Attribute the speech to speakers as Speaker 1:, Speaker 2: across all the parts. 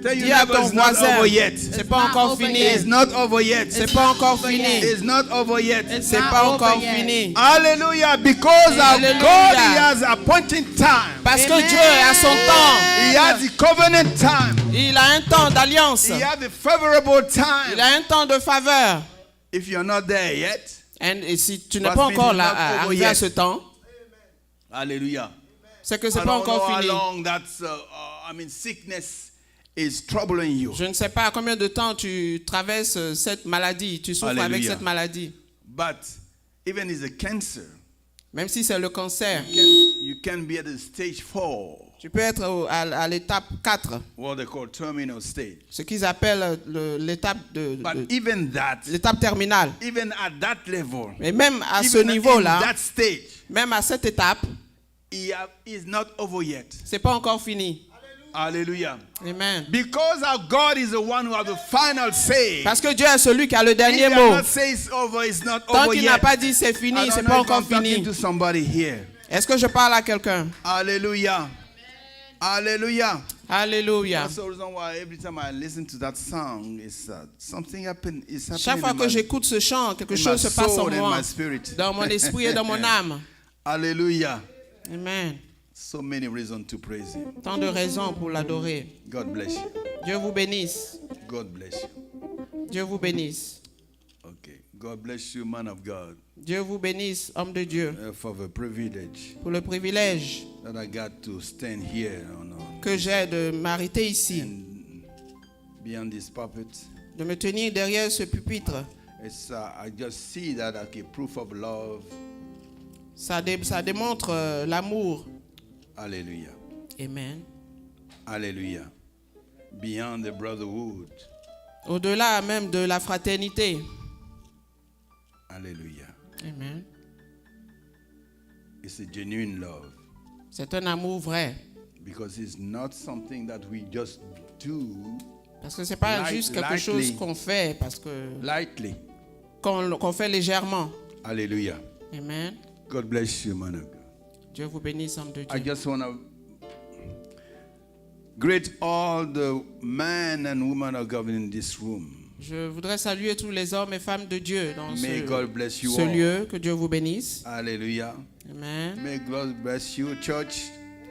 Speaker 1: Tell your
Speaker 2: Dis à
Speaker 1: neighbor
Speaker 2: ton
Speaker 1: it's not
Speaker 2: voisin,
Speaker 1: over yet.
Speaker 2: c'est pas encore fini.
Speaker 1: It's not over yet.
Speaker 2: C'est pas encore fini.
Speaker 1: It's not over yet.
Speaker 2: C'est pas encore fini.
Speaker 1: Hallelujah. Because our
Speaker 2: Hallelujah.
Speaker 1: God, He has appointed time.
Speaker 2: Parce que Dieu a son temps.
Speaker 1: He has the covenant time.
Speaker 2: Il a un temps d'alliance.
Speaker 1: He has the favorable time.
Speaker 2: Il a un temps de faveur.
Speaker 1: If you're not there yet,
Speaker 2: Et si tu n'es
Speaker 1: That
Speaker 2: pas
Speaker 1: means
Speaker 2: encore
Speaker 1: it's
Speaker 2: là,
Speaker 1: not over
Speaker 2: arrivé à
Speaker 1: yet.
Speaker 2: ce temps,
Speaker 1: hallelujah.
Speaker 2: c'est que c'est
Speaker 1: I
Speaker 2: pas
Speaker 1: don't know
Speaker 2: encore
Speaker 1: how
Speaker 2: fini.
Speaker 1: long that sickness is troubling you.
Speaker 2: Je ne sais pas combien de temps tu traverses cette maladie, tu souffres avec
Speaker 1: Hallelujah.
Speaker 2: cette maladie.
Speaker 1: But even if it's a cancer,
Speaker 2: Même si c'est le cancer,
Speaker 1: you can be at the stage 4,
Speaker 2: tu peux être à l'étape 4,
Speaker 1: what they call terminal stage.
Speaker 2: ce qu'ils appellent l'étape
Speaker 1: But even that,
Speaker 2: l'étape terminale.
Speaker 1: even at that level,
Speaker 2: Et même à ce
Speaker 1: even in
Speaker 2: niveau-là,
Speaker 1: that stage,
Speaker 2: même à cette étape,
Speaker 1: is not over yet.
Speaker 2: c'est pas encore fini.
Speaker 1: Hallelujah.
Speaker 2: Amen.
Speaker 1: Because our God is the one who has the final say.
Speaker 2: Parce que Dieu est celui qui a le
Speaker 1: If
Speaker 2: dernier
Speaker 1: he has
Speaker 2: mot.
Speaker 1: not said it's over, it's not
Speaker 2: Tant
Speaker 1: over
Speaker 2: qu'il n'a
Speaker 1: yet.
Speaker 2: pas dit c'est
Speaker 1: I
Speaker 2: fini,
Speaker 1: don't
Speaker 2: c'est
Speaker 1: know
Speaker 2: pas
Speaker 1: if
Speaker 2: encore
Speaker 1: I'm talking
Speaker 2: fini.
Speaker 1: to somebody here.
Speaker 2: Est-ce que je parle à quelqu'un?
Speaker 1: Hallelujah. Hallelujah.
Speaker 2: Alléluia.
Speaker 1: That's the reason why every time I listen to that song, it's something happen. It's happening
Speaker 2: Chaque fois
Speaker 1: in
Speaker 2: que
Speaker 1: my,
Speaker 2: j'écoute ce chant, quelque
Speaker 1: in my
Speaker 2: chose se passe en
Speaker 1: soul and
Speaker 2: moi,
Speaker 1: my spirit.
Speaker 2: dans mon esprit et dans mon âme.
Speaker 1: Hallelujah.
Speaker 2: Amen.
Speaker 1: So many reasons to praise Him.
Speaker 2: Tant de raisons pour l'adorer.
Speaker 1: God bless you.
Speaker 2: Dieu vous bénisse.
Speaker 1: God bless you.
Speaker 2: Dieu vous bénisse.
Speaker 1: Okay. God bless you, man of God,
Speaker 2: Dieu vous bénisse, homme de Dieu,
Speaker 1: for the privilege
Speaker 2: pour le privilège
Speaker 1: that I got to stand here
Speaker 2: que j'ai de m'arrêter ici,
Speaker 1: and be on this puppet.
Speaker 2: de me tenir derrière ce pupitre.
Speaker 1: It's I just see that like a proof of love.
Speaker 2: Ça démontre l'amour.
Speaker 1: Hallelujah.
Speaker 2: Amen.
Speaker 1: Hallelujah. Beyond the brotherhood.
Speaker 2: Au-delà même de la fraternité.
Speaker 1: Hallelujah.
Speaker 2: Amen.
Speaker 1: It's a genuine love.
Speaker 2: C'est un amour vrai.
Speaker 1: Because it's not something that we just do
Speaker 2: Parce que c'est pas juste quelque chose qu'on fait parce que
Speaker 1: lightly.
Speaker 2: qu'on fait légèrement.
Speaker 1: Hallelujah.
Speaker 2: Amen.
Speaker 1: God bless you, man of God.
Speaker 2: Dieu vous bénisse, homme de
Speaker 1: I
Speaker 2: Dieu.
Speaker 1: just want to greet all the men and women of God in this room.
Speaker 2: Je voudrais saluer tous les hommes et femmes de Dieu dans
Speaker 1: May God bless you
Speaker 2: ce
Speaker 1: all.
Speaker 2: lieu. Que Dieu vous bénisse.
Speaker 1: Hallelujah.
Speaker 2: Amen.
Speaker 1: May God bless you, church.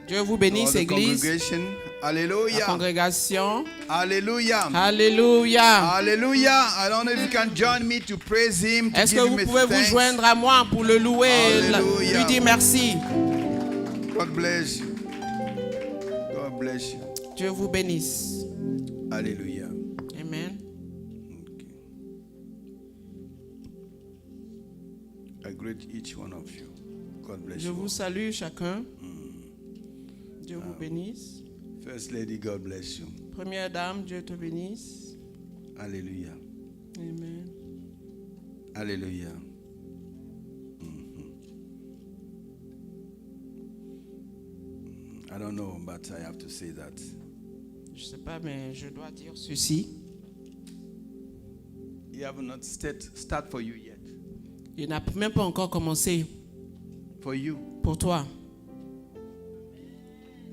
Speaker 2: Dieu vous
Speaker 1: All
Speaker 2: bénisse,
Speaker 1: the
Speaker 2: Église,
Speaker 1: congregation.
Speaker 2: la
Speaker 1: Hallelujah.
Speaker 2: congrégation.
Speaker 1: Hallelujah.
Speaker 2: Alléluia.
Speaker 1: Hallelujah. I don't know if you can join me to praise Him, to
Speaker 2: Est-ce
Speaker 1: give
Speaker 2: que
Speaker 1: Him
Speaker 2: vous
Speaker 1: His
Speaker 2: pouvez vous
Speaker 1: thanks.
Speaker 2: joindre à moi pour le louer,
Speaker 1: Alléluia.
Speaker 2: lui dire merci.
Speaker 1: God bless you. God bless you.
Speaker 2: Dieu vous bénisse.
Speaker 1: Hallelujah.
Speaker 2: Amen.
Speaker 1: Okay. I greet each one of you. God bless
Speaker 2: Je
Speaker 1: you.
Speaker 2: vous salue chacun. Dieu vous bénisse.
Speaker 1: First Lady, God bless you.
Speaker 2: Première dame, Dieu te bénisse.
Speaker 1: Hallelujah.
Speaker 2: Amen.
Speaker 1: Hallelujah. I don't know, but I have to say that.
Speaker 2: Je sais pas, mais je dois dire ceci.
Speaker 1: You have not start for you yet.
Speaker 2: Il n'a même pas encore commencé
Speaker 1: For you.
Speaker 2: pour toi.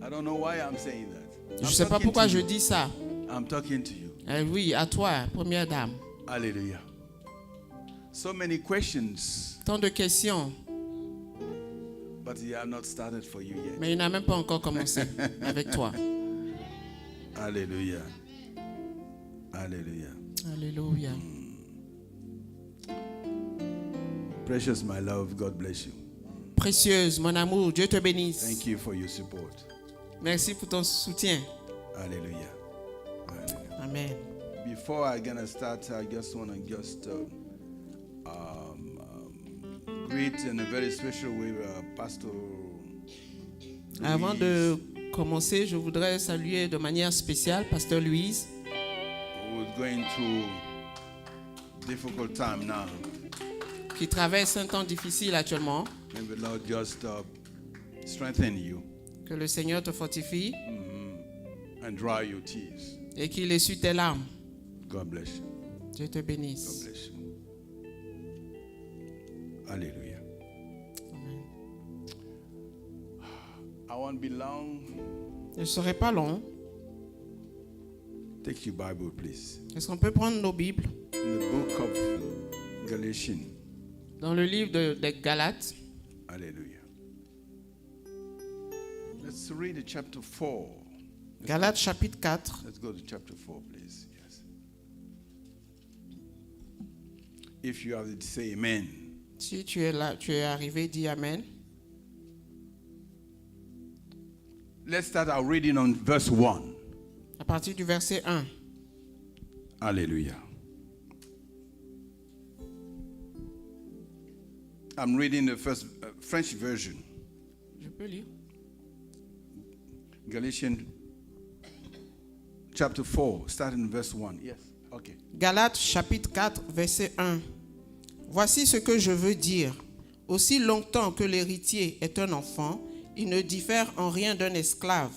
Speaker 1: I don't know why I'm saying that.
Speaker 2: Je ne sais pas pourquoi je dis ça.
Speaker 1: I'm talking to you.
Speaker 2: Oui, à toi, première dame.
Speaker 1: Hallelujah. So many questions,
Speaker 2: Tant de questions,
Speaker 1: but you have not started for you yet.
Speaker 2: mais il n'a même pas encore commencé avec toi.
Speaker 1: Hallelujah. Hallelujah.
Speaker 2: Alléluia.
Speaker 1: Precious, my love, God bless you.
Speaker 2: Précieuse, mon amour, Dieu te bénisse.
Speaker 1: Thank you for your support.
Speaker 2: Merci pour ton soutien.
Speaker 1: Hallelujah. Hallelujah.
Speaker 2: Amen.
Speaker 1: Before I'm gonna start, I just want to greet in a very special way Pastor.
Speaker 2: Avant
Speaker 1: Louise,
Speaker 2: de commencer, je voudrais saluer de manière spéciale Pasteur Louise,
Speaker 1: who is going through difficult time now.
Speaker 2: qui traverse un temps difficile actuellement.
Speaker 1: May the Lord just strengthen you
Speaker 2: Que le Seigneur te fortifie
Speaker 1: and dry your tears.
Speaker 2: et qu'il essuie tes larmes.
Speaker 1: God bless you.
Speaker 2: Dieu te
Speaker 1: God
Speaker 2: bénisse.
Speaker 1: bless you. Hallelujah.
Speaker 2: Amen.
Speaker 1: I won't be long.
Speaker 2: Je ne serai pas long.
Speaker 1: Take your Bible, please.
Speaker 2: Est-ce qu'on peut prendre nos Bibles
Speaker 1: In the book of Galatians.
Speaker 2: dans le livre des Galates?
Speaker 1: Hallelujah. Let's read the chapter 4.
Speaker 2: Galates chapitre 4.
Speaker 1: Let's go to chapter 4, please. Yes. If you have it, say amen.
Speaker 2: Si tu es là, tu es arrivé, dis Amen.
Speaker 1: Let's start our reading on verse 1.
Speaker 2: À partir du verset 1.
Speaker 1: Hallelujah. I'm reading the first French version.
Speaker 2: Je peux lire.
Speaker 1: Galatians chapter 4, starting in verse 1. Yes. Okay.
Speaker 2: Galates chapitre 4, verset 1. Voici ce que je veux dire. Aussi longtemps que l'héritier est un enfant, il ne diffère en rien d'un esclave,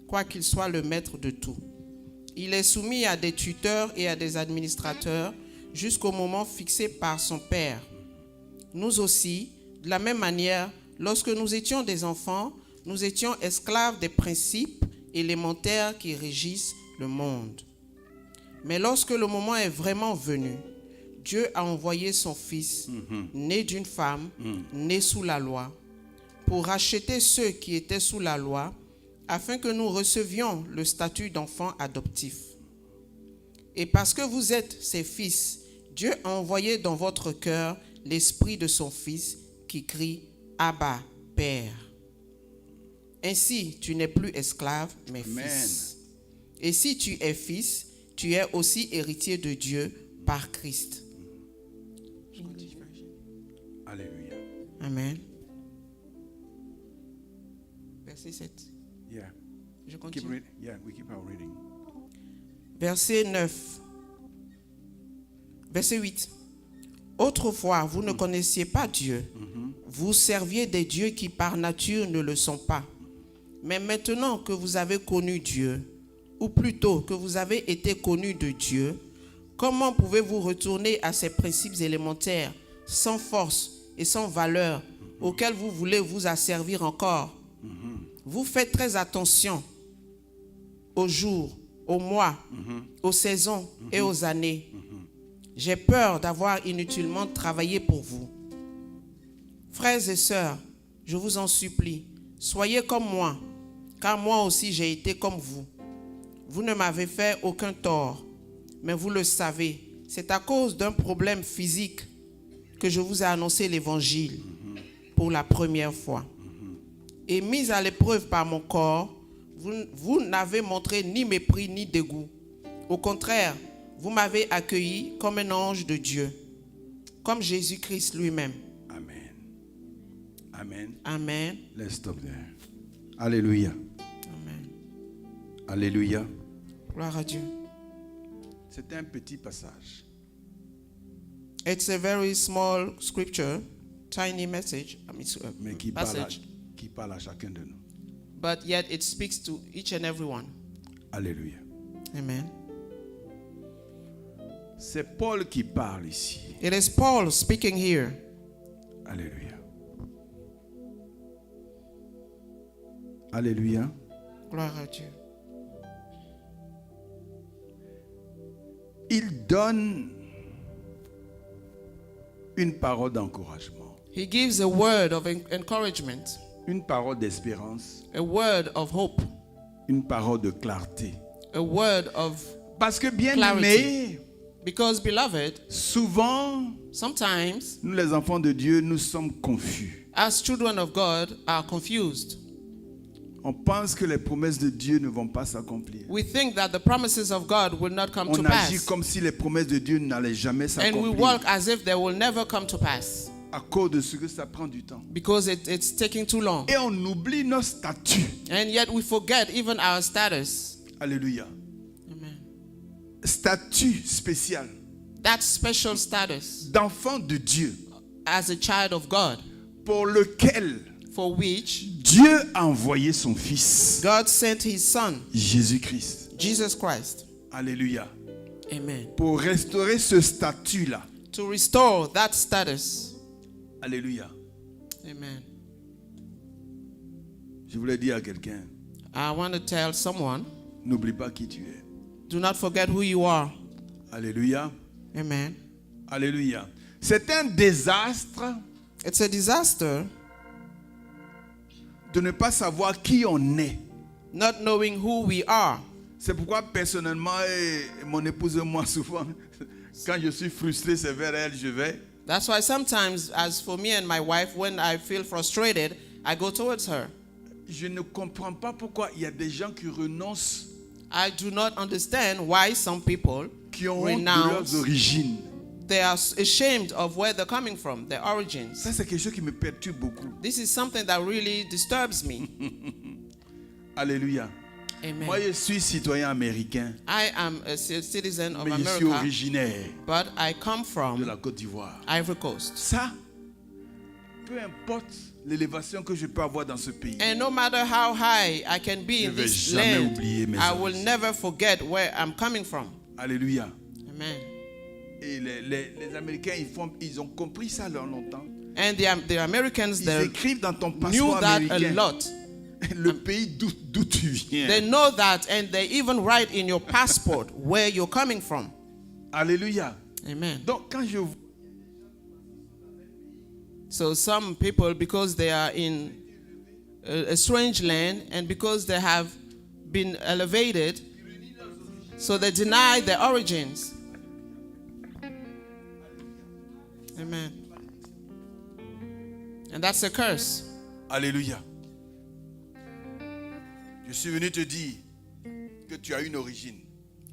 Speaker 2: quoiqu'il soit le maître de tout. Il est soumis à des tuteurs et à des administrateurs jusqu'au moment fixé par son père. Nous aussi, de la même manière, lorsque nous étions des enfants, nous étions esclaves des principes élémentaires qui régissent le monde. Mais lorsque le moment est vraiment venu, Dieu a envoyé son Fils, né d'une femme, né sous la loi, pour racheter ceux qui étaient sous la loi, afin que nous recevions le statut d'enfants adoptifs. Et parce que vous êtes ses fils, Dieu a envoyé dans votre cœur l'esprit de son Fils qui crie « Abba, Père ». Ainsi, tu n'es plus esclave, mais
Speaker 1: Amen.
Speaker 2: fils. Et si tu es fils, tu es aussi héritier de Dieu par Christ.
Speaker 1: Hallelujah.
Speaker 2: Amen. Verset 7.
Speaker 1: Yeah.
Speaker 2: Je
Speaker 1: Keep
Speaker 2: continue.
Speaker 1: reading. Yeah, we keep our reading.
Speaker 2: Verset 9. Verset 8. Autrefois, vous ne connaissiez pas Dieu. Vous serviez des dieux qui par nature ne le sont pas. Mais maintenant que vous avez connu Dieu, ou plutôt que vous avez été connus de Dieu, comment pouvez-vous retourner à ces principes élémentaires, sans force et sans valeur, auxquels vous voulez vous asservir encore? Vous faites très attention aux jours, aux mois, aux saisons et aux années. J'ai peur d'avoir inutilement travaillé pour vous. Frères et sœurs, je vous en supplie, soyez comme moi, car moi aussi j'ai été comme vous. Vous ne m'avez fait aucun tort, mais vous le savez, c'est à cause d'un problème physique que je vous ai annoncé l'évangile pour la première fois. Et mis à l'épreuve par mon corps, vous n'avez montré ni mépris ni dégoût. Au contraire, vous m'avez accueilli comme un ange de Dieu, comme Jésus-Christ lui-même.
Speaker 1: Amen. Amen.
Speaker 2: Amen.
Speaker 1: Let's stop there. Hallelujah.
Speaker 2: Amen.
Speaker 1: Alléluia.
Speaker 2: Gloire à Dieu.
Speaker 1: C'est un petit passage.
Speaker 2: It's a very small scripture, tiny message,
Speaker 1: Mais qui parle à chacun de nous.
Speaker 2: but yet it speaks to each and every one.
Speaker 1: Alléluia.
Speaker 2: Amen.
Speaker 1: C'est Paul qui parle ici.
Speaker 2: It is Paul speaking here.
Speaker 1: Alléluia. Alléluia.
Speaker 2: Gloire à Dieu.
Speaker 1: Il donne une parole d'encouragement,
Speaker 2: He gives a word of encouragement,
Speaker 1: une parole d'espérance,
Speaker 2: a word of hope,
Speaker 1: une parole de clarté.
Speaker 2: a word of,
Speaker 1: Parce que bien aimés,
Speaker 2: because beloved,
Speaker 1: souvent,
Speaker 2: sometimes
Speaker 1: nous les enfants de Dieu, nous sommes confus.
Speaker 2: as children of God are confused.
Speaker 1: On pense que les promesses de Dieu ne vont pas s'accomplir.
Speaker 2: We think that the promises of God will not come to
Speaker 1: On agit
Speaker 2: pass.
Speaker 1: comme si les promesses de Dieu n'allaient jamais
Speaker 2: And we
Speaker 1: s'accomplir.
Speaker 2: walk as if they will never come to pass
Speaker 1: À cause de ce que ça prend du temps.
Speaker 2: because it's taking too long.
Speaker 1: Et on oublie nos statuts.
Speaker 2: And yet we forget even our status.
Speaker 1: Alléluia.
Speaker 2: Amen.
Speaker 1: Statut spécial
Speaker 2: That special status
Speaker 1: d'enfant de Dieu
Speaker 2: as a child of God,
Speaker 1: pour lequel
Speaker 2: for which
Speaker 1: Dieu a envoyé son Fils,
Speaker 2: God sent his Son,
Speaker 1: Jésus-Christ.
Speaker 2: Jesus Christ.
Speaker 1: Alléluia.
Speaker 2: Amen.
Speaker 1: Pour restaurer ce statut-là.
Speaker 2: To restore that status.
Speaker 1: Alléluia.
Speaker 2: Amen.
Speaker 1: Je voulais dire à quelqu'un,
Speaker 2: I want to tell someone,
Speaker 1: n'oublie pas qui tu es.
Speaker 2: Do not forget who you are.
Speaker 1: Alléluia.
Speaker 2: Amen.
Speaker 1: Alléluia. C'est un désastre
Speaker 2: It's a disaster
Speaker 1: de ne pas savoir qui on est.
Speaker 2: not knowing who we are.
Speaker 1: C'est pourquoi personnellement, mon épouse et moi souvent, quand je suis frustré, c'est vers elle je vais.
Speaker 2: That's why sometimes, as for me and my wife, when I feel frustrated, I go towards her.
Speaker 1: Je ne comprends pas pourquoi il y a des gens qui renoncent,
Speaker 2: I do not understand why some people
Speaker 1: qui ont honte de leurs
Speaker 2: renounce.
Speaker 1: origines.
Speaker 2: They are ashamed of where they're coming from, their origins.
Speaker 1: Ça, c'est quelque chose qui me perturbe beaucoup.
Speaker 2: This is something that really disturbs me.
Speaker 1: Alléluia.
Speaker 2: Amen.
Speaker 1: Moi, je suis citoyen américain,
Speaker 2: I am a citizen of
Speaker 1: mais je suis
Speaker 2: America,
Speaker 1: originaire
Speaker 2: but I come
Speaker 1: de
Speaker 2: from
Speaker 1: la Côte d'Ivoire.
Speaker 2: Ivory Coast.
Speaker 1: Ça, peu importe l'élévation que je peux avoir dans ce pays,
Speaker 2: And no matter how high I can be
Speaker 1: je
Speaker 2: in
Speaker 1: vais
Speaker 2: this
Speaker 1: jamais
Speaker 2: land,
Speaker 1: oublier mes
Speaker 2: I will
Speaker 1: origines.
Speaker 2: never forget where I'm coming from.
Speaker 1: Alléluia.
Speaker 2: Amen.
Speaker 1: Et les Américains, ils ont compris ça leur longtemps.
Speaker 2: And the Americans,
Speaker 1: Ils
Speaker 2: they
Speaker 1: écrivent dans ton
Speaker 2: knew
Speaker 1: passeport
Speaker 2: that a
Speaker 1: américain
Speaker 2: lot.
Speaker 1: le pays d'où tu viens.
Speaker 2: They know that, and they even write in your passport where you're coming from.
Speaker 1: Alléluia.
Speaker 2: Amen.
Speaker 1: Donc quand je
Speaker 2: So some people, because they are in a strange land and because they have been elevated, so they deny their origins. Amen. And that's a curse.
Speaker 1: Alléluia. Je suis venu te dire que tu as une origine,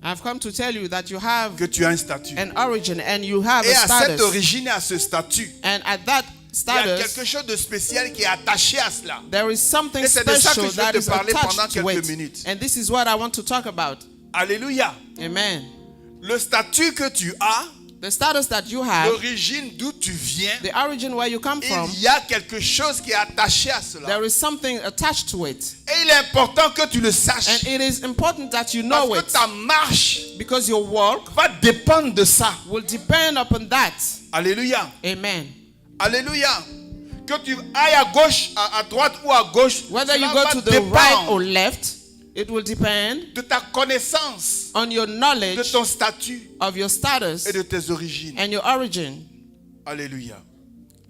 Speaker 2: I've come to tell you that you have
Speaker 1: que tu as un statut.
Speaker 2: an origin and you have
Speaker 1: Et
Speaker 2: a
Speaker 1: à cette
Speaker 2: status.
Speaker 1: origine et à ce statut,
Speaker 2: And at that
Speaker 1: il y a quelque
Speaker 2: status,
Speaker 1: chose de spécial qui est attaché à cela.
Speaker 2: there is something
Speaker 1: Et c'est de ça que
Speaker 2: special
Speaker 1: je vais
Speaker 2: that
Speaker 1: te
Speaker 2: is
Speaker 1: parler pendant
Speaker 2: attached to
Speaker 1: quelques
Speaker 2: it.
Speaker 1: minutes.
Speaker 2: And this is what I want to talk about.
Speaker 1: Alléluia.
Speaker 2: Amen.
Speaker 1: Le statut que tu as,
Speaker 2: The status that you have,
Speaker 1: l'origine d'où tu viens,
Speaker 2: the origin where you come from,
Speaker 1: il y a quelque chose qui est attaché à cela.
Speaker 2: there is something attached to it.
Speaker 1: Et il est important que tu le saches.
Speaker 2: And it is important that you know
Speaker 1: Parce que
Speaker 2: it,
Speaker 1: ta marche
Speaker 2: because your walk
Speaker 1: va dépendre de ça.
Speaker 2: will depend upon that.
Speaker 1: Alléluia.
Speaker 2: Amen.
Speaker 1: Alléluia. Que tu ailles à gauche, à droite ou à gauche,
Speaker 2: Whether you
Speaker 1: cela
Speaker 2: go
Speaker 1: va
Speaker 2: to the right or
Speaker 1: dépendre
Speaker 2: left, it will depend
Speaker 1: de ta connaissance,
Speaker 2: on your
Speaker 1: de
Speaker 2: knowledge
Speaker 1: ton statut
Speaker 2: of your status
Speaker 1: et de tes origines.
Speaker 2: and your origin.
Speaker 1: Alléluia.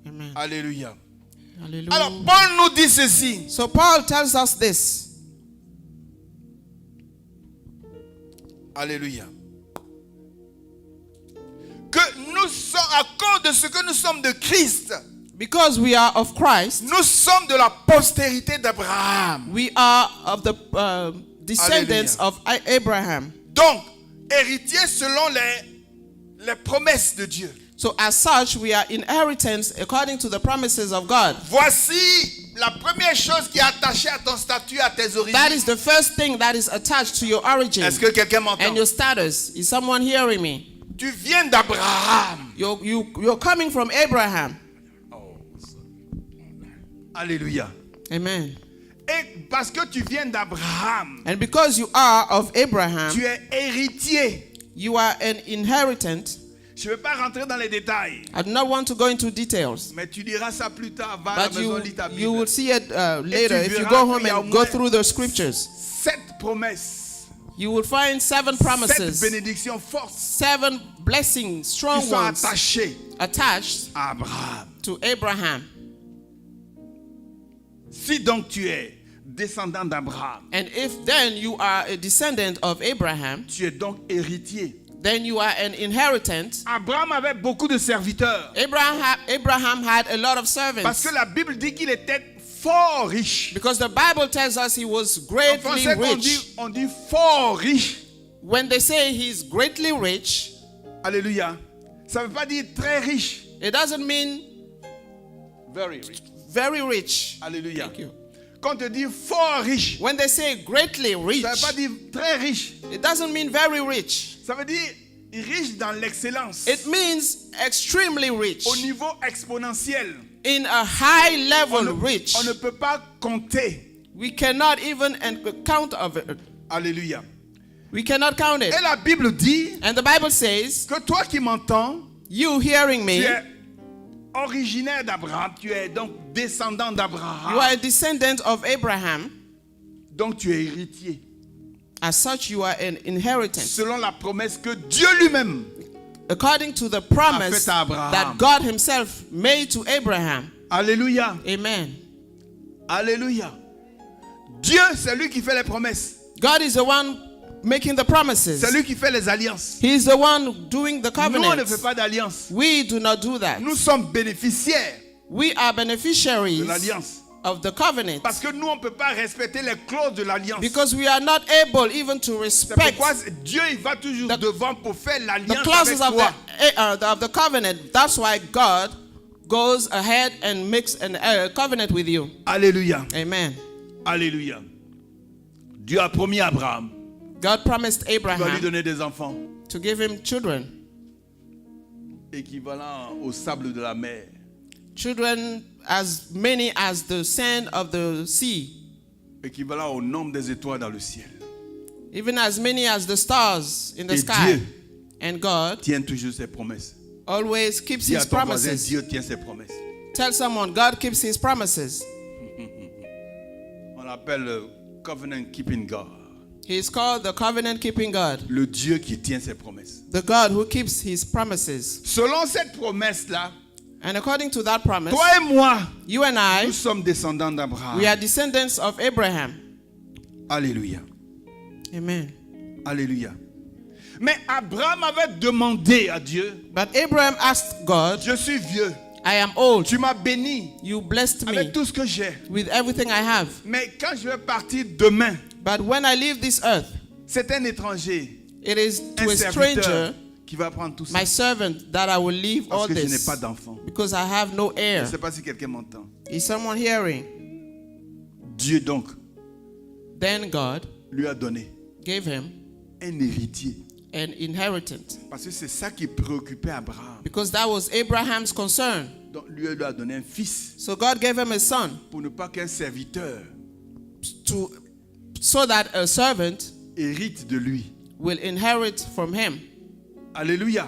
Speaker 2: Amen.
Speaker 1: Alléluia.
Speaker 2: Hallelujah.
Speaker 1: Alors, Paul nous dit ceci.
Speaker 2: So Paul tells us this.
Speaker 1: Alléluia. Que nous sommes, à cause de ce que nous sommes de Christ,
Speaker 2: Because we are of Christ,
Speaker 1: nous sommes de la postérité d'Abraham.
Speaker 2: we are of the descendants of Abraham.
Speaker 1: Donc, héritiers selon les promesses de Dieu.
Speaker 2: So as such, we are inheritance according to the promises of God.
Speaker 1: Voici la première chose qui est attachée à ton statut, à tes origines.
Speaker 2: That is the first thing that is attached to your origin
Speaker 1: Est-ce que quelqu'un m'entend?
Speaker 2: and your status. Is someone hearing me?
Speaker 1: Tu viens d'Abraham.
Speaker 2: You're coming from Abraham.
Speaker 1: Alléluia.
Speaker 2: Amen.
Speaker 1: Et parce que tu viens d'Abraham,
Speaker 2: And because you are of Abraham,
Speaker 1: tu es héritier.
Speaker 2: you are an inheritant.
Speaker 1: Je ne vais pas rentrer dans les détails,
Speaker 2: I do not want to go into details,
Speaker 1: mais tu diras ça plus tard. Va à la
Speaker 2: but
Speaker 1: maison, lis ta
Speaker 2: you will
Speaker 1: Bible.
Speaker 2: see it later if you
Speaker 1: verras
Speaker 2: go home
Speaker 1: qu'il y a au
Speaker 2: and go
Speaker 1: moins
Speaker 2: through the scriptures.
Speaker 1: 7 promesses,
Speaker 2: You will find 7
Speaker 1: 7
Speaker 2: promises,
Speaker 1: bénédictions fortes
Speaker 2: 7 blessings,
Speaker 1: qui
Speaker 2: strong
Speaker 1: sont
Speaker 2: ones,
Speaker 1: attachées
Speaker 2: attached
Speaker 1: à Abraham.
Speaker 2: to Abraham.
Speaker 1: Si donc tu es descendant d'Abraham,
Speaker 2: And if then you are a descendant of Abraham,
Speaker 1: tu es donc héritier.
Speaker 2: then you are an inheritant.
Speaker 1: Abraham avait beaucoup de serviteurs.
Speaker 2: Abraham had a lot of
Speaker 1: Parce
Speaker 2: servants.
Speaker 1: que la Bible dit qu'il était fort riche.
Speaker 2: Because the Bible tells us he was
Speaker 1: En
Speaker 2: greatly
Speaker 1: français,
Speaker 2: rich.
Speaker 1: on dit fort riche.
Speaker 2: When they say he's greatly rich,
Speaker 1: Alléluia. Ça ne veut pas dire très riche.
Speaker 2: it doesn't mean
Speaker 1: Very rich.
Speaker 2: very rich.
Speaker 1: Alléluia.
Speaker 2: Thank you.
Speaker 1: Quand on te dit fort riche,
Speaker 2: When they say greatly rich,
Speaker 1: ça ne veut pas dire très riche.
Speaker 2: it doesn't mean very rich.
Speaker 1: Ça veut dire riche dans l'excellence.
Speaker 2: It means extremely rich.
Speaker 1: Au niveau exponentiel.
Speaker 2: In a high level
Speaker 1: On
Speaker 2: rich.
Speaker 1: ne peut pas compter.
Speaker 2: We cannot even count of it.
Speaker 1: Alléluia.
Speaker 2: We cannot count it.
Speaker 1: Et la Bible dit
Speaker 2: And the Bible says,
Speaker 1: que toi qui m'entends,
Speaker 2: you hearing
Speaker 1: tu
Speaker 2: me,
Speaker 1: es originaire d'Abraham. Tu es donc descendant
Speaker 2: you
Speaker 1: d'Abraham.
Speaker 2: are a descendant of Abraham.
Speaker 1: Donc tu es héritier.
Speaker 2: As such, you are an inheritance.
Speaker 1: selon la promesse que Dieu lui-même
Speaker 2: According to the promise
Speaker 1: a fait à Abraham.
Speaker 2: that God himself made to Abraham.
Speaker 1: Alléluia.
Speaker 2: Amen.
Speaker 1: Alléluia. Dieu, c'est lui qui fait les promesses.
Speaker 2: God is the one making the promises.
Speaker 1: C'est lui qui fait les alliances.
Speaker 2: He is the one doing the
Speaker 1: Nous, on ne
Speaker 2: covenants.
Speaker 1: fait pas d'alliance.
Speaker 2: We do not do that.
Speaker 1: Nous sommes bénéficiaires
Speaker 2: We are beneficiaries
Speaker 1: de l'alliance.
Speaker 2: of the covenant.
Speaker 1: Parce que nous, on ne peut pas respecter les clauses de l'alliance.
Speaker 2: Because we are not able even to
Speaker 1: C'est
Speaker 2: respect
Speaker 1: pourquoi Dieu il va toujours
Speaker 2: the-
Speaker 1: devant pour faire
Speaker 2: the
Speaker 1: l'alliance avec
Speaker 2: clauses of
Speaker 1: toi.
Speaker 2: of the covenant. That's why God goes ahead and makes a covenant with you.
Speaker 1: Alléluia.
Speaker 2: Amen.
Speaker 1: Alléluia. Dieu a promis à Abraham
Speaker 2: God promised
Speaker 1: qu'il va lui
Speaker 2: Abraham
Speaker 1: donner des enfants
Speaker 2: to give him children.
Speaker 1: équivalents au sable de la mer.
Speaker 2: Children as many as the sand of the sea,
Speaker 1: Équivalent au nombre des étoiles dans le ciel.
Speaker 2: even as many as the stars in the
Speaker 1: Et
Speaker 2: sky.
Speaker 1: Dieu
Speaker 2: And God
Speaker 1: tient toujours ses promesses.
Speaker 2: always keeps
Speaker 1: Dis à
Speaker 2: his
Speaker 1: ton voisin,
Speaker 2: promises.
Speaker 1: Dieu tient ses promesses.
Speaker 2: Tell someone, God keeps his promises.
Speaker 1: On l'appelle le covenant keeping God.
Speaker 2: He is called the covenant keeping God,
Speaker 1: Le Dieu qui tient ses promesses.
Speaker 2: the God who keeps his promises.
Speaker 1: Selon cette promesse-là,
Speaker 2: And according to that promise,
Speaker 1: toi et moi,
Speaker 2: you and I,
Speaker 1: nous sommes descendants d'Abraham.
Speaker 2: we are descendants of Abraham.
Speaker 1: Alléluia.
Speaker 2: Amen.
Speaker 1: Alléluia. Mais Abraham avait demandé à Dieu,
Speaker 2: But Abraham asked God,
Speaker 1: je suis vieux,
Speaker 2: I am old.
Speaker 1: tu m'as béni
Speaker 2: You blessed
Speaker 1: avec
Speaker 2: me
Speaker 1: tout ce que j'ai.
Speaker 2: with everything I have.
Speaker 1: Mais quand je vais partir demain,
Speaker 2: But when I leave this earth,
Speaker 1: c'est un étranger,
Speaker 2: it is to
Speaker 1: un
Speaker 2: a
Speaker 1: serviteur
Speaker 2: stranger,
Speaker 1: qui va prendre tout ça.
Speaker 2: my servant, that I will leave
Speaker 1: Parce
Speaker 2: all
Speaker 1: que je n'ai
Speaker 2: this
Speaker 1: pas d'enfant.
Speaker 2: because I have no
Speaker 1: Je
Speaker 2: heir.
Speaker 1: ne sais pas si quelqu'un m'entend.
Speaker 2: Is someone hearing?
Speaker 1: Dieu donc
Speaker 2: Then God
Speaker 1: lui a donné
Speaker 2: gave him
Speaker 1: un héritier.
Speaker 2: an inheritance
Speaker 1: Parce que c'est ça qui préoccupait Abraham.
Speaker 2: because that was Abraham's concern.
Speaker 1: Donc lui a donné un fils
Speaker 2: So God gave him a son
Speaker 1: pour ne pas qu'un serviteur
Speaker 2: so that a servant
Speaker 1: hérite de lui.
Speaker 2: will inherit from him.
Speaker 1: Alléluia.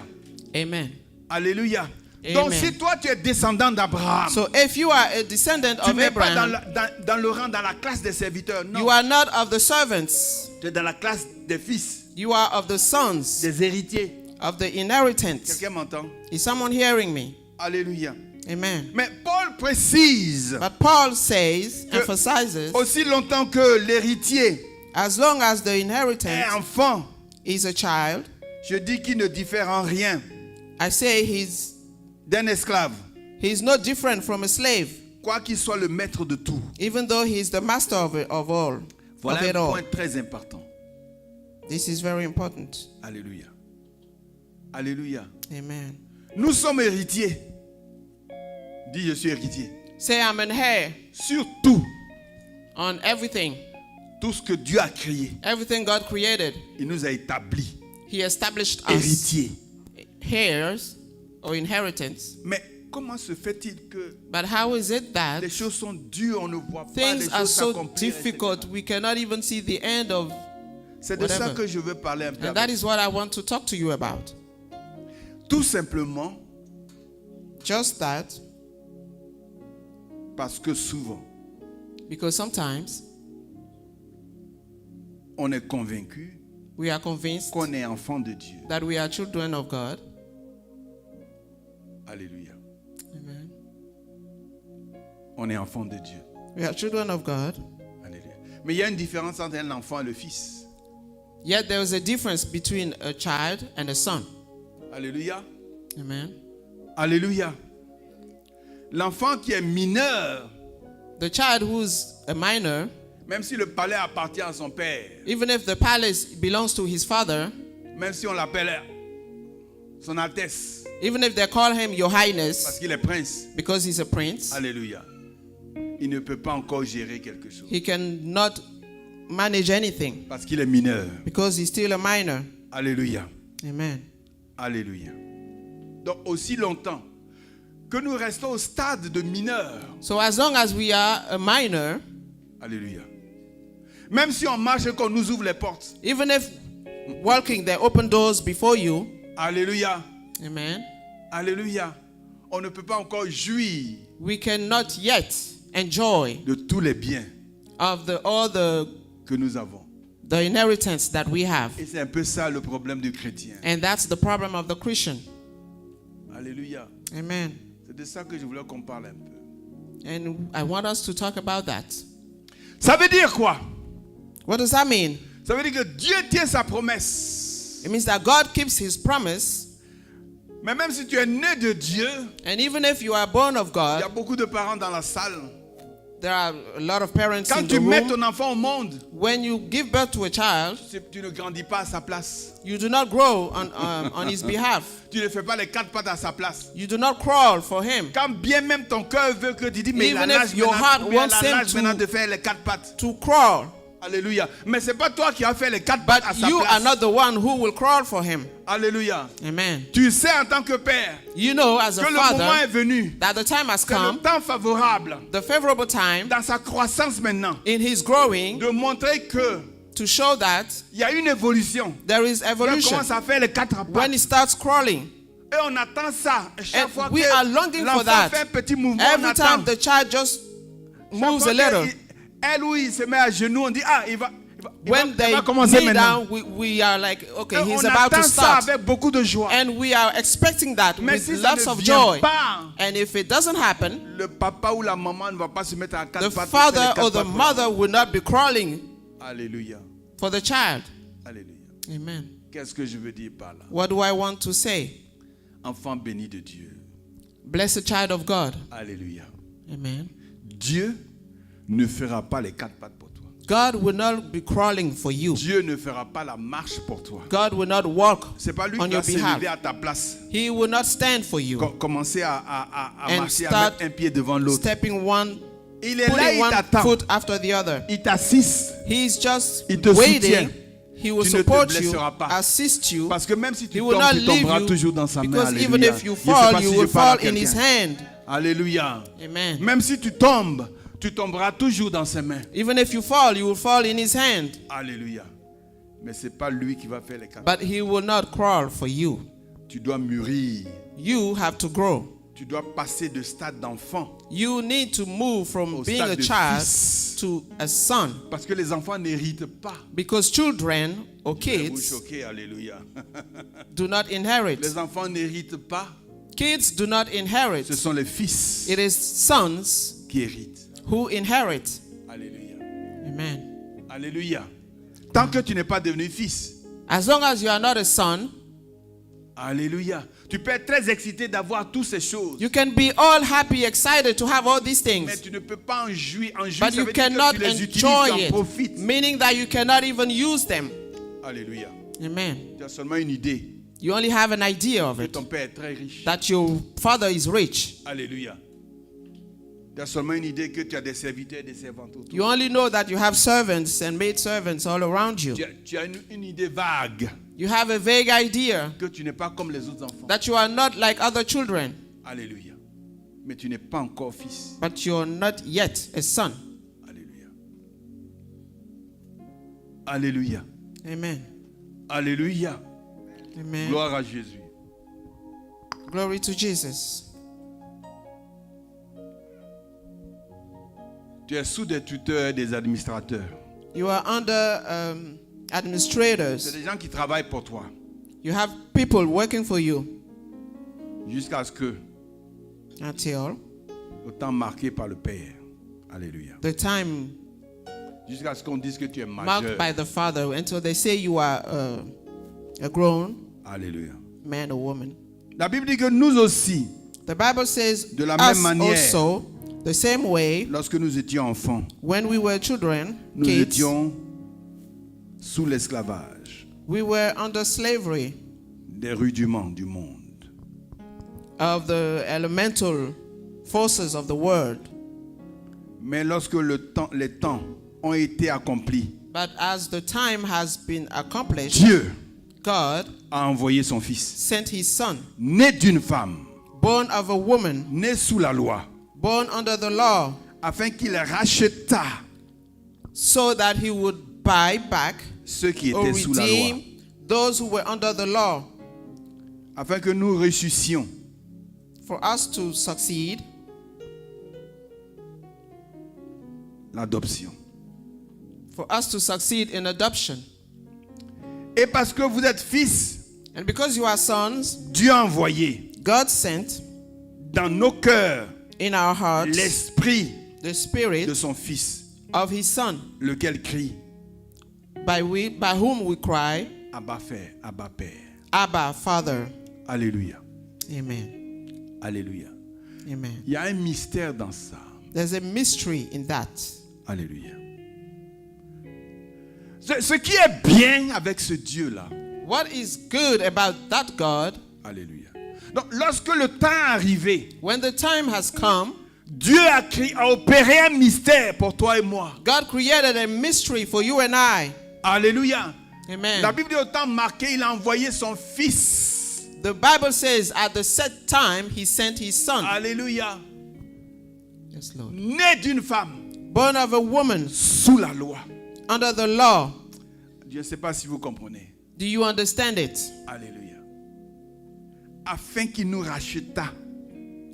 Speaker 2: Amen.
Speaker 1: Alléluia.
Speaker 2: Amen.
Speaker 1: Donc si toi tu es descendant d'Abraham,
Speaker 2: So if you are a descendant
Speaker 1: tu
Speaker 2: of
Speaker 1: n'es pas
Speaker 2: Abraham,
Speaker 1: dans le rang, dans la classe des serviteurs. Non.
Speaker 2: you are not of the servants.
Speaker 1: Tu es dans la classe des fils,
Speaker 2: You are of the sons,
Speaker 1: des héritiers.
Speaker 2: of the inheritance.
Speaker 1: Quelqu'un m'entend?
Speaker 2: Is someone hearing me?
Speaker 1: Alléluia.
Speaker 2: Amen.
Speaker 1: Mais Paul précise
Speaker 2: But Paul says,
Speaker 1: que
Speaker 2: emphasizes,
Speaker 1: aussi longtemps que l'héritier
Speaker 2: as long as the
Speaker 1: est
Speaker 2: inheritance
Speaker 1: enfant,
Speaker 2: is a child,
Speaker 1: je dis qu'il ne diffère en rien
Speaker 2: I say he's
Speaker 1: esclave,
Speaker 2: no different from a slave,
Speaker 1: quoi qu'il soit le maître de tout.
Speaker 2: even though he's the master of it all.
Speaker 1: Voilà
Speaker 2: of it
Speaker 1: un
Speaker 2: all.
Speaker 1: point très important.
Speaker 2: This is very important.
Speaker 1: Alléluia. Alléluia.
Speaker 2: Amen.
Speaker 1: Nous sommes héritiers. Dis, je suis héritier.
Speaker 2: Say I'm an heir
Speaker 1: Sur tout,
Speaker 2: on everything.
Speaker 1: tout ce que Dieu a créé,
Speaker 2: Everything God created,
Speaker 1: il nous a établis
Speaker 2: he established us
Speaker 1: héritiers.
Speaker 2: heirs or inheritance.
Speaker 1: Mais comment se fait-il que
Speaker 2: But how is it that
Speaker 1: les choses sont dures, on ne voit pas
Speaker 2: things
Speaker 1: les
Speaker 2: are
Speaker 1: choses
Speaker 2: so
Speaker 1: s'accomplir,
Speaker 2: difficult
Speaker 1: etc.
Speaker 2: we cannot even see the end of?
Speaker 1: C'est de ça
Speaker 2: whatever.
Speaker 1: que je veux parler un peu.
Speaker 2: And that
Speaker 1: avec
Speaker 2: is what I want to talk to you about.
Speaker 1: vous. Tout simplement
Speaker 2: Just that,
Speaker 1: parce que souvent,
Speaker 2: because sometimes
Speaker 1: on est convaincu
Speaker 2: we are convinced
Speaker 1: qu'on est enfant de Dieu.
Speaker 2: that we are children of God.
Speaker 1: Alléluia.
Speaker 2: Amen.
Speaker 1: On est enfant de Dieu.
Speaker 2: We are children of God.
Speaker 1: Alléluia. Mais il y a une différence entre un enfant et le fils.
Speaker 2: Yet there is a difference between a child and a son.
Speaker 1: Alléluia.
Speaker 2: Amen.
Speaker 1: Alléluia. L'enfant qui est mineur,
Speaker 2: The child who's a minor,
Speaker 1: même si le palais appartient à son père,
Speaker 2: even if the palace belongs to his father,
Speaker 1: même si on l'appelle son Altesse,
Speaker 2: even if they call him Your
Speaker 1: parce
Speaker 2: Highness
Speaker 1: qu'il est prince,
Speaker 2: because he's a prince,
Speaker 1: alléluia, il ne peut pas encore gérer quelque chose,
Speaker 2: he cannot manage anything
Speaker 1: parce qu'il est mineur.
Speaker 2: because he's still a minor.
Speaker 1: Alléluia.
Speaker 2: Amen.
Speaker 1: Alléluia. Donc aussi longtemps que nous restons au stade de mineur,
Speaker 2: So as long as we are a minor,
Speaker 1: alléluia, même si on marche et qu'on nous ouvre les portes,
Speaker 2: even if walking they open doors before you,
Speaker 1: alléluia,
Speaker 2: amen,
Speaker 1: alléluia, on ne peut pas encore jouir
Speaker 2: we cannot yet enjoy
Speaker 1: de tous les biens
Speaker 2: of all the
Speaker 1: que nous avons.
Speaker 2: the inheritance that we have.
Speaker 1: Et c'est un peu ça le problème du chrétien.
Speaker 2: And that's the problem of the Christian.
Speaker 1: Alléluia.
Speaker 2: Amen.
Speaker 1: C'est de ça que je voulais qu'on parle un peu.
Speaker 2: And I want us to talk about that.
Speaker 1: Ça veut dire quoi?
Speaker 2: What does that mean?
Speaker 1: Ça veut dire que Dieu tient sa promesse.
Speaker 2: It means that God keeps his promise.
Speaker 1: Mais même si tu es né de Dieu,
Speaker 2: And even if you are born of
Speaker 1: il y a
Speaker 2: God,
Speaker 1: beaucoup de parents dans la salle.
Speaker 2: there are a lot of parents
Speaker 1: Quand
Speaker 2: in
Speaker 1: tu
Speaker 2: the
Speaker 1: mets
Speaker 2: room.
Speaker 1: ton enfant au monde,
Speaker 2: When you give birth to a child,
Speaker 1: tu ne grandis pas à sa place.
Speaker 2: you do not grow on his behalf.
Speaker 1: Tu ne fais pas les 4 pattes à sa place.
Speaker 2: You do not crawl for him.
Speaker 1: Quand bien même ton cœur veut que tu dis, mais il a
Speaker 2: Even if
Speaker 1: l'âge
Speaker 2: your heart wants him
Speaker 1: maintenant de faire les 4 pattes.
Speaker 2: to crawl,
Speaker 1: Alléluia. Mais c'est pas toi qui as fait les 4 pattes
Speaker 2: but
Speaker 1: à sa
Speaker 2: you are
Speaker 1: place.
Speaker 2: not the one who will crawl for him.
Speaker 1: Alléluia.
Speaker 2: Amen.
Speaker 1: Tu sais en tant que père
Speaker 2: You know, as a
Speaker 1: que le moment est
Speaker 2: father,
Speaker 1: venu.
Speaker 2: that the time has
Speaker 1: C'est le
Speaker 2: come,
Speaker 1: temps favorable
Speaker 2: the favorable time
Speaker 1: dans sa croissance maintenant
Speaker 2: in his growing,
Speaker 1: de montrer que
Speaker 2: to show that
Speaker 1: il y a une évolution.
Speaker 2: there is
Speaker 1: Il
Speaker 2: evolution.
Speaker 1: commence à faire les 4
Speaker 2: When
Speaker 1: pattes.
Speaker 2: he starts crawling,
Speaker 1: Et on attend ça. Et chaque
Speaker 2: And
Speaker 1: fois
Speaker 2: we are longing
Speaker 1: que
Speaker 2: for
Speaker 1: l'enfant
Speaker 2: that.
Speaker 1: fait un petit mouvement, on
Speaker 2: every
Speaker 1: attend.
Speaker 2: time the child just
Speaker 1: Chaque
Speaker 2: moves
Speaker 1: fois
Speaker 2: a little,
Speaker 1: elle ou il se met à genoux, on dit, ah, il va
Speaker 2: when they
Speaker 1: commencer
Speaker 2: kneel
Speaker 1: maintenant.
Speaker 2: down, we are like, okay,
Speaker 1: Et
Speaker 2: he's
Speaker 1: on
Speaker 2: about to
Speaker 1: attend ça
Speaker 2: start.
Speaker 1: avec beaucoup de joie.
Speaker 2: And we are expecting that
Speaker 1: Mais
Speaker 2: with
Speaker 1: si ça
Speaker 2: lots
Speaker 1: ne
Speaker 2: of
Speaker 1: vient
Speaker 2: joy.
Speaker 1: pas,
Speaker 2: And if it doesn't happen,
Speaker 1: le papa ou la maman ne va pas se mettre à 4
Speaker 2: the
Speaker 1: pattes.
Speaker 2: father
Speaker 1: faire les
Speaker 2: or the
Speaker 1: 4 pattes.
Speaker 2: mother will not be crawling
Speaker 1: Alléluia.
Speaker 2: for the child.
Speaker 1: Alléluia.
Speaker 2: Amen.
Speaker 1: Qu'est-ce que je veux dire par là?
Speaker 2: What do I want to say?
Speaker 1: Enfant béni de Dieu.
Speaker 2: Blessed child of God.
Speaker 1: Alléluia.
Speaker 2: Amen.
Speaker 1: Dieu ne fera pas les 4 pattes pour toi.
Speaker 2: God will not be crawling for you.
Speaker 1: Dieu ne fera pas la marche pour toi.
Speaker 2: God will not walk
Speaker 1: C'est pas lui
Speaker 2: on
Speaker 1: qui
Speaker 2: your
Speaker 1: va se
Speaker 2: behalf.
Speaker 1: lever à ta place.
Speaker 2: He will not stand for you.
Speaker 1: Commencer à
Speaker 2: And
Speaker 1: marcher
Speaker 2: start
Speaker 1: avec un pied devant l'autre.
Speaker 2: Stepping one,
Speaker 1: Il est là,
Speaker 2: putting
Speaker 1: il
Speaker 2: one
Speaker 1: t'attend.
Speaker 2: foot after the other.
Speaker 1: Il t'assiste.
Speaker 2: He's just
Speaker 1: Il te soutient.
Speaker 2: waiting. He will
Speaker 1: Tu ne te
Speaker 2: support you,
Speaker 1: blesseras pas.
Speaker 2: assist you.
Speaker 1: Parce que même si tu
Speaker 2: He will
Speaker 1: tombes,
Speaker 2: not
Speaker 1: tu
Speaker 2: leave
Speaker 1: tomberas
Speaker 2: you,
Speaker 1: toujours dans sa main.
Speaker 2: because even
Speaker 1: Alléluia.
Speaker 2: if you
Speaker 1: Je sais
Speaker 2: fall,
Speaker 1: pas
Speaker 2: you
Speaker 1: si
Speaker 2: will
Speaker 1: je parle
Speaker 2: fall
Speaker 1: à
Speaker 2: in his
Speaker 1: quelqu'un.
Speaker 2: hand.
Speaker 1: Alléluia.
Speaker 2: Amen.
Speaker 1: Même si tu tombes, tu tomberas toujours dans ses mains.
Speaker 2: Even if you fall, you will fall in his hand.
Speaker 1: Alléluia. Mais c'est pas lui qui va faire les 4.
Speaker 2: But he will not crawl for you.
Speaker 1: Tu dois mûrir.
Speaker 2: You have to grow.
Speaker 1: Tu dois passer de stade d'enfant.
Speaker 2: You need to move from
Speaker 1: Au
Speaker 2: being
Speaker 1: stade
Speaker 2: a
Speaker 1: de
Speaker 2: child
Speaker 1: fils.
Speaker 2: to a son.
Speaker 1: Parce que les enfants n'héritent pas.
Speaker 2: Because children or
Speaker 1: Je vais vous
Speaker 2: kids
Speaker 1: choquer, alléluia.
Speaker 2: do not inherit.
Speaker 1: Les enfants n'héritent pas.
Speaker 2: Kids do not inherit.
Speaker 1: Ce sont les fils
Speaker 2: It is sons
Speaker 1: qui héritent.
Speaker 2: who inherit.
Speaker 1: Alléluia.
Speaker 2: Amen.
Speaker 1: Alléluia. Tant que tu n'es pas devenu fils.
Speaker 2: As long as you are not a son,
Speaker 1: Alléluia. Tu peux être très excité d'avoir toutes ces choses.
Speaker 2: you can be all happy, excited to have all these
Speaker 1: Mais
Speaker 2: things.
Speaker 1: tu ne peux pas en jouir. En jouir,
Speaker 2: But
Speaker 1: ça
Speaker 2: you
Speaker 1: veut dire
Speaker 2: cannot
Speaker 1: que tu les utilises,
Speaker 2: enjoy
Speaker 1: tu en
Speaker 2: it.
Speaker 1: profites.
Speaker 2: Meaning that you cannot even use them.
Speaker 1: Alléluia.
Speaker 2: Amen.
Speaker 1: Tu as seulement une idée.
Speaker 2: You only have an idea of
Speaker 1: Que
Speaker 2: it.
Speaker 1: ton père est très riche.
Speaker 2: That your father is rich.
Speaker 1: Alléluia. Tu as seulement une idée que tu as des serviteurs et des servantes autour.
Speaker 2: You only know that you have servants and maid servants all around you.
Speaker 1: Tu as une idée vague
Speaker 2: You have a vague idea
Speaker 1: que tu n'es pas comme les autres enfants.
Speaker 2: that you are not like other children,
Speaker 1: Alléluia. Mais tu n'es pas encore fils.
Speaker 2: but you're not yet a son.
Speaker 1: Alléluia. Alléluia.
Speaker 2: Amen.
Speaker 1: Alléluia.
Speaker 2: Amen.
Speaker 1: Gloire à Jésus.
Speaker 2: Glory to Jesus.
Speaker 1: Tu es sous des tuteurs et des administrateurs.
Speaker 2: You are under
Speaker 1: C'est
Speaker 2: administrators.
Speaker 1: des gens qui travaillent pour toi.
Speaker 2: You have people working for you
Speaker 1: Jusqu'à ce que
Speaker 2: until
Speaker 1: le temps marqué par le Père. Alléluia.
Speaker 2: the time
Speaker 1: Jusqu'à ce qu'on dise que tu es
Speaker 2: marked
Speaker 1: majeur.
Speaker 2: by the Father, until they say you are a grown
Speaker 1: Alléluia.
Speaker 2: man or woman.
Speaker 1: La Bible dit que nous aussi,
Speaker 2: The Bible says
Speaker 1: de la
Speaker 2: us
Speaker 1: même manière,
Speaker 2: also, the same way,
Speaker 1: lorsque nous étions enfants,
Speaker 2: when we were children,
Speaker 1: nous
Speaker 2: kids,
Speaker 1: étions sous l'esclavage,
Speaker 2: we were under slavery
Speaker 1: des rudiments du monde.
Speaker 2: of the elemental forces of the world.
Speaker 1: Mais lorsque les temps ont été accomplis,
Speaker 2: But as the time has been accomplished,
Speaker 1: Dieu
Speaker 2: God
Speaker 1: a envoyé son Fils,
Speaker 2: sent his son,
Speaker 1: né d'une femme,
Speaker 2: born of a woman,
Speaker 1: né sous la loi,
Speaker 2: born under the law,
Speaker 1: afin qu'il racheta
Speaker 2: so that he would buy back
Speaker 1: ceux qui
Speaker 2: or
Speaker 1: étaient sous la loi,
Speaker 2: redeem those who were under the law,
Speaker 1: afin que nous ressuscions
Speaker 2: for us to succeed
Speaker 1: l'adoption.
Speaker 2: for us to succeed in adoption.
Speaker 1: Et parce que vous êtes fils,
Speaker 2: And because you are sons,
Speaker 1: Dieu a envoyé
Speaker 2: God sent
Speaker 1: dans nos cœurs
Speaker 2: in our hearts
Speaker 1: l'esprit
Speaker 2: the spirit
Speaker 1: de son fils,
Speaker 2: of his son,
Speaker 1: lequel crie
Speaker 2: by whom we cry,
Speaker 1: Abba Père, Abba Père.
Speaker 2: Abba, Father.
Speaker 1: Alléluia.
Speaker 2: Amen.
Speaker 1: Alléluia.
Speaker 2: Amen.
Speaker 1: Il y a un mystère dans ça.
Speaker 2: There's a mystery in that.
Speaker 1: Alléluia. Ce qui est bien avec ce Dieu-là.
Speaker 2: What is good about that God?
Speaker 1: Alléluia. Donc, lorsque le temps est arrivé,
Speaker 2: When the time has come,
Speaker 1: Dieu a opéré un mystère pour toi et moi.
Speaker 2: God created a mystery for you and I.
Speaker 1: Alléluia.
Speaker 2: Amen.
Speaker 1: La Bible dit au temps marqué, il a envoyé son fils.
Speaker 2: The Bible says at the set time he sent his son.
Speaker 1: Alléluia.
Speaker 2: Yes, Lord.
Speaker 1: Né d'une femme
Speaker 2: Born of a woman
Speaker 1: sous la loi.
Speaker 2: under the law.
Speaker 1: Je ne sais pas si vous comprenez.
Speaker 2: Do you understand it?
Speaker 1: Alléluia. Afin qu'il nous racheta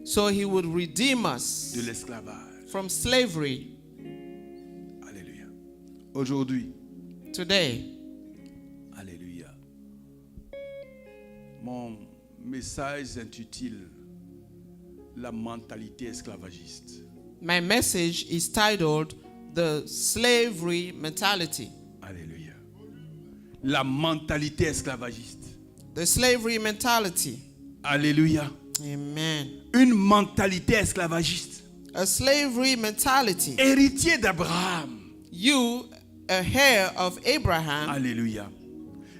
Speaker 2: So he would redeem us
Speaker 1: de l'esclavage.
Speaker 2: from slavery.
Speaker 1: Alléluia. Aujourd'hui,
Speaker 2: Today,
Speaker 1: alléluia. Mon message s'intitule La mentalité esclavagiste.
Speaker 2: my message is titled The Slavery Mentality.
Speaker 1: Alléluia. La mentalité esclavagiste.
Speaker 2: The slavery mentality.
Speaker 1: Alléluia.
Speaker 2: Amen.
Speaker 1: Une mentalité esclavagiste.
Speaker 2: A slavery mentality.
Speaker 1: Héritier d'Abraham.
Speaker 2: You, a heir of Abraham,
Speaker 1: Alléluia.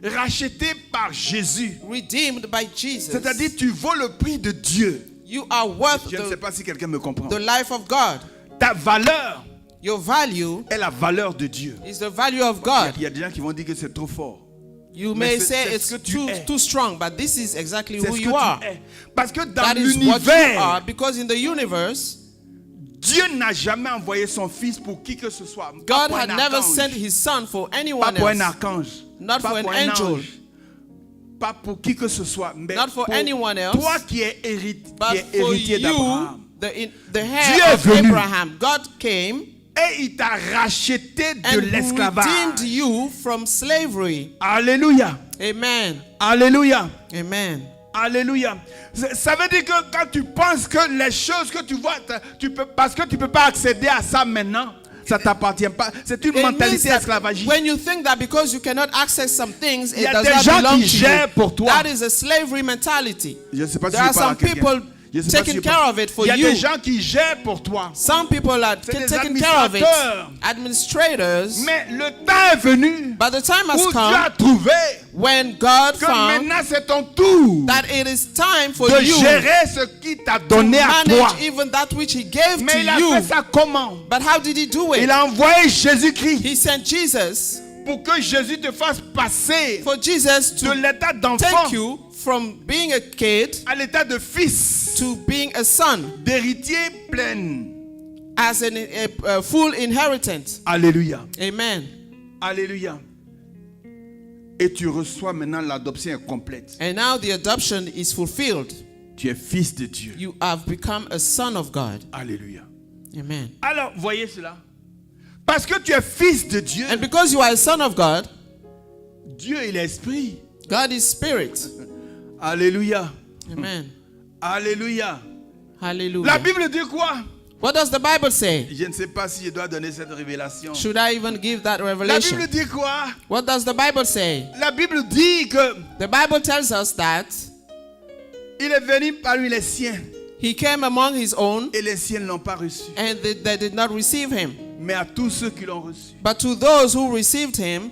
Speaker 1: Racheté par Jésus.
Speaker 2: redeemed by Jesus.
Speaker 1: C'est-à-dire, tu vaux le prix de Dieu.
Speaker 2: You are worth
Speaker 1: Je ne sais pas si quelqu'un me comprend.
Speaker 2: the life of God.
Speaker 1: Ta valeur
Speaker 2: Your value
Speaker 1: est la valeur de Dieu.
Speaker 2: is the value of God.
Speaker 1: Il y a des gens qui vont dire que c'est trop fort.
Speaker 2: You
Speaker 1: Mais
Speaker 2: may
Speaker 1: c'est
Speaker 2: say
Speaker 1: ce
Speaker 2: it's
Speaker 1: que tu es.
Speaker 2: too strong, but this is exactly
Speaker 1: C'est
Speaker 2: who
Speaker 1: ce que
Speaker 2: you are.
Speaker 1: tu es. Parce que dans
Speaker 2: That is what you are,
Speaker 1: l'univers,
Speaker 2: because in the universe,
Speaker 1: Dieu n'a jamais envoyé son fils pour qui que ce soit.
Speaker 2: God
Speaker 1: Pas pour
Speaker 2: had
Speaker 1: un
Speaker 2: never
Speaker 1: archange.
Speaker 2: sent his son for
Speaker 1: Pas
Speaker 2: anyone
Speaker 1: pour un
Speaker 2: else.
Speaker 1: archange.
Speaker 2: Not
Speaker 1: Pas
Speaker 2: for an
Speaker 1: pour un
Speaker 2: angel.
Speaker 1: ange. Pas pour qui que ce soit. Mais
Speaker 2: Not for
Speaker 1: pour
Speaker 2: anyone else.
Speaker 1: toi qui es,
Speaker 2: But for
Speaker 1: héritier
Speaker 2: you,
Speaker 1: d'Abraham.
Speaker 2: the
Speaker 1: Dieu
Speaker 2: heir
Speaker 1: est
Speaker 2: of
Speaker 1: venu.
Speaker 2: Abraham, God came
Speaker 1: Et il t'a racheté de
Speaker 2: and redeemed
Speaker 1: l'esclavage.
Speaker 2: you from slavery.
Speaker 1: Alléluia.
Speaker 2: Amen.
Speaker 1: Alléluia.
Speaker 2: Amen.
Speaker 1: Alléluia. Ça veut dire que quand tu penses que les choses que tu vois, parce que tu ne peux pas accéder à ça maintenant, ça ne t'appartient pas. C'est une
Speaker 2: It means
Speaker 1: mentalité
Speaker 2: that
Speaker 1: esclavagiste.
Speaker 2: when you think that because you cannot access some things,
Speaker 1: Il y
Speaker 2: it
Speaker 1: a
Speaker 2: does
Speaker 1: des
Speaker 2: not
Speaker 1: gens
Speaker 2: belong
Speaker 1: qui
Speaker 2: to
Speaker 1: gèrent
Speaker 2: you.
Speaker 1: pour toi.
Speaker 2: That is a slavery mentality.
Speaker 1: Je ne sais pas si
Speaker 2: There
Speaker 1: je
Speaker 2: are
Speaker 1: parle à
Speaker 2: some
Speaker 1: quelqu'un.
Speaker 2: people
Speaker 1: Je sais pas
Speaker 2: taking
Speaker 1: si je
Speaker 2: care
Speaker 1: parle.
Speaker 2: of it for
Speaker 1: Il y a
Speaker 2: you.
Speaker 1: des gens qui gèrent pour toi.
Speaker 2: Some people are
Speaker 1: C'est des
Speaker 2: taking care of it.
Speaker 1: administrateurs.
Speaker 2: Administrators.
Speaker 1: Mais le temps est venu
Speaker 2: But the time has
Speaker 1: où tu
Speaker 2: come
Speaker 1: as trouvé
Speaker 2: when God
Speaker 1: que
Speaker 2: found
Speaker 1: maintenant c'est ton tour
Speaker 2: that it is time for
Speaker 1: de
Speaker 2: you
Speaker 1: gérer ce qu'il t'a
Speaker 2: to
Speaker 1: donné à toi.
Speaker 2: manage even that which He gave
Speaker 1: Mais il
Speaker 2: to
Speaker 1: a
Speaker 2: you.
Speaker 1: fait ça comment?
Speaker 2: But how did He do
Speaker 1: Il
Speaker 2: it?
Speaker 1: a envoyé Jésus-Christ
Speaker 2: He sent Jesus
Speaker 1: pour que Jésus te fasse passer
Speaker 2: for Jesus
Speaker 1: de
Speaker 2: to
Speaker 1: l'état d'enfant
Speaker 2: take you from being a kid
Speaker 1: à l'état de fils,
Speaker 2: to being a son
Speaker 1: d'héritier plein.
Speaker 2: as a full inheritance.
Speaker 1: Alléluia.
Speaker 2: Amen.
Speaker 1: Alléluia. Et tu reçois maintenant, l'adoption est complète.
Speaker 2: And now the adoption is fulfilled.
Speaker 1: Tu es fils de Dieu.
Speaker 2: You have become a son of God.
Speaker 1: Alléluia.
Speaker 2: Amen.
Speaker 1: Alors, voyez cela. Parce que tu es fils de Dieu,
Speaker 2: And because you are a son of God,
Speaker 1: Dieu il est esprit.
Speaker 2: God is spirit.
Speaker 1: Alléluia.
Speaker 2: Amen.
Speaker 1: Alléluia. La
Speaker 2: Hallelujah.
Speaker 1: Bible dit quoi?
Speaker 2: What does the Bible say?
Speaker 1: Je ne sais pas si je dois donner cette révélation.
Speaker 2: Should I even give that
Speaker 1: La
Speaker 2: revelation?
Speaker 1: Bible dit quoi?
Speaker 2: What does the Bible say?
Speaker 1: La Bible dit que
Speaker 2: The Bible tells us that
Speaker 1: il est venu parmi les siens
Speaker 2: He came among His own
Speaker 1: et les siens ne l'ont pas reçu.
Speaker 2: and they did not receive Him.
Speaker 1: Mais à tous ceux qui l'ont reçu,
Speaker 2: But to those who received Him,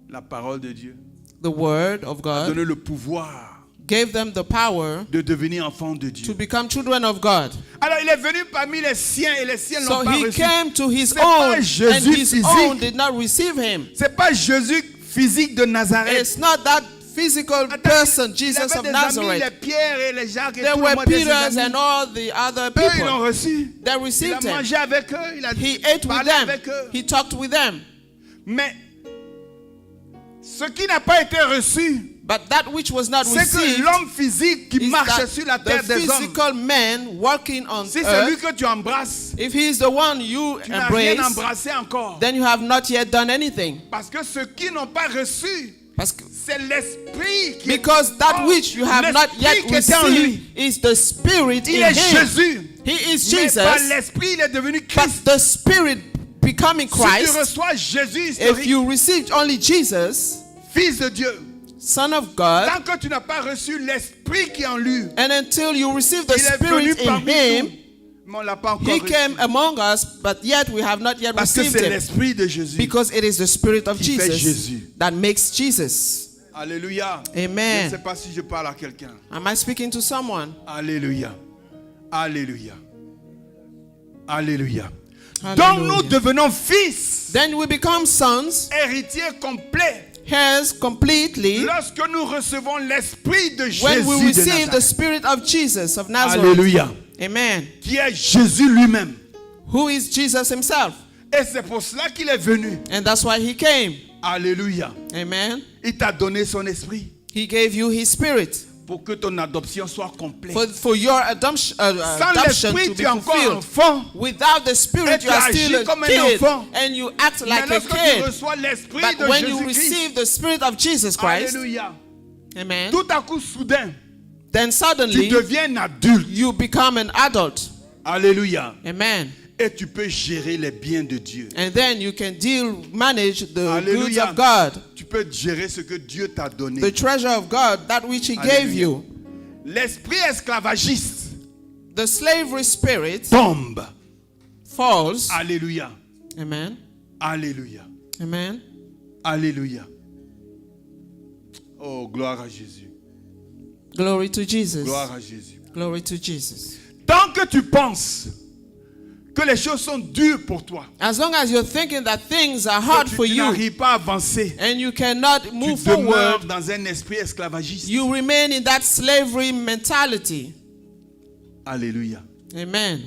Speaker 1: la parole de Dieu
Speaker 2: the Word of
Speaker 1: a
Speaker 2: God
Speaker 1: donné le pouvoir
Speaker 2: gave them the power
Speaker 1: de devenir enfants de
Speaker 2: to
Speaker 1: Dieu.
Speaker 2: become children of God.
Speaker 1: Alors il est venu parmi les siens et les siens ne
Speaker 2: So
Speaker 1: l'ont pas
Speaker 2: He
Speaker 1: reçu.
Speaker 2: came to His
Speaker 1: C'est pas
Speaker 2: own and
Speaker 1: Jésus
Speaker 2: His
Speaker 1: physique.
Speaker 2: own did not receive Him.
Speaker 1: C'est pas Jésus physique de Nazareth.
Speaker 2: It's not that physical person, Jesus
Speaker 1: il
Speaker 2: of
Speaker 1: avait des amis, les
Speaker 2: Nazareth.
Speaker 1: Pierre et les Jacques et
Speaker 2: There
Speaker 1: tout le
Speaker 2: were
Speaker 1: monde de ses
Speaker 2: Peters
Speaker 1: amis.
Speaker 2: and all the other
Speaker 1: Eux, ils l'ont
Speaker 2: people.
Speaker 1: reçu.
Speaker 2: They
Speaker 1: Il a
Speaker 2: received Him.
Speaker 1: mangé avec eux, il a
Speaker 2: He ate with
Speaker 1: parlé
Speaker 2: them.
Speaker 1: avec eux.
Speaker 2: He talked with them.
Speaker 1: Mais ce qui n'a pas été reçu
Speaker 2: But that which was not
Speaker 1: C'est que
Speaker 2: received
Speaker 1: l'homme physique qui
Speaker 2: is
Speaker 1: marche
Speaker 2: that
Speaker 1: sur la
Speaker 2: the
Speaker 1: terre des hommes,
Speaker 2: physical man walking on
Speaker 1: si c'est lui
Speaker 2: earth,
Speaker 1: que tu embrasses,
Speaker 2: if he is the one you
Speaker 1: tu n'as rien
Speaker 2: embrace,
Speaker 1: embrassé encore.
Speaker 2: then you have not yet done anything.
Speaker 1: Parce que ceux qui n'ont pas reçu,
Speaker 2: Parce que-
Speaker 1: c'est l'esprit qui
Speaker 2: Because that which you have not yet
Speaker 1: l'esprit qui était en lui.
Speaker 2: received is the spirit
Speaker 1: Il
Speaker 2: in
Speaker 1: est
Speaker 2: him.
Speaker 1: Jésus.
Speaker 2: He is
Speaker 1: Mais par
Speaker 2: Jesus,
Speaker 1: l'esprit, il est devenu
Speaker 2: but
Speaker 1: Christ.
Speaker 2: the spirit becoming
Speaker 1: Si tu
Speaker 2: Christ.
Speaker 1: reçois Jésus
Speaker 2: If
Speaker 1: historique,
Speaker 2: you received only Jesus,
Speaker 1: Fils de Dieu,
Speaker 2: Son of God,
Speaker 1: tant que tu n'as pas reçu l'esprit qui est en lui,
Speaker 2: and until you receive the
Speaker 1: il est venu
Speaker 2: spirit in
Speaker 1: parmi
Speaker 2: him,
Speaker 1: nous, mais on l'a pas encore
Speaker 2: he
Speaker 1: reçu.
Speaker 2: came among us, but yet we have not yet
Speaker 1: Parce que
Speaker 2: received
Speaker 1: c'est
Speaker 2: him.
Speaker 1: l'esprit de Jésus.
Speaker 2: Because it is the spirit of
Speaker 1: Qui fait
Speaker 2: Jesus
Speaker 1: Jésus.
Speaker 2: that makes Jesus.
Speaker 1: Alléluia.
Speaker 2: Amen.
Speaker 1: Je ne sais pas si je parle à quelqu'un.
Speaker 2: Am I speaking to someone?
Speaker 1: Alléluia. Alléluia. Alléluia. Donc
Speaker 2: Hallelujah.
Speaker 1: nous devenons fils,
Speaker 2: Then we become sons,
Speaker 1: héritiers complets,
Speaker 2: heirs completely,
Speaker 1: lorsque nous recevons l'esprit de
Speaker 2: when we
Speaker 1: Jésus de
Speaker 2: receive the
Speaker 1: Nazareth.
Speaker 2: spirit of Jesus of Nazareth.
Speaker 1: Alléluia.
Speaker 2: Amen.
Speaker 1: Qui est Jésus lui-même.
Speaker 2: Who is Jesus himself?
Speaker 1: Et c'est pour cela qu'il est venu.
Speaker 2: And that's why he came.
Speaker 1: Alléluia.
Speaker 2: Amen.
Speaker 1: Il t'a donné son esprit
Speaker 2: He gave you his spirit
Speaker 1: pour que ton adoption soit complète.
Speaker 2: for your adoption,
Speaker 1: Sans
Speaker 2: adoption
Speaker 1: l'esprit,
Speaker 2: to
Speaker 1: tu
Speaker 2: be
Speaker 1: es encore
Speaker 2: fulfilled.
Speaker 1: enfant.
Speaker 2: Without the
Speaker 1: Et
Speaker 2: spirit,
Speaker 1: tu
Speaker 2: you are
Speaker 1: agis
Speaker 2: still a
Speaker 1: comme un
Speaker 2: kid,
Speaker 1: enfant.
Speaker 2: and you act
Speaker 1: Mais
Speaker 2: like a
Speaker 1: lorsque tu
Speaker 2: kid.
Speaker 1: reçois l'esprit
Speaker 2: But
Speaker 1: de
Speaker 2: when you
Speaker 1: Jésus-Christ,
Speaker 2: receive the spirit of Jesus Christ,
Speaker 1: Alléluia.
Speaker 2: amen,
Speaker 1: Tout à coup, soudain,
Speaker 2: then
Speaker 1: tu
Speaker 2: suddenly
Speaker 1: deviens un adulte.
Speaker 2: you become an adult.
Speaker 1: Alléluia.
Speaker 2: Amen.
Speaker 1: Et tu peux gérer les biens de Dieu.
Speaker 2: And then you can manage the goods
Speaker 1: Alléluia.
Speaker 2: of God,
Speaker 1: Tu peux gérer ce que Dieu t'a donné.
Speaker 2: the treasure of God, that which He gave
Speaker 1: Alléluia.
Speaker 2: you.
Speaker 1: L'esprit esclavagiste
Speaker 2: The slavery spirit
Speaker 1: tombe.
Speaker 2: falls.
Speaker 1: Alléluia.
Speaker 2: Amen.
Speaker 1: Alléluia.
Speaker 2: Amen.
Speaker 1: Alléluia. Oh, gloire à Jésus.
Speaker 2: Glory to Jesus.
Speaker 1: Gloire à Jésus.
Speaker 2: Glory to Jesus.
Speaker 1: Tant que tu penses que les choses sont dures pour toi,
Speaker 2: As long as you're thinking that things are
Speaker 1: que
Speaker 2: hard for
Speaker 1: tu
Speaker 2: you
Speaker 1: n'arrives pas à avancer,
Speaker 2: and you cannot
Speaker 1: tu
Speaker 2: move
Speaker 1: demeures
Speaker 2: forward,
Speaker 1: dans un esprit esclavagiste.
Speaker 2: you remain in that slavery mentality.
Speaker 1: Alléluia.
Speaker 2: Amen.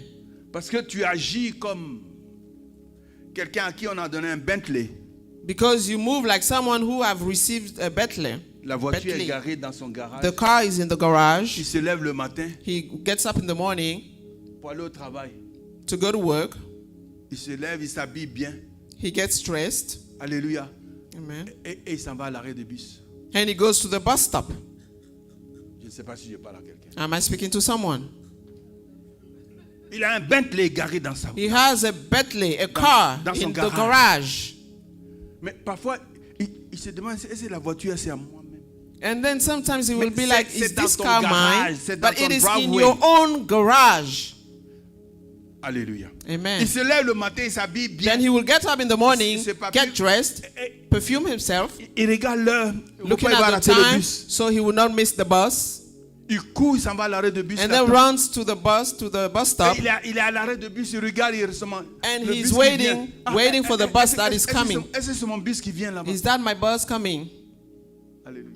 Speaker 1: Parce que tu agis comme quelqu'un à qui on a donné un Bentley.
Speaker 2: Because you move like someone who have received a Bentley.
Speaker 1: La voiture
Speaker 2: Bentley.
Speaker 1: est garée dans son garage.
Speaker 2: The car is in the garage.
Speaker 1: Il se lève le matin
Speaker 2: He gets up in the morning
Speaker 1: pour aller au travail.
Speaker 2: to go to work.
Speaker 1: Il se lève, il s'habille bien.
Speaker 2: He gets dressed.
Speaker 1: Alléluia.
Speaker 2: Amen.
Speaker 1: Et il s'en va à l'arrêt de bus.
Speaker 2: And he goes to the bus stop.
Speaker 1: Je ne sais pas si je parle à quelqu'un.
Speaker 2: Am I speaking to someone?
Speaker 1: Il a un Bentley garé dans sa
Speaker 2: He has a Bentley, a car
Speaker 1: dans son
Speaker 2: in the
Speaker 1: garage.
Speaker 2: garage.
Speaker 1: Mais parfois, il se demande, est-ce que la voiture, c'est à moi-même?
Speaker 2: And then sometimes he will
Speaker 1: Mais
Speaker 2: be like,
Speaker 1: c'est
Speaker 2: is
Speaker 1: dans
Speaker 2: this
Speaker 1: ton
Speaker 2: car
Speaker 1: garage,
Speaker 2: mine?
Speaker 1: c'est dans
Speaker 2: But
Speaker 1: ton
Speaker 2: it is in
Speaker 1: driveway.
Speaker 2: your own garage.
Speaker 1: Alléluia.
Speaker 2: Amen.
Speaker 1: Il se lève le matin, il s'habille bien.
Speaker 2: Then he will get up in the morning,
Speaker 1: C'est pas
Speaker 2: get
Speaker 1: plus-
Speaker 2: dressed,
Speaker 1: Et-
Speaker 2: perfume himself,
Speaker 1: Il regarde l'heure.
Speaker 2: looking
Speaker 1: Pourquoi il va
Speaker 2: at the
Speaker 1: rater le
Speaker 2: time
Speaker 1: bus?
Speaker 2: so he will not miss the bus.
Speaker 1: Il court, il s'en va à l'arrêt de bus.
Speaker 2: And
Speaker 1: il
Speaker 2: then
Speaker 1: attend.
Speaker 2: runs to the bus stop.
Speaker 1: Et il est à l'arrêt de bus, il regarde, il ressemble.
Speaker 2: And
Speaker 1: le
Speaker 2: he's
Speaker 1: bus qui
Speaker 2: waiting-
Speaker 1: vient.
Speaker 2: waiting for the bus that is coming.
Speaker 1: Est-ce que c'est mon bus qui vient là-bas?
Speaker 2: Is that my bus coming?
Speaker 1: Alléluia.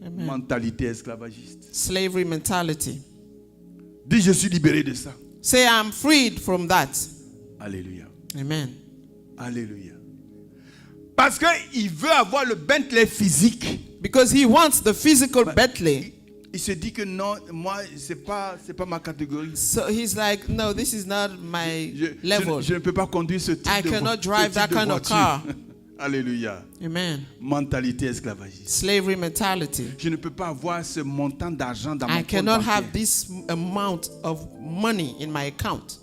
Speaker 2: Amen.
Speaker 1: Mentalité esclavagiste.
Speaker 2: Slavery mentality.
Speaker 1: Dis, je suis libéré de ça.
Speaker 2: Say, I'm freed from that.
Speaker 1: Alléluia.
Speaker 2: Amen.
Speaker 1: Alléluia. Parce qu'il veut avoir le Bentley physique.
Speaker 2: Because he wants the physical Bentley.
Speaker 1: Il se dit que non, moi, c'est pas ma catégorie.
Speaker 2: So he's like, no, this is not my
Speaker 1: Je
Speaker 2: level.
Speaker 1: ne peux pas conduire ce type
Speaker 2: I
Speaker 1: de
Speaker 2: cannot
Speaker 1: ce
Speaker 2: drive
Speaker 1: type
Speaker 2: that
Speaker 1: de
Speaker 2: kind of
Speaker 1: voiture.
Speaker 2: car.
Speaker 1: Alléluia.
Speaker 2: Amen.
Speaker 1: Mentalité esclavagiste.
Speaker 2: Slavery mentality.
Speaker 1: Je ne peux pas avoir ce montant d'argent dans mon
Speaker 2: I
Speaker 1: compte
Speaker 2: cannot
Speaker 1: bancaire.
Speaker 2: have this amount of money in my account.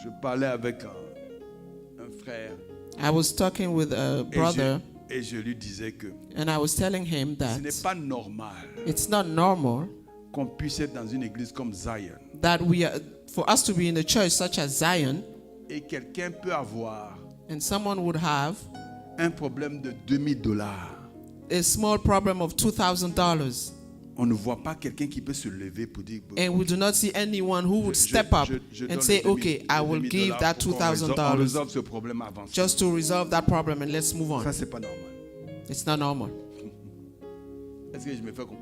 Speaker 1: Je parlais avec un frère
Speaker 2: I was talking with a brother
Speaker 1: et je lui disais que
Speaker 2: and I was telling him
Speaker 1: ce
Speaker 2: that
Speaker 1: n'est pas normal
Speaker 2: it's not normal
Speaker 1: qu'on puisse être dans une église comme Zion
Speaker 2: that for us to be in a church such as Zion
Speaker 1: et quelqu'un peut avoir
Speaker 2: and someone would have
Speaker 1: un problème de $2000.
Speaker 2: a small problem of $2,000
Speaker 1: On ne voit pas quelqu'un qui peut se lever pour dire
Speaker 2: and we do not see anyone who would step up
Speaker 1: je
Speaker 2: and
Speaker 1: donne
Speaker 2: say,
Speaker 1: les $2000
Speaker 2: okay, I will give that
Speaker 1: pour qu'on on
Speaker 2: $2,000
Speaker 1: résolve ce problème avant.
Speaker 2: just to resolve that problem and let's move
Speaker 1: Ça
Speaker 2: on.
Speaker 1: c'est pas normal.
Speaker 2: It's not normal.
Speaker 1: Est-ce que je me fais comprendre?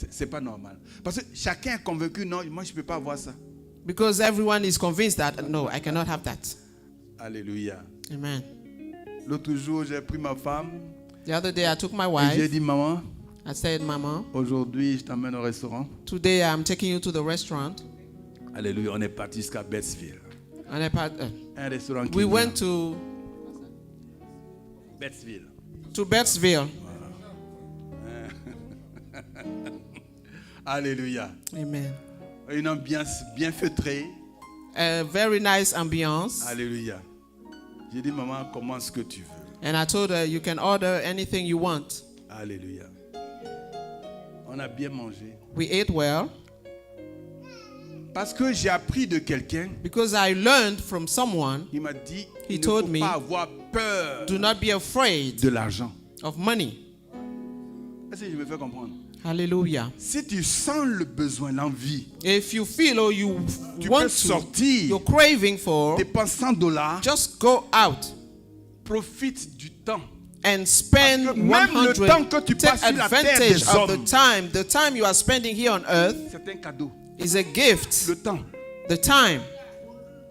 Speaker 1: C'est pas normal. Parce que chacun est convaincu, non, moi je peux pas avoir ça.
Speaker 2: Because everyone is convinced that, no, I cannot have that.
Speaker 1: Alléluia.
Speaker 2: Amen.
Speaker 1: L'autre jour, j'ai pris ma femme
Speaker 2: The other day I took my
Speaker 1: et j'ai
Speaker 2: wife
Speaker 1: dit, maman,
Speaker 2: I said, Mama,
Speaker 1: aujourd'hui, je t'emmène au restaurant.
Speaker 2: today I'm taking you to the restaurant.
Speaker 1: Alléluia, on est parti jusqu'à Betsville.
Speaker 2: And
Speaker 1: Un restaurant qui
Speaker 2: we
Speaker 1: est
Speaker 2: went
Speaker 1: bien. Betsville.
Speaker 2: to Bettsville.
Speaker 1: Alléluia.
Speaker 2: Amen.
Speaker 1: Une ambiance bien feutrée.
Speaker 2: A very nice ambiance.
Speaker 1: Alléluia. J'ai dit, maman, commande ce que tu veux.
Speaker 2: And I told her, you can order anything you want.
Speaker 1: Alléluia. On a bien mangé.
Speaker 2: We ate well
Speaker 1: Parce que j'ai appris de quelqu'un,
Speaker 2: because I learned from someone,
Speaker 1: il m'a dit,
Speaker 2: He
Speaker 1: il ne
Speaker 2: told
Speaker 1: faut
Speaker 2: me,
Speaker 1: pas avoir peur
Speaker 2: do not be afraid
Speaker 1: de l'argent.
Speaker 2: of money.
Speaker 1: Est-ce que je me fais comprendre?
Speaker 2: Hallelujah.
Speaker 1: Si tu sens le besoin, l'envie,
Speaker 2: If you feel or you
Speaker 1: tu
Speaker 2: want
Speaker 1: peux
Speaker 2: to,
Speaker 1: sortir,
Speaker 2: you're craving for,
Speaker 1: dépense $100,
Speaker 2: just go out
Speaker 1: profite du temps.
Speaker 2: and spend
Speaker 1: Parce que même le
Speaker 2: 100.
Speaker 1: temps que tu
Speaker 2: Take
Speaker 1: passes sur la terre
Speaker 2: advantage
Speaker 1: des
Speaker 2: of
Speaker 1: hommes,
Speaker 2: the time you are spending here on earth
Speaker 1: c'est un cadeau.
Speaker 2: is a gift.
Speaker 1: Le temps.
Speaker 2: The time.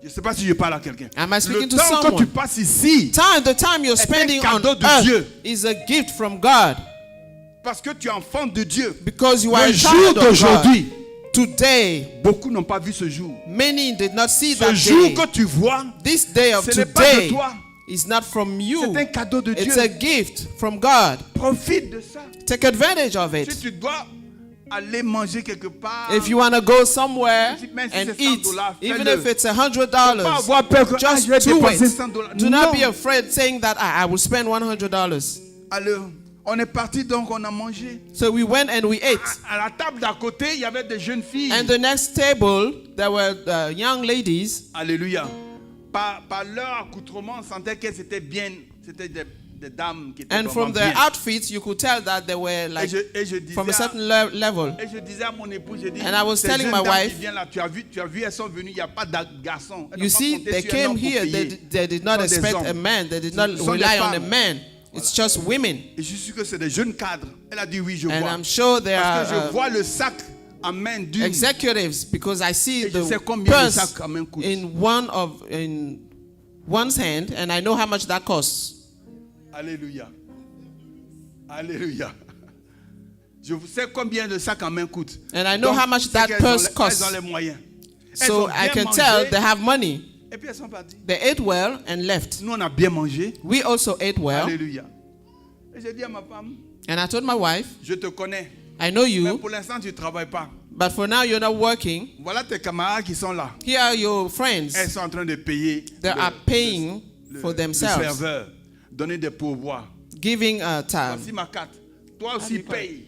Speaker 1: Je ne sais pas si je parle à quelqu'un.
Speaker 2: Am I speaking
Speaker 1: Le
Speaker 2: to
Speaker 1: temps que
Speaker 2: someone?
Speaker 1: tu passes ici,
Speaker 2: The time you're
Speaker 1: est un
Speaker 2: spending on
Speaker 1: cadeau de
Speaker 2: earth
Speaker 1: Dieu.
Speaker 2: is a gift from God
Speaker 1: parce que tu es enfant de Dieu.
Speaker 2: because you are
Speaker 1: Le
Speaker 2: a
Speaker 1: jour
Speaker 2: child of God.
Speaker 1: d'aujourd'hui,
Speaker 2: Today,
Speaker 1: beaucoup n'ont pas vu ce jour.
Speaker 2: many did not see
Speaker 1: Ce
Speaker 2: that
Speaker 1: jour
Speaker 2: day.
Speaker 1: que tu vois,
Speaker 2: This day of
Speaker 1: ce n'est pas de
Speaker 2: today
Speaker 1: toi.
Speaker 2: is not from you.
Speaker 1: C'est un cadeau de
Speaker 2: It's
Speaker 1: Dieu.
Speaker 2: a gift from God.
Speaker 1: Profite de ça.
Speaker 2: Take advantage of
Speaker 1: Si
Speaker 2: it.
Speaker 1: tu dois aller manger quelque part,
Speaker 2: If you want to go somewhere
Speaker 1: Même si
Speaker 2: and
Speaker 1: c'est
Speaker 2: eat,
Speaker 1: $100,
Speaker 2: even
Speaker 1: fais-le.
Speaker 2: if it's $100,
Speaker 1: pas avoir peur que
Speaker 2: just
Speaker 1: je vais
Speaker 2: do
Speaker 1: dépenser
Speaker 2: it.
Speaker 1: $100.
Speaker 2: Do not
Speaker 1: Non.
Speaker 2: be afraid saying that I will spend $100.
Speaker 1: Alors, on est parti donc on a mangé.
Speaker 2: So we went and we ate.
Speaker 1: À la table d'à côté, il y avait des jeunes filles.
Speaker 2: And the next table, there were young ladies.
Speaker 1: Alléluia. Par leur accoutrement, on sentait qu'elles étaient bien. C'était des dames qui étaient
Speaker 2: And from
Speaker 1: vraiment
Speaker 2: their
Speaker 1: bien.
Speaker 2: outfits, you could tell that they were like
Speaker 1: Et je disais
Speaker 2: from a certain level.
Speaker 1: Et je disais à mon époux, j'ai dit,
Speaker 2: And I was
Speaker 1: ces
Speaker 2: telling
Speaker 1: jeunes
Speaker 2: my
Speaker 1: dames
Speaker 2: wife,
Speaker 1: qui viennent là, tu as vu, elles sont venues, il n'y a pas de garçon. Elles
Speaker 2: You
Speaker 1: n'ont pas
Speaker 2: see,
Speaker 1: compté
Speaker 2: they
Speaker 1: sur un
Speaker 2: came
Speaker 1: homme pour
Speaker 2: here.
Speaker 1: payer.
Speaker 2: They did not
Speaker 1: Ce sont des
Speaker 2: expect
Speaker 1: hommes.
Speaker 2: a man. They did not
Speaker 1: Ce sont des
Speaker 2: rely on a
Speaker 1: femmes.
Speaker 2: man. It's just women.
Speaker 1: Et je suis sûr que c'est des jeunes cadres. Elle a dit oui, je
Speaker 2: And
Speaker 1: vois.
Speaker 2: I'm sure there
Speaker 1: Parce que je
Speaker 2: are
Speaker 1: vois le sac en main d'une.
Speaker 2: executives because I see
Speaker 1: Et je sais
Speaker 2: the
Speaker 1: combien le
Speaker 2: purse
Speaker 1: sac en main coûte.
Speaker 2: in one's hand, and I know how much that costs.
Speaker 1: Alléluia. Alléluia. Je sais combien le sac en main coûte.
Speaker 2: And I know
Speaker 1: Donc,
Speaker 2: how much
Speaker 1: c'est
Speaker 2: that
Speaker 1: qu'elles
Speaker 2: purse
Speaker 1: Elles
Speaker 2: costs.
Speaker 1: ont les moyens. Elles
Speaker 2: So
Speaker 1: ont
Speaker 2: I
Speaker 1: bien
Speaker 2: can
Speaker 1: mangé,
Speaker 2: tell they have money.
Speaker 1: Et puis elles sont parties.
Speaker 2: They ate well and left.
Speaker 1: Nous, on a bien mangé.
Speaker 2: We also ate well.
Speaker 1: Alléluia. Et j'ai dit à ma femme,
Speaker 2: And I told my wife,
Speaker 1: je te connais.
Speaker 2: I know
Speaker 1: Mais
Speaker 2: you,
Speaker 1: pour l'instant, tu ne travailles pas.
Speaker 2: but for now you're not working.
Speaker 1: Voilà tes camarades qui sont là.
Speaker 2: Here are your friends.
Speaker 1: Elles sont en train de payer
Speaker 2: They are paying for
Speaker 1: le
Speaker 2: themselves,
Speaker 1: serveur. Donner des pourboires.
Speaker 2: giving a time.
Speaker 1: Voici ma carte. Toi aussi paye.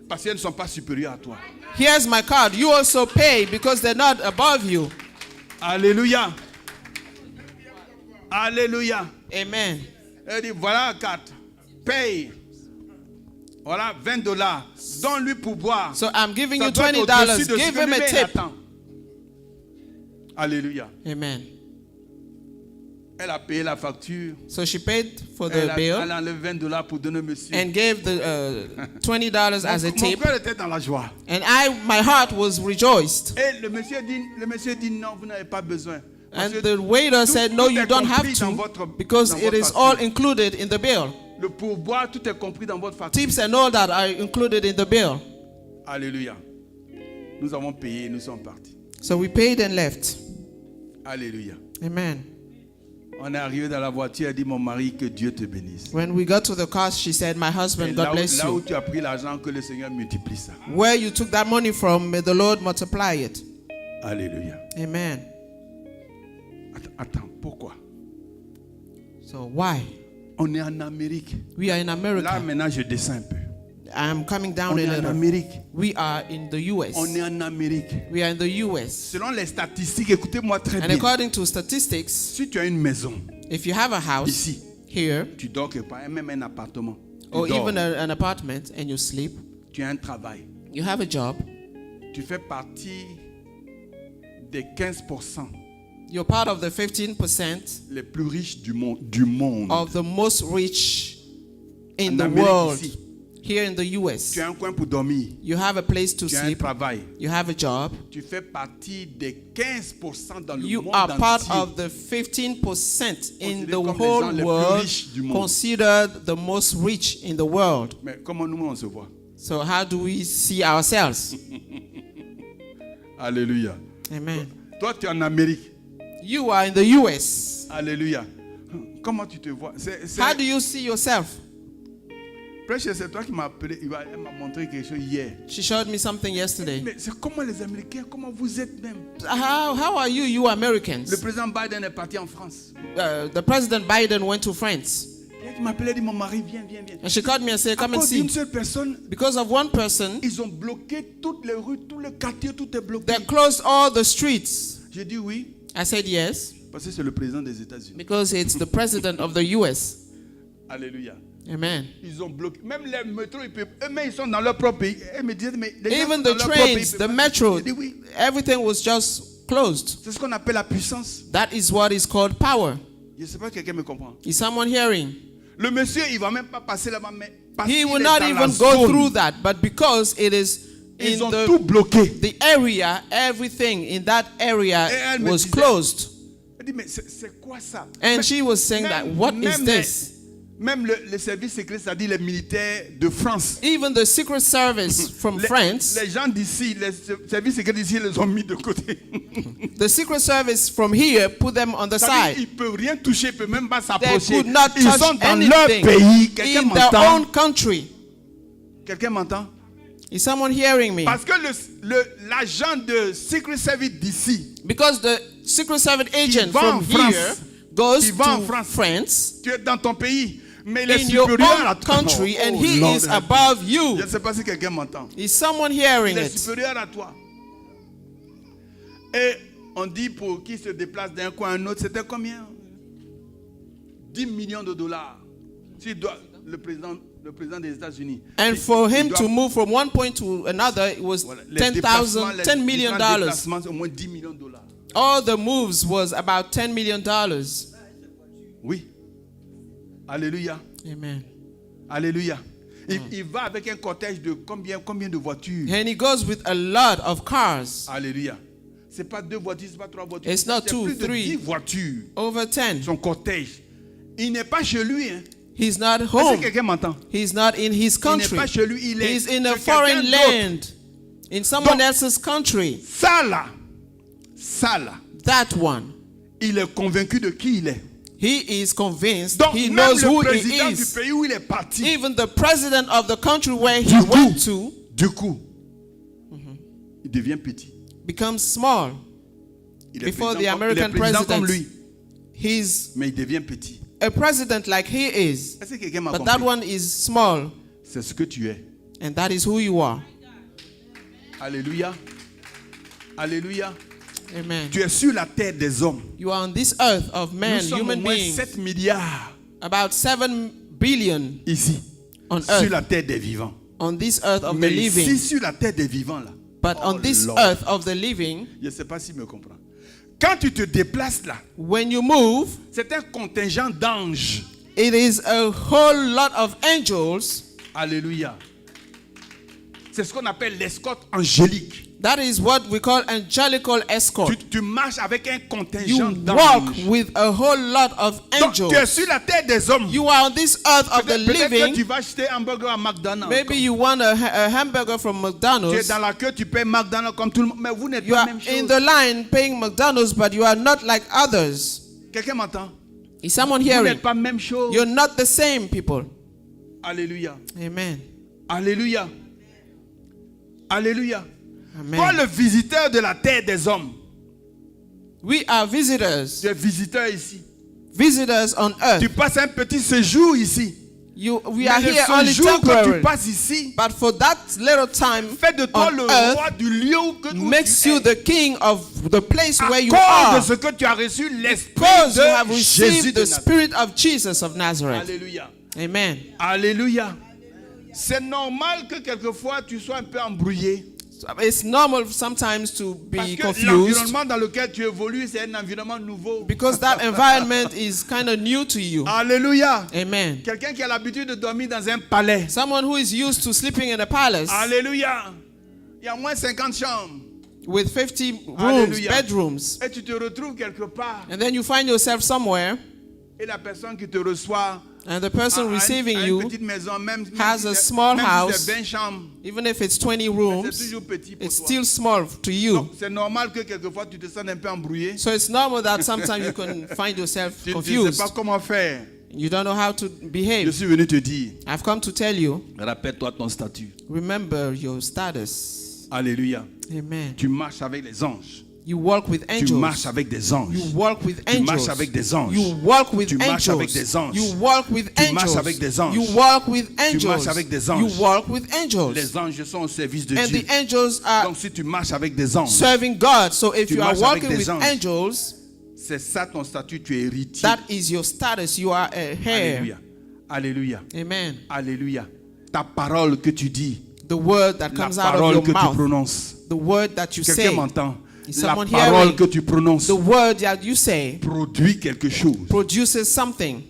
Speaker 1: Parce qu'elles ne sont pas supérieures à toi.
Speaker 2: Here's my card. You also pay because they're not above you.
Speaker 1: Alléluia. Alléluia.
Speaker 2: Amen.
Speaker 1: Elle dit, voilà la carte. Paye. Voilà, $20. Donne-lui pour boire.
Speaker 2: So I'm giving
Speaker 1: Ça
Speaker 2: you
Speaker 1: doit être
Speaker 2: $20.
Speaker 1: au-dessus de ce
Speaker 2: Give
Speaker 1: que
Speaker 2: him
Speaker 1: lui
Speaker 2: a
Speaker 1: met, il
Speaker 2: tip.
Speaker 1: attend. Alléluia.
Speaker 2: Amen.
Speaker 1: Elle a payé la facture.
Speaker 2: So she paid for
Speaker 1: Elle
Speaker 2: the
Speaker 1: a
Speaker 2: bill
Speaker 1: enlevé $20 pour donner au monsieur.
Speaker 2: and gave the $20 as a
Speaker 1: Mon
Speaker 2: tip.
Speaker 1: cœur était dans la joie.
Speaker 2: And my heart was rejoiced.
Speaker 1: Et le monsieur dit non, vous n'avez pas besoin. Parce
Speaker 2: And
Speaker 1: que
Speaker 2: the waiter said, no,
Speaker 1: tout
Speaker 2: you
Speaker 1: est
Speaker 2: don't have
Speaker 1: compris dans
Speaker 2: to
Speaker 1: votre-
Speaker 2: because
Speaker 1: dans
Speaker 2: it
Speaker 1: votre
Speaker 2: is
Speaker 1: facture.
Speaker 2: all included in the bill.
Speaker 1: Le pourboire, tout est compris dans votre facture.
Speaker 2: Tips and all that are included in the bill.
Speaker 1: Alléluia. Nous avons payé, nous sommes partis.
Speaker 2: So we paid and left.
Speaker 1: Alléluia.
Speaker 2: Amen.
Speaker 1: On est arrivé dans la voiture, elle dit mon mari, que Dieu te bénisse.
Speaker 2: When we got to the car, she said, my
Speaker 1: Et
Speaker 2: husband,
Speaker 1: là,
Speaker 2: God bless
Speaker 1: là où
Speaker 2: you.
Speaker 1: tu as pris l'argent, que le Seigneur multiplie ça.
Speaker 2: Where you took that money from, may the Lord multiply it.
Speaker 1: Alléluia.
Speaker 2: Amen.
Speaker 1: Attends, pourquoi?
Speaker 2: So why?
Speaker 1: On est en Amérique.
Speaker 2: We are in
Speaker 1: Là,
Speaker 2: America.
Speaker 1: maintenant, je descends un peu.
Speaker 2: I'm coming down
Speaker 1: On
Speaker 2: a
Speaker 1: est en
Speaker 2: little.
Speaker 1: Amérique.
Speaker 2: We are in the US.
Speaker 1: On est en Amérique.
Speaker 2: We are in the US.
Speaker 1: Selon les statistiques, écoutez-moi très
Speaker 2: And
Speaker 1: bien.
Speaker 2: according to statistics,
Speaker 1: Si tu as une maison
Speaker 2: if you have a house
Speaker 1: ici,
Speaker 2: here,
Speaker 1: tu dors quelque part, même un appartement, tu
Speaker 2: or
Speaker 1: dors,
Speaker 2: even an apartment, and you sleep,
Speaker 1: tu as un travail,
Speaker 2: you have a job,
Speaker 1: tu fais partie des 15%
Speaker 2: you're part of the 15%
Speaker 1: les plus riches du monde.
Speaker 2: of the most rich in
Speaker 1: En
Speaker 2: the
Speaker 1: Amérique
Speaker 2: world.
Speaker 1: ici.
Speaker 2: Here in the US,
Speaker 1: Tu as un coin pour dormir,
Speaker 2: you have a place to
Speaker 1: tu as un
Speaker 2: sleep,
Speaker 1: travail,
Speaker 2: you have a job,
Speaker 1: tu fais partie des 15% dans le
Speaker 2: you
Speaker 1: monde
Speaker 2: are part
Speaker 1: entier.
Speaker 2: of the 15% in
Speaker 1: Considérés
Speaker 2: the
Speaker 1: comme les gens
Speaker 2: whole
Speaker 1: les plus
Speaker 2: world,
Speaker 1: riches du monde.
Speaker 2: considered the most rich in the world.
Speaker 1: Mais comment nous on se voit?
Speaker 2: So how do we see ourselves?
Speaker 1: Alléluia.
Speaker 2: Amen.
Speaker 1: Toi, tu es en Amérique.
Speaker 2: You are in the US.
Speaker 1: Alléluia. Comment tu te vois?
Speaker 2: How do you see yourself?
Speaker 1: Prêche, c'est toi qui m'as appelé. Elle m'a montré quelque chose hier.
Speaker 2: She showed me something yesterday.
Speaker 1: Mais c'est comment les Américains, comment vous êtes même?
Speaker 2: How are you, you Americans?
Speaker 1: Le président Biden est parti en France.
Speaker 2: The President Biden went to France.
Speaker 1: Il m'a appelé, dit mon mari, viens.
Speaker 2: And she called me and said,
Speaker 1: À
Speaker 2: come and
Speaker 1: cause d'une
Speaker 2: see.
Speaker 1: seule personne,
Speaker 2: Because of one person,
Speaker 1: ils ont bloqué toutes les rues, tout le quartier, tout est bloqué.
Speaker 2: they closed all the streets.
Speaker 1: J'ai dit oui,
Speaker 2: I said yes,
Speaker 1: parce que c'est le président des États-Unis.
Speaker 2: because it's the President of the US.
Speaker 1: Alléluia.
Speaker 2: Amen.
Speaker 1: Ils ont bloqué. Même les métros, eux-mêmes, ils sont dans leur propre pays. Ils me disaient, mais les gens
Speaker 2: Even
Speaker 1: sont
Speaker 2: the
Speaker 1: dans leur propre pays,
Speaker 2: trains,
Speaker 1: ils
Speaker 2: the
Speaker 1: peuvent pas.
Speaker 2: metro,
Speaker 1: J'ai dit oui.
Speaker 2: everything was just closed.
Speaker 1: C'est ce qu'on appelle la puissance.
Speaker 2: That is what is called power.
Speaker 1: Je ne sais pas si quelqu'un me comprend.
Speaker 2: Is someone hearing?
Speaker 1: Le monsieur, il ne va même pas passer là-bas, mais parce
Speaker 2: He
Speaker 1: qu'il
Speaker 2: will
Speaker 1: est
Speaker 2: not
Speaker 1: dans la
Speaker 2: even go
Speaker 1: zone,
Speaker 2: through that, but because it is
Speaker 1: ils
Speaker 2: in
Speaker 1: ont tout bloqué.
Speaker 2: the area, everything in that area
Speaker 1: Et elle me
Speaker 2: was
Speaker 1: disait-
Speaker 2: closed.
Speaker 1: Elle dit, mais c'est quoi ça?
Speaker 2: And
Speaker 1: Mais
Speaker 2: she was saying that, what is this?
Speaker 1: Même le service secret, c'est-à-dire les militaires de France.
Speaker 2: Even the Secret Service from France,
Speaker 1: Les gens d'ici, les services secrets d'ici, les ont mis de côté.
Speaker 2: the Secret Service from here put them on the
Speaker 1: C'est-à-dire,
Speaker 2: side.
Speaker 1: ils ne peuvent rien toucher, ils ne peuvent même pas
Speaker 2: They
Speaker 1: s'approcher.
Speaker 2: could not
Speaker 1: Ils sont
Speaker 2: touch
Speaker 1: dans leur
Speaker 2: anything
Speaker 1: pays. Quelqu'un
Speaker 2: in their
Speaker 1: m'entend?
Speaker 2: own country.
Speaker 1: Quelqu'un m'entend?
Speaker 2: Is someone hearing me?
Speaker 1: Parce que l'agent de Secret Service d'ici,
Speaker 2: Because the Secret Service agent
Speaker 1: va en
Speaker 2: from
Speaker 1: France.
Speaker 2: here goes
Speaker 1: Qui va en
Speaker 2: to
Speaker 1: France.
Speaker 2: France
Speaker 1: tu es dans ton pays, mais il est
Speaker 2: in your
Speaker 1: supérieur à
Speaker 2: own
Speaker 1: toi.
Speaker 2: country, and
Speaker 1: Oh,
Speaker 2: he
Speaker 1: Lord.
Speaker 2: is above you.
Speaker 1: Je ne sais pas si quelqu'un m'entend.
Speaker 2: Is someone hearing
Speaker 1: Il est
Speaker 2: it?
Speaker 1: supérieur à toi. Et on dit pour qui se déplace d'un coin à un autre, c'était combien? 10 millions de dollars. S'il doit, le président des États-Unis.
Speaker 2: And for him to move from one point to another, it was
Speaker 1: Voilà, les déplacements, les
Speaker 2: $10 million.
Speaker 1: différents déplacements, c'est au moins 10 millions de dollars.
Speaker 2: All the moves was about $10 million.
Speaker 1: Oui. Alléluia.
Speaker 2: Amen.
Speaker 1: Alléluia. Il va avec un cortège de combien de voitures?
Speaker 2: And he goes with a lot of cars.
Speaker 1: Alléluia. C'est pas 2 voitures, c'est pas 3 voitures.
Speaker 2: It's not
Speaker 1: C'est
Speaker 2: 2,
Speaker 1: plus de
Speaker 2: 3.
Speaker 1: 10 voitures.
Speaker 2: Over 10.
Speaker 1: Son cortège. Il n'est pas chez lui. Hein.
Speaker 2: He's not
Speaker 1: Est-ce que
Speaker 2: home.
Speaker 1: quelqu'un m'entend?
Speaker 2: He's not in his
Speaker 1: Il
Speaker 2: country.
Speaker 1: n'est pas chez lui. Il est
Speaker 2: He's in a
Speaker 1: chez
Speaker 2: foreign
Speaker 1: quelqu'un d'autre.
Speaker 2: land. In someone
Speaker 1: Donc,
Speaker 2: else's country.
Speaker 1: Ça là,
Speaker 2: That one.
Speaker 1: il est convaincu de qui il est.
Speaker 2: He is convinced.
Speaker 1: Donc,
Speaker 2: He
Speaker 1: même
Speaker 2: knows
Speaker 1: le
Speaker 2: who he
Speaker 1: président du
Speaker 2: is.
Speaker 1: pays où il est parti,
Speaker 2: Even the president of the country where he
Speaker 1: Du coup.
Speaker 2: went to
Speaker 1: du coup, il devient petit.
Speaker 2: becomes small.
Speaker 1: Il est
Speaker 2: Before the
Speaker 1: président comme- il est
Speaker 2: American
Speaker 1: président comme
Speaker 2: president.
Speaker 1: lui,
Speaker 2: He's
Speaker 1: mais il devient petit.
Speaker 2: a president like he is.
Speaker 1: Est-ce que quelqu'un m'a
Speaker 2: But that
Speaker 1: compris?
Speaker 2: one is small.
Speaker 1: C'est ce que tu es.
Speaker 2: And that is who you are.
Speaker 1: Alléluia. Alléluia.
Speaker 2: Amen.
Speaker 1: Tu es sur la terre des hommes.
Speaker 2: You are on this earth of
Speaker 1: Nous
Speaker 2: men,
Speaker 1: sommes au
Speaker 2: human
Speaker 1: moins
Speaker 2: beings.
Speaker 1: 7 milliards
Speaker 2: About 7 billion
Speaker 1: ici,
Speaker 2: on
Speaker 1: sur
Speaker 2: earth.
Speaker 1: la terre des vivants.
Speaker 2: On this earth of the
Speaker 1: Mais ici,
Speaker 2: living.
Speaker 1: sur la terre des vivants, là,
Speaker 2: But
Speaker 1: oh
Speaker 2: on this
Speaker 1: Lord.
Speaker 2: earth of the living,
Speaker 1: Je ne sais pas s'il me comprend. Quand tu te déplaces là,
Speaker 2: when you move,
Speaker 1: c'est un contingent d'anges.
Speaker 2: it is a whole lot of angels.
Speaker 1: Alléluia. C'est ce qu'on appelle l'escorte angélique.
Speaker 2: That is what we call angelical escort.
Speaker 1: Tu marches avec un
Speaker 2: You
Speaker 1: contingent
Speaker 2: walk
Speaker 1: d'anges.
Speaker 2: with a whole lot of
Speaker 1: Donc, tu es
Speaker 2: angels.
Speaker 1: sur la terre des hommes.
Speaker 2: You are on this earth of the
Speaker 1: Peut-être que
Speaker 2: living.
Speaker 1: tu vas acheter un hamburger à McDonald's.
Speaker 2: Maybe you want a hamburger from
Speaker 1: Tu es
Speaker 2: McDonald's.
Speaker 1: dans la queue, tu payes McDonald's comme tout le monde. Mais vous n'êtes
Speaker 2: You
Speaker 1: pas
Speaker 2: are
Speaker 1: la même
Speaker 2: in
Speaker 1: chose.
Speaker 2: the line paying McDonald's, but you are not like others.
Speaker 1: Quelqu'un m'entend?
Speaker 2: Is someone
Speaker 1: Vous
Speaker 2: hearing?
Speaker 1: n'êtes pas la même chose.
Speaker 2: You're not the same people.
Speaker 1: Alléluia.
Speaker 2: Amen.
Speaker 1: Alléluia. Alléluia. Toi,
Speaker 2: Amen.
Speaker 1: le visiteur de la terre des hommes.
Speaker 2: We are visitors.
Speaker 1: Tu es visiteur ici.
Speaker 2: Visitors on
Speaker 1: Tu
Speaker 2: earth.
Speaker 1: passes un petit séjour ici.
Speaker 2: We are
Speaker 1: Mais
Speaker 2: here
Speaker 1: le
Speaker 2: only
Speaker 1: séjour que tu
Speaker 2: temporary.
Speaker 1: passes ici
Speaker 2: But for that little time
Speaker 1: fait de toi
Speaker 2: on
Speaker 1: le
Speaker 2: earth
Speaker 1: roi du lieu où
Speaker 2: makes
Speaker 1: tu
Speaker 2: you
Speaker 1: es.
Speaker 2: the king of the place
Speaker 1: À
Speaker 2: where you
Speaker 1: cause
Speaker 2: are.
Speaker 1: de ce que tu as reçu l'esprit
Speaker 2: Because you have
Speaker 1: de Jésus
Speaker 2: received
Speaker 1: de
Speaker 2: the
Speaker 1: Nazareth.
Speaker 2: spirit of Jesus of Nazareth.
Speaker 1: Alléluia.
Speaker 2: Amen.
Speaker 1: Alléluia. C'est normal que quelquefois tu sois un peu embrouillé.
Speaker 2: So it's normal sometimes to
Speaker 1: Parce
Speaker 2: be
Speaker 1: que
Speaker 2: confused
Speaker 1: l'environnement dans lequel tu évolues, c'est un environnement nouveau.
Speaker 2: because that environment is kind of new to you.
Speaker 1: Alléluia.
Speaker 2: Amen.
Speaker 1: Quelqu'un qui a l'habitude de dormir dans un palais.
Speaker 2: Someone who is used to sleeping in a palace
Speaker 1: Alléluia. Il y a moins 50 chambres.
Speaker 2: with 50 rooms,
Speaker 1: Hallelujah.
Speaker 2: bedrooms,
Speaker 1: Et tu te retrouves quelque part.
Speaker 2: and then you find yourself somewhere,
Speaker 1: Et la personne qui te reçoit
Speaker 2: And the person receiving
Speaker 1: a une
Speaker 2: you
Speaker 1: petite maison, même
Speaker 2: has a
Speaker 1: si
Speaker 2: small
Speaker 1: c'est
Speaker 2: house,
Speaker 1: 20 chambres,
Speaker 2: even if it's 20
Speaker 1: c'est
Speaker 2: rooms,
Speaker 1: toujours petit pour
Speaker 2: it's
Speaker 1: toi.
Speaker 2: still small to you.
Speaker 1: Donc, c'est normal que quelquefois tu te sens un peu embrouillé.
Speaker 2: So it's normal that sometimes you can find yourself
Speaker 1: Tu ne sais
Speaker 2: confused.
Speaker 1: pas comment faire.
Speaker 2: You don't know how to
Speaker 1: Je
Speaker 2: behave.
Speaker 1: suis venu te dire,
Speaker 2: I've come to tell you,
Speaker 1: rappelle-toi ton statut.
Speaker 2: remember your status.
Speaker 1: Alléluia.
Speaker 2: Amen.
Speaker 1: Tu marches avec les anges.
Speaker 2: You walk with
Speaker 1: Tu marches
Speaker 2: angels.
Speaker 1: avec des anges.
Speaker 2: You walk with
Speaker 1: Tu marches
Speaker 2: angels.
Speaker 1: avec des anges.
Speaker 2: You walk with
Speaker 1: Tu marches avec
Speaker 2: angels.
Speaker 1: des anges.
Speaker 2: You walk with
Speaker 1: Tu marches
Speaker 2: angels.
Speaker 1: avec des anges.
Speaker 2: You walk with
Speaker 1: Tu marches
Speaker 2: angels.
Speaker 1: avec des
Speaker 2: You
Speaker 1: anges.
Speaker 2: walk with angels.
Speaker 1: Les anges sont au service de
Speaker 2: And
Speaker 1: Dieu.
Speaker 2: the angels are
Speaker 1: Donc si tu marches avec des anges,
Speaker 2: serving God. So if
Speaker 1: Tu
Speaker 2: you are
Speaker 1: marches avec
Speaker 2: walking
Speaker 1: des
Speaker 2: with
Speaker 1: anges.
Speaker 2: angels,
Speaker 1: c'est ça ton statut, tu es héritier.
Speaker 2: that is your status. You are a heir.
Speaker 1: Alléluia. Alléluia.
Speaker 2: Amen.
Speaker 1: Alléluia. Ta parole que tu dis,
Speaker 2: The word that
Speaker 1: la
Speaker 2: comes out of
Speaker 1: parole
Speaker 2: your
Speaker 1: que tu
Speaker 2: mouth,
Speaker 1: prononces.
Speaker 2: the word that you
Speaker 1: Quelqu'un
Speaker 2: say,
Speaker 1: m'entend?
Speaker 2: Is
Speaker 1: La
Speaker 2: someone
Speaker 1: parole
Speaker 2: hearing?
Speaker 1: que tu prononces
Speaker 2: the word that you say
Speaker 1: produit quelque chose.
Speaker 2: produces something.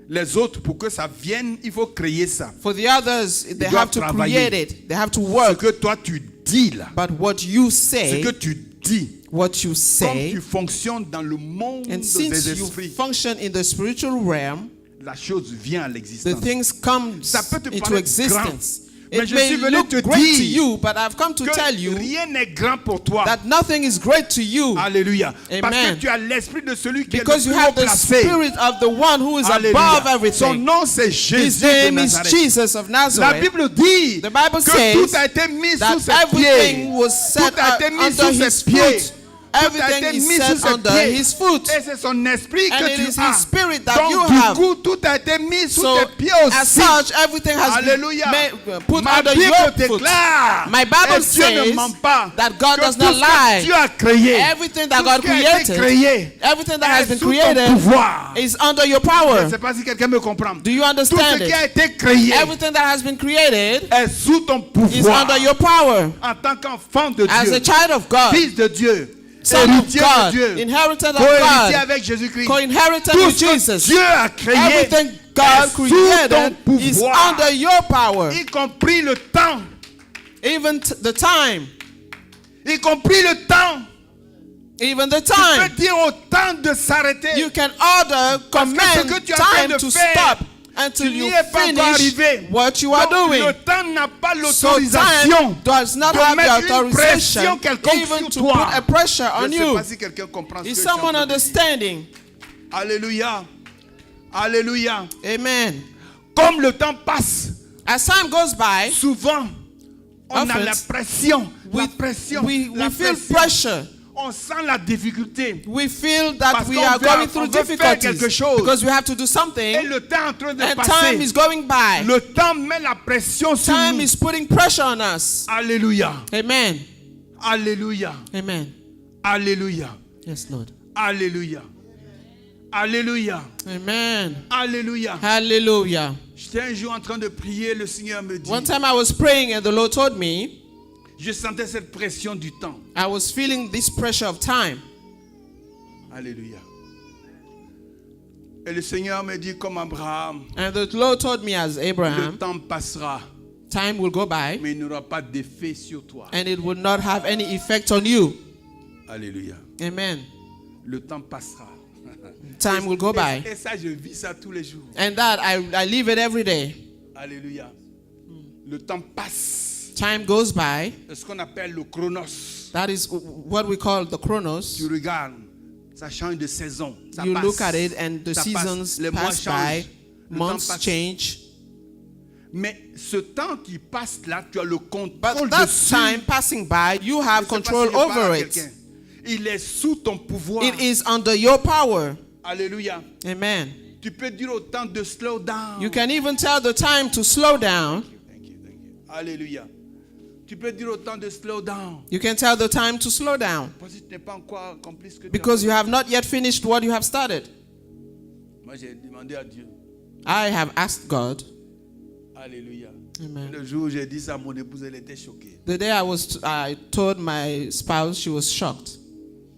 Speaker 1: Les autres, pour que ça vienne, il faut créer ça.
Speaker 2: For the others, they
Speaker 1: doivent
Speaker 2: have to
Speaker 1: travailler.
Speaker 2: create it. They have to
Speaker 1: Ce
Speaker 2: work.
Speaker 1: que toi tu dis là,
Speaker 2: But what you
Speaker 1: ce
Speaker 2: say,
Speaker 1: que tu dis,
Speaker 2: what you
Speaker 1: comme
Speaker 2: say,
Speaker 1: tu fonctionnes dans le monde
Speaker 2: and
Speaker 1: des
Speaker 2: since you
Speaker 1: esprits,
Speaker 2: function in the spiritual realm,
Speaker 1: la chose vient à
Speaker 2: the
Speaker 1: l'existence.
Speaker 2: things come
Speaker 1: Ça peut te
Speaker 2: into
Speaker 1: paraître
Speaker 2: existence.
Speaker 1: Mais
Speaker 2: It
Speaker 1: je
Speaker 2: may
Speaker 1: suis venu
Speaker 2: look
Speaker 1: te
Speaker 2: great to
Speaker 1: dire
Speaker 2: you, but I've come to tell
Speaker 1: Que
Speaker 2: you
Speaker 1: rien n'est grand pour toi.
Speaker 2: that nothing is great to you.
Speaker 1: Alléluia. Parce
Speaker 2: Amen.
Speaker 1: que tu as l'esprit de celui qui
Speaker 2: Because
Speaker 1: est
Speaker 2: you
Speaker 1: le plus haut
Speaker 2: have the
Speaker 1: placé.
Speaker 2: spirit of the one who is
Speaker 1: Alléluia.
Speaker 2: above
Speaker 1: Son
Speaker 2: everything.
Speaker 1: nom c'est
Speaker 2: His
Speaker 1: Jésus de
Speaker 2: name is
Speaker 1: Nazareth.
Speaker 2: Jesus of
Speaker 1: La
Speaker 2: Nazareth.
Speaker 1: Bible dit
Speaker 2: The Bible
Speaker 1: que
Speaker 2: says
Speaker 1: tout a été mis sous
Speaker 2: that
Speaker 1: ses pieds.
Speaker 2: everything was set
Speaker 1: Tout a été mis
Speaker 2: under
Speaker 1: sous
Speaker 2: his
Speaker 1: ses pieds.
Speaker 2: foot.
Speaker 1: Tout a
Speaker 2: Everything
Speaker 1: été
Speaker 2: is
Speaker 1: mis
Speaker 2: set
Speaker 1: sous ses
Speaker 2: under
Speaker 1: pieds.
Speaker 2: his foot.
Speaker 1: Et c'est son esprit
Speaker 2: And
Speaker 1: que
Speaker 2: it
Speaker 1: tu
Speaker 2: is
Speaker 1: as.
Speaker 2: his spirit that
Speaker 1: Donc
Speaker 2: you
Speaker 1: du
Speaker 2: have.
Speaker 1: coup, tout a été mis sous
Speaker 2: So,
Speaker 1: tes pieds
Speaker 2: as
Speaker 1: aussi.
Speaker 2: such, everything has
Speaker 1: Alléluia.
Speaker 2: been put
Speaker 1: Ma
Speaker 2: under
Speaker 1: Bible
Speaker 2: your foot.
Speaker 1: déclare,
Speaker 2: My Bible
Speaker 1: et Dieu ne
Speaker 2: says
Speaker 1: ment pas,
Speaker 2: that God
Speaker 1: que
Speaker 2: does
Speaker 1: tout
Speaker 2: not
Speaker 1: ce
Speaker 2: lie.
Speaker 1: que Dieu a créé,
Speaker 2: Everything that
Speaker 1: tout
Speaker 2: God
Speaker 1: ce qui a été
Speaker 2: created,
Speaker 1: créé,
Speaker 2: everything that has
Speaker 1: est
Speaker 2: been
Speaker 1: sous ton
Speaker 2: created
Speaker 1: pouvoir.
Speaker 2: is under your
Speaker 1: Je ne
Speaker 2: power.
Speaker 1: sais pas si quelqu'un me comprend.
Speaker 2: Do you
Speaker 1: Tout
Speaker 2: understand
Speaker 1: ce qui a
Speaker 2: it?
Speaker 1: été créé
Speaker 2: Everything that has been created
Speaker 1: est sous ton
Speaker 2: is
Speaker 1: pouvoir.
Speaker 2: under your power.
Speaker 1: En tant qu'enfant de
Speaker 2: As
Speaker 1: Dieu,
Speaker 2: a child of God,
Speaker 1: fils de Dieu,
Speaker 2: son of
Speaker 1: héritier de
Speaker 2: God,
Speaker 1: Dieu,
Speaker 2: inherited of
Speaker 1: co-héritier
Speaker 2: God,
Speaker 1: avec Jésus-Christ.
Speaker 2: co-inherited
Speaker 1: Tout
Speaker 2: with
Speaker 1: ce que
Speaker 2: Jesus.
Speaker 1: Dieu a créé
Speaker 2: Everything God
Speaker 1: est sous
Speaker 2: created
Speaker 1: ton
Speaker 2: is
Speaker 1: pouvoir,
Speaker 2: under your power.
Speaker 1: y compris le temps,
Speaker 2: Even the time.
Speaker 1: y compris le temps.
Speaker 2: Even the
Speaker 1: Tu
Speaker 2: time.
Speaker 1: peux dire au temps de s'arrêter.
Speaker 2: You can order,
Speaker 1: Parce que ce
Speaker 2: command
Speaker 1: que tu es en train
Speaker 2: time
Speaker 1: de
Speaker 2: to
Speaker 1: faire,
Speaker 2: stop until
Speaker 1: tu n'y
Speaker 2: you
Speaker 1: es pas encore
Speaker 2: finish
Speaker 1: arrivé.
Speaker 2: what you are
Speaker 1: Donc,
Speaker 2: doing.
Speaker 1: le temps n'a pas
Speaker 2: So
Speaker 1: l'autorisation
Speaker 2: time does not
Speaker 1: de
Speaker 2: have
Speaker 1: mettre
Speaker 2: the
Speaker 1: une pression
Speaker 2: authorization
Speaker 1: quelconque
Speaker 2: even
Speaker 1: sur
Speaker 2: to
Speaker 1: toi.
Speaker 2: put a pressure
Speaker 1: Je
Speaker 2: on
Speaker 1: ne sais
Speaker 2: you.
Speaker 1: pas si quelqu'un comprend ce que
Speaker 2: Is
Speaker 1: je suis en
Speaker 2: someone
Speaker 1: train de dire.
Speaker 2: understanding?
Speaker 1: Alléluia. Alléluia.
Speaker 2: Amen.
Speaker 1: Comme le temps passe,
Speaker 2: As time goes by,
Speaker 1: souvent, on a
Speaker 2: Often,
Speaker 1: la pression. La
Speaker 2: we,
Speaker 1: pression.
Speaker 2: we
Speaker 1: la
Speaker 2: feel
Speaker 1: pression.
Speaker 2: pressure.
Speaker 1: On sent la difficulté.
Speaker 2: We feel that
Speaker 1: Parce
Speaker 2: we
Speaker 1: qu'on
Speaker 2: are
Speaker 1: veut-
Speaker 2: going
Speaker 1: on
Speaker 2: through
Speaker 1: veut faire quelque
Speaker 2: difficulties
Speaker 1: chose.
Speaker 2: because we have to do
Speaker 1: Et
Speaker 2: something,
Speaker 1: le temps est en train de
Speaker 2: and
Speaker 1: passer.
Speaker 2: time is going by.
Speaker 1: Le temps met la pression sur
Speaker 2: Time
Speaker 1: nous.
Speaker 2: is putting pressure on us.
Speaker 1: Alléluia.
Speaker 2: Amen.
Speaker 1: Alléluia.
Speaker 2: Amen.
Speaker 1: Alléluia.
Speaker 2: Yes, Lord.
Speaker 1: Alléluia. Alléluia.
Speaker 2: Amen.
Speaker 1: Alléluia.
Speaker 2: Hallelujah.
Speaker 1: J'étais un jour en train de prier, le Seigneur me dit,
Speaker 2: One time I was praying and the Lord told me
Speaker 1: je sentais cette pression du temps.
Speaker 2: I was feeling this pressure of time.
Speaker 1: Alléluia. Et le Seigneur me dit, comme Abraham,
Speaker 2: And the Lord told me as
Speaker 1: le
Speaker 2: Abraham,
Speaker 1: temps passera,
Speaker 2: time will go by
Speaker 1: mais il n'y aura pas d'effet sur toi.
Speaker 2: and it will not have any effect on you.
Speaker 1: Alléluia.
Speaker 2: Amen.
Speaker 1: Le temps passera.
Speaker 2: Time will go by.
Speaker 1: Et ça, je vis ça tous les jours.
Speaker 2: And that I live it every day.
Speaker 1: Alléluia. Le temps passe.
Speaker 2: Time goes by.
Speaker 1: C'est ce qu'on appelle le chronos.
Speaker 2: That is what we call the chronos.
Speaker 1: Tu regardes, ça change de saison. Ça
Speaker 2: You
Speaker 1: passe.
Speaker 2: look at it and the
Speaker 1: Ça passe.
Speaker 2: seasons
Speaker 1: Les mois
Speaker 2: pass by,
Speaker 1: changent. Le temps
Speaker 2: months
Speaker 1: passe.
Speaker 2: change.
Speaker 1: Mais ce temps qui passe là, tu as le
Speaker 2: But
Speaker 1: contrôle
Speaker 2: that
Speaker 1: dessus.
Speaker 2: time passing by, you have
Speaker 1: Je sais pas
Speaker 2: control
Speaker 1: si je parle à
Speaker 2: over it.
Speaker 1: quelqu'un. Il est sous ton pouvoir.
Speaker 2: It is under your power.
Speaker 1: Alléluia.
Speaker 2: Amen.
Speaker 1: Tu peux dire au temps de slow down.
Speaker 2: You can even tell the time to slow down.
Speaker 1: Thank you. Alléluia. Tu peux dire au temps de slow down.
Speaker 2: You can tell the time to slow down
Speaker 1: Parce que tu n'es pas encore accompli ce que tu as
Speaker 2: because
Speaker 1: fait.
Speaker 2: you have not yet finished what you have started.
Speaker 1: Moi, j'ai demandé à Dieu.
Speaker 2: I have asked God.
Speaker 1: Alléluia.
Speaker 2: Amen.
Speaker 1: Le jour où j'ai dit ça, mon épouse, elle était choquée.
Speaker 2: The day I told my spouse, she was shocked.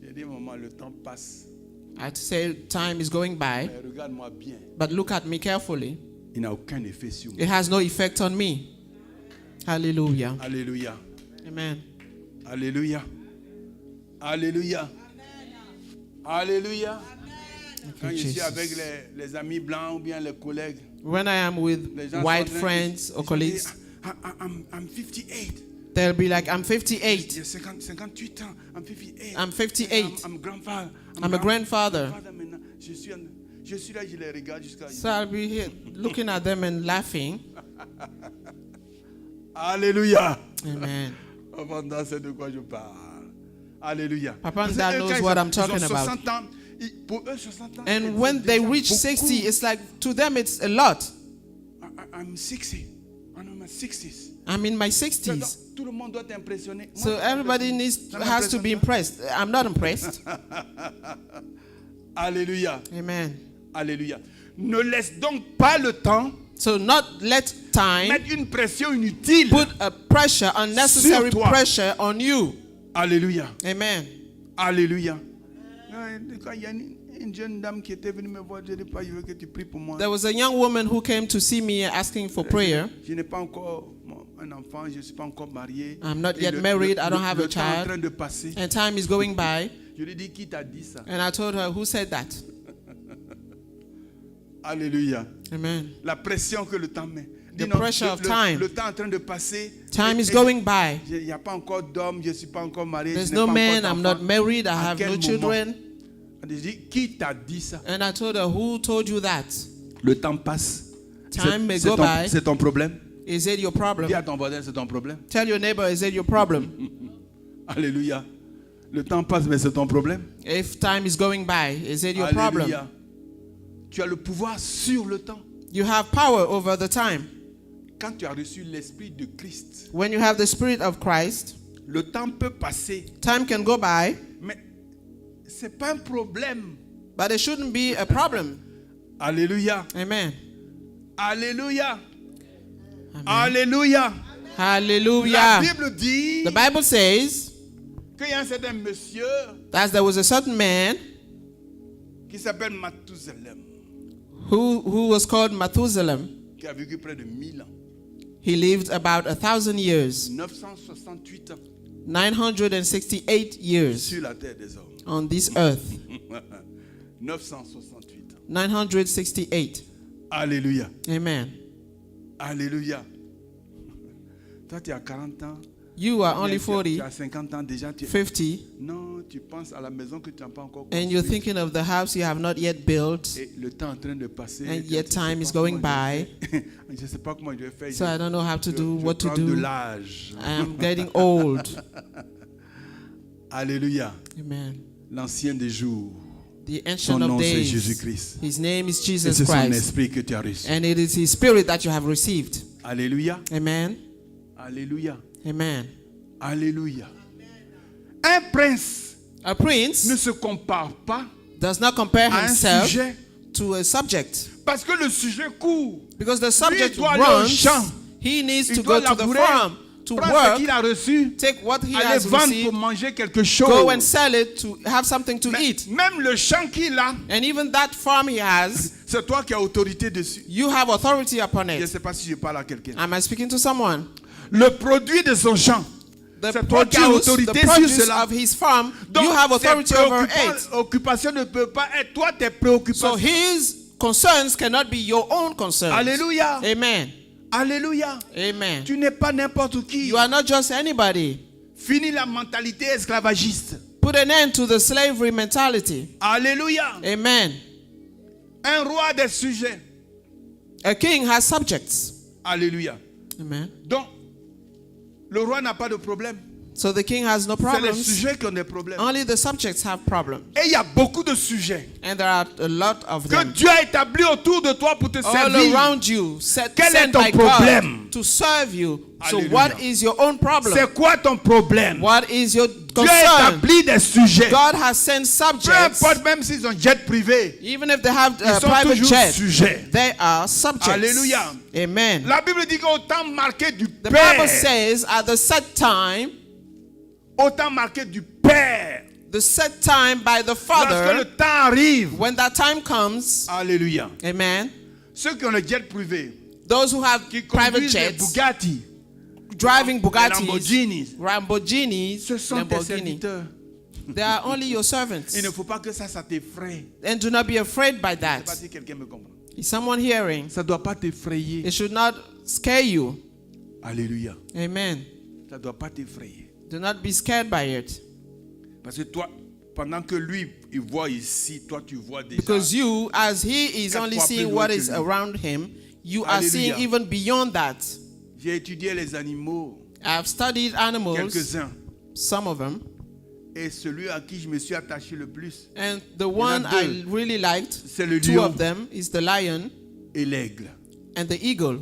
Speaker 1: J'ai dit, maman, le temps passe.
Speaker 2: I had to say time is going by,
Speaker 1: Mais regarde-moi bien.
Speaker 2: but look at me carefully.
Speaker 1: Il n'a aucun effet sur moi.
Speaker 2: It has no effect on me. Hallelujah.
Speaker 1: Alléluia.
Speaker 2: Amen.
Speaker 1: Alléluia. Alléluia. Alléluia. Quand
Speaker 2: you,
Speaker 1: je suis
Speaker 2: Jesus.
Speaker 1: avec les amis blancs ou bien les collègues,
Speaker 2: When I am with
Speaker 1: Les gens
Speaker 2: white
Speaker 1: sont en train-
Speaker 2: friends or
Speaker 1: ils
Speaker 2: colleagues,
Speaker 1: sont dit, I'm 58.
Speaker 2: they'll be like, I'm 58.
Speaker 1: J'ai 58 ans. I'm 58.
Speaker 2: I'm 58.
Speaker 1: I'm grandfather.
Speaker 2: I'm a grandfather.
Speaker 1: Maintenant. Je suis là, je les regarde jusqu'à...
Speaker 2: So I'll be here looking at them and laughing.
Speaker 1: Alléluia.
Speaker 2: Amen.
Speaker 1: Papa c'est de quoi je parle. Alléluia.
Speaker 2: Papa
Speaker 1: Parce que
Speaker 2: Nda
Speaker 1: eux,
Speaker 2: knows
Speaker 1: quand
Speaker 2: what
Speaker 1: ils ont
Speaker 2: I'm talking about.
Speaker 1: 60 ans, pour eux, 60 ans,
Speaker 2: And
Speaker 1: c'est
Speaker 2: when they
Speaker 1: déjà
Speaker 2: reach
Speaker 1: beaucoup.
Speaker 2: 60, it's like, to them, it's a lot.
Speaker 1: I'm 60. I'm in my 60s.
Speaker 2: I'm in my
Speaker 1: Donc,
Speaker 2: 60s.
Speaker 1: tout le monde doit être impressionné. Moi,
Speaker 2: So
Speaker 1: ça
Speaker 2: everybody
Speaker 1: m'impressionne.
Speaker 2: has to be impressed. I'm not impressed.
Speaker 1: Alléluia.
Speaker 2: Amen.
Speaker 1: Alléluia. Ne laisse donc pas le temps
Speaker 2: So not let time
Speaker 1: mettre une pression inutile.
Speaker 2: put a pressure, unnecessary
Speaker 1: Sur toi.
Speaker 2: pressure on you.
Speaker 1: Alléluia.
Speaker 2: Amen.
Speaker 1: Alléluia. Quand il y a une jeune dame qui était venue me voir, je dis pas, je veux que tu pries pour moi.
Speaker 2: There was a young woman who came to see me asking for prayer.
Speaker 1: Je n'ai pas encore un enfant, je ne suis pas encore marié.
Speaker 2: I'm not
Speaker 1: Et
Speaker 2: yet married, I don't have a
Speaker 1: le temps est en
Speaker 2: child.
Speaker 1: train de passer.
Speaker 2: And time is going by.
Speaker 1: Je lui dis, qui t'a dit ça?
Speaker 2: And I told her, who said that?
Speaker 1: Alléluia.
Speaker 2: Amen.
Speaker 1: La pression que le temps met.
Speaker 2: The
Speaker 1: Dis non,
Speaker 2: pressure of time.
Speaker 1: Le temps est en train de passer.
Speaker 2: Time is
Speaker 1: Et-
Speaker 2: going by.
Speaker 1: Il n'y a pas encore d'homme, je ne suis pas encore marié.
Speaker 2: There's
Speaker 1: je n'ai
Speaker 2: no
Speaker 1: pas
Speaker 2: man,
Speaker 1: encore
Speaker 2: I'm
Speaker 1: d'enfant.
Speaker 2: not married, I
Speaker 1: À
Speaker 2: have
Speaker 1: quel
Speaker 2: no
Speaker 1: moment?
Speaker 2: children.
Speaker 1: Je dis, qui t'a dit ça?
Speaker 2: And I told her, who told you that?
Speaker 1: Le temps passe.
Speaker 2: Time may
Speaker 1: C'est
Speaker 2: go by.
Speaker 1: c'est ton problème.
Speaker 2: Is it your problem?
Speaker 1: Dis à ton voisin, c'est ton problème.
Speaker 2: Tell your neighbor, is it your problem?
Speaker 1: Alléluia. Le temps passe, mais c'est ton problème.
Speaker 2: If time is going by, is it your problem?
Speaker 1: Alléluia. Tu as le pouvoir sur le temps.
Speaker 2: You have power over the time.
Speaker 1: Quand tu as reçu l'Esprit de Christ,
Speaker 2: When you have the Spirit of Christ,
Speaker 1: le temps peut passer,
Speaker 2: time can go by,
Speaker 1: mais ce n'est pas un problème.
Speaker 2: but it shouldn't be a problem.
Speaker 1: Alléluia.
Speaker 2: Amen.
Speaker 1: Alléluia.
Speaker 2: Amen.
Speaker 1: Alléluia. La
Speaker 2: Hallelujah.
Speaker 1: Bible dit
Speaker 2: The Bible says
Speaker 1: qu'il y a un certain monsieur
Speaker 2: that there was a certain man
Speaker 1: qui s'appelle Mathusalem,
Speaker 2: who was called Methuselah.
Speaker 1: qui a vécu près de 1000 ans.
Speaker 2: He lived about 1,000 years,
Speaker 1: 968 ans
Speaker 2: 968 years
Speaker 1: sur la terre des hommes.
Speaker 2: on this earth.
Speaker 1: 968 ans.
Speaker 2: 968.
Speaker 1: Alléluia.
Speaker 2: Amen.
Speaker 1: Alléluia. Toi, tu as 40 ans.
Speaker 2: You are only
Speaker 1: Tu
Speaker 2: 40,
Speaker 1: as 50 ans déjà.
Speaker 2: 50,
Speaker 1: Non, tu penses à la maison que tu n'as pas encore
Speaker 2: and you're
Speaker 1: construite.
Speaker 2: thinking of the house you have not yet built,
Speaker 1: Et le temps est en train de passer.
Speaker 2: and
Speaker 1: Et tu
Speaker 2: yet
Speaker 1: ne sais
Speaker 2: time
Speaker 1: pas
Speaker 2: is going
Speaker 1: comment je
Speaker 2: by.
Speaker 1: vais faire. Je ne sais pas comment je vais faire.
Speaker 2: So I don't know how to do,
Speaker 1: Je
Speaker 2: what to
Speaker 1: prends de
Speaker 2: do.
Speaker 1: l'âge.
Speaker 2: I am getting old.
Speaker 1: Alléluia.
Speaker 2: Amen.
Speaker 1: L'ancien des jours.
Speaker 2: The
Speaker 1: Son
Speaker 2: Ancient
Speaker 1: nom,
Speaker 2: of
Speaker 1: c'est
Speaker 2: Days.
Speaker 1: Jésus-Christ.
Speaker 2: His name is
Speaker 1: Et
Speaker 2: Jesus
Speaker 1: c'est son
Speaker 2: Christ.
Speaker 1: esprit que tu as reçu.
Speaker 2: And it is His Spirit that you have received.
Speaker 1: Alléluia.
Speaker 2: Amen.
Speaker 1: Alléluia.
Speaker 2: Amen.
Speaker 1: Alléluia. Un prince
Speaker 2: A prince
Speaker 1: ne se compare pas
Speaker 2: does not compare
Speaker 1: à un
Speaker 2: himself
Speaker 1: sujet
Speaker 2: to a subject.
Speaker 1: parce que le sujet court.
Speaker 2: Because the subject
Speaker 1: doit aller au
Speaker 2: runs,
Speaker 1: champ.
Speaker 2: he needs
Speaker 1: Il
Speaker 2: to
Speaker 1: doit
Speaker 2: go to the
Speaker 1: labourer,
Speaker 2: farm, to
Speaker 1: prendre ce
Speaker 2: work,
Speaker 1: qu'il a reçu,
Speaker 2: take what he
Speaker 1: aller
Speaker 2: has
Speaker 1: vendre pour
Speaker 2: received,
Speaker 1: manger quelque chose.
Speaker 2: go and sell it to have something to
Speaker 1: Mais
Speaker 2: eat.
Speaker 1: même le champ qu'il a,
Speaker 2: And even that farm he has,
Speaker 1: c'est toi qui as autorité dessus.
Speaker 2: you have authority upon
Speaker 1: Je ne
Speaker 2: it.
Speaker 1: sais pas si je parle à quelqu'un.
Speaker 2: Am I speaking to someone?
Speaker 1: Le produit de son champ,
Speaker 2: The
Speaker 1: c'est toi qui as autorité sur
Speaker 2: produce
Speaker 1: cela.
Speaker 2: of his farm,
Speaker 1: Donc,
Speaker 2: you have authority
Speaker 1: ses
Speaker 2: over it.
Speaker 1: préoccupations ne peuvent pas être toi tes
Speaker 2: So
Speaker 1: préoccupations.
Speaker 2: his concerns cannot be your own concerns.
Speaker 1: Alléluia.
Speaker 2: Amen.
Speaker 1: Alléluia.
Speaker 2: Amen.
Speaker 1: Tu n'es pas n'importe qui.
Speaker 2: You are not just anybody.
Speaker 1: Finis la mentalité esclavagiste.
Speaker 2: Put an end to the slavery mentality.
Speaker 1: Alléluia.
Speaker 2: Amen.
Speaker 1: Un roi des sujets.
Speaker 2: A king has subjects.
Speaker 1: Alléluia.
Speaker 2: Amen.
Speaker 1: Donc, le roi n'a pas de problème.
Speaker 2: So the king has no
Speaker 1: C'est les
Speaker 2: problems.
Speaker 1: sujets qui ont des problèmes.
Speaker 2: Only the subjects have problems.
Speaker 1: Et il y a beaucoup de sujets
Speaker 2: And there are a lot of
Speaker 1: que
Speaker 2: them.
Speaker 1: Dieu a établis autour de toi pour te
Speaker 2: All
Speaker 1: servir.
Speaker 2: around you, set
Speaker 1: Quel est
Speaker 2: sent
Speaker 1: ton
Speaker 2: by
Speaker 1: problème?
Speaker 2: God to serve you. So
Speaker 1: Alléluia.
Speaker 2: what is your own problem?
Speaker 1: C'est quoi ton problème?
Speaker 2: What is your
Speaker 1: Dieu a
Speaker 2: concern?
Speaker 1: établi des sujets.
Speaker 2: God has sent
Speaker 1: Peu
Speaker 2: subjects.
Speaker 1: importe, même s'ils ont jet privé,
Speaker 2: Even if they have
Speaker 1: ils
Speaker 2: a
Speaker 1: sont
Speaker 2: private
Speaker 1: toujours
Speaker 2: jet,
Speaker 1: sujets.
Speaker 2: they are subjects.
Speaker 1: Alléluia.
Speaker 2: Amen.
Speaker 1: La Bible dit qu'au temps marqué du
Speaker 2: The
Speaker 1: Père,
Speaker 2: Bible says at the set time,
Speaker 1: au temps marqué du Père,
Speaker 2: the set time by the
Speaker 1: lorsque
Speaker 2: Father,
Speaker 1: le temps arrive,
Speaker 2: when that time comes,
Speaker 1: alléluia,
Speaker 2: amen,
Speaker 1: ceux qui ont le jet privé,
Speaker 2: those who have
Speaker 1: qui
Speaker 2: private
Speaker 1: conduisent les
Speaker 2: jets,
Speaker 1: Bugatti,
Speaker 2: driving
Speaker 1: les
Speaker 2: Bugattis,
Speaker 1: Lamborghinis,
Speaker 2: Lamborghinis,
Speaker 1: ce sont tes
Speaker 2: Lamborghini,
Speaker 1: serviteurs.
Speaker 2: they are only your servants.
Speaker 1: Il ne faut pas que ça t'effraie.
Speaker 2: And do not be afraid by
Speaker 1: Je ne sais pas
Speaker 2: that.
Speaker 1: si quelqu'un me comprend.
Speaker 2: Is someone hearing?
Speaker 1: Ça ne doit pas t'effrayer.
Speaker 2: It should not scare you.
Speaker 1: Alléluia.
Speaker 2: Amen.
Speaker 1: Ça ne doit pas t'effrayer.
Speaker 2: Do not be scared by it.
Speaker 1: Parce que toi, pendant que lui, il voit ici, toi, tu vois déjà.
Speaker 2: Because you, as he is
Speaker 1: 4
Speaker 2: only
Speaker 1: fois
Speaker 2: seeing
Speaker 1: plus
Speaker 2: what
Speaker 1: loin
Speaker 2: is
Speaker 1: que lui.
Speaker 2: around him, you are
Speaker 1: Alléluia.
Speaker 2: seeing even beyond that.
Speaker 1: J'ai étudié les animaux,
Speaker 2: I've studied animals,
Speaker 1: quelques-uns.
Speaker 2: some of them,
Speaker 1: Et celui à qui je me suis attaché le plus,
Speaker 2: and the one
Speaker 1: deux.
Speaker 2: I really liked,
Speaker 1: c'est le
Speaker 2: 2
Speaker 1: lion
Speaker 2: of them, is the lion
Speaker 1: et l'aigle.
Speaker 2: and the eagle.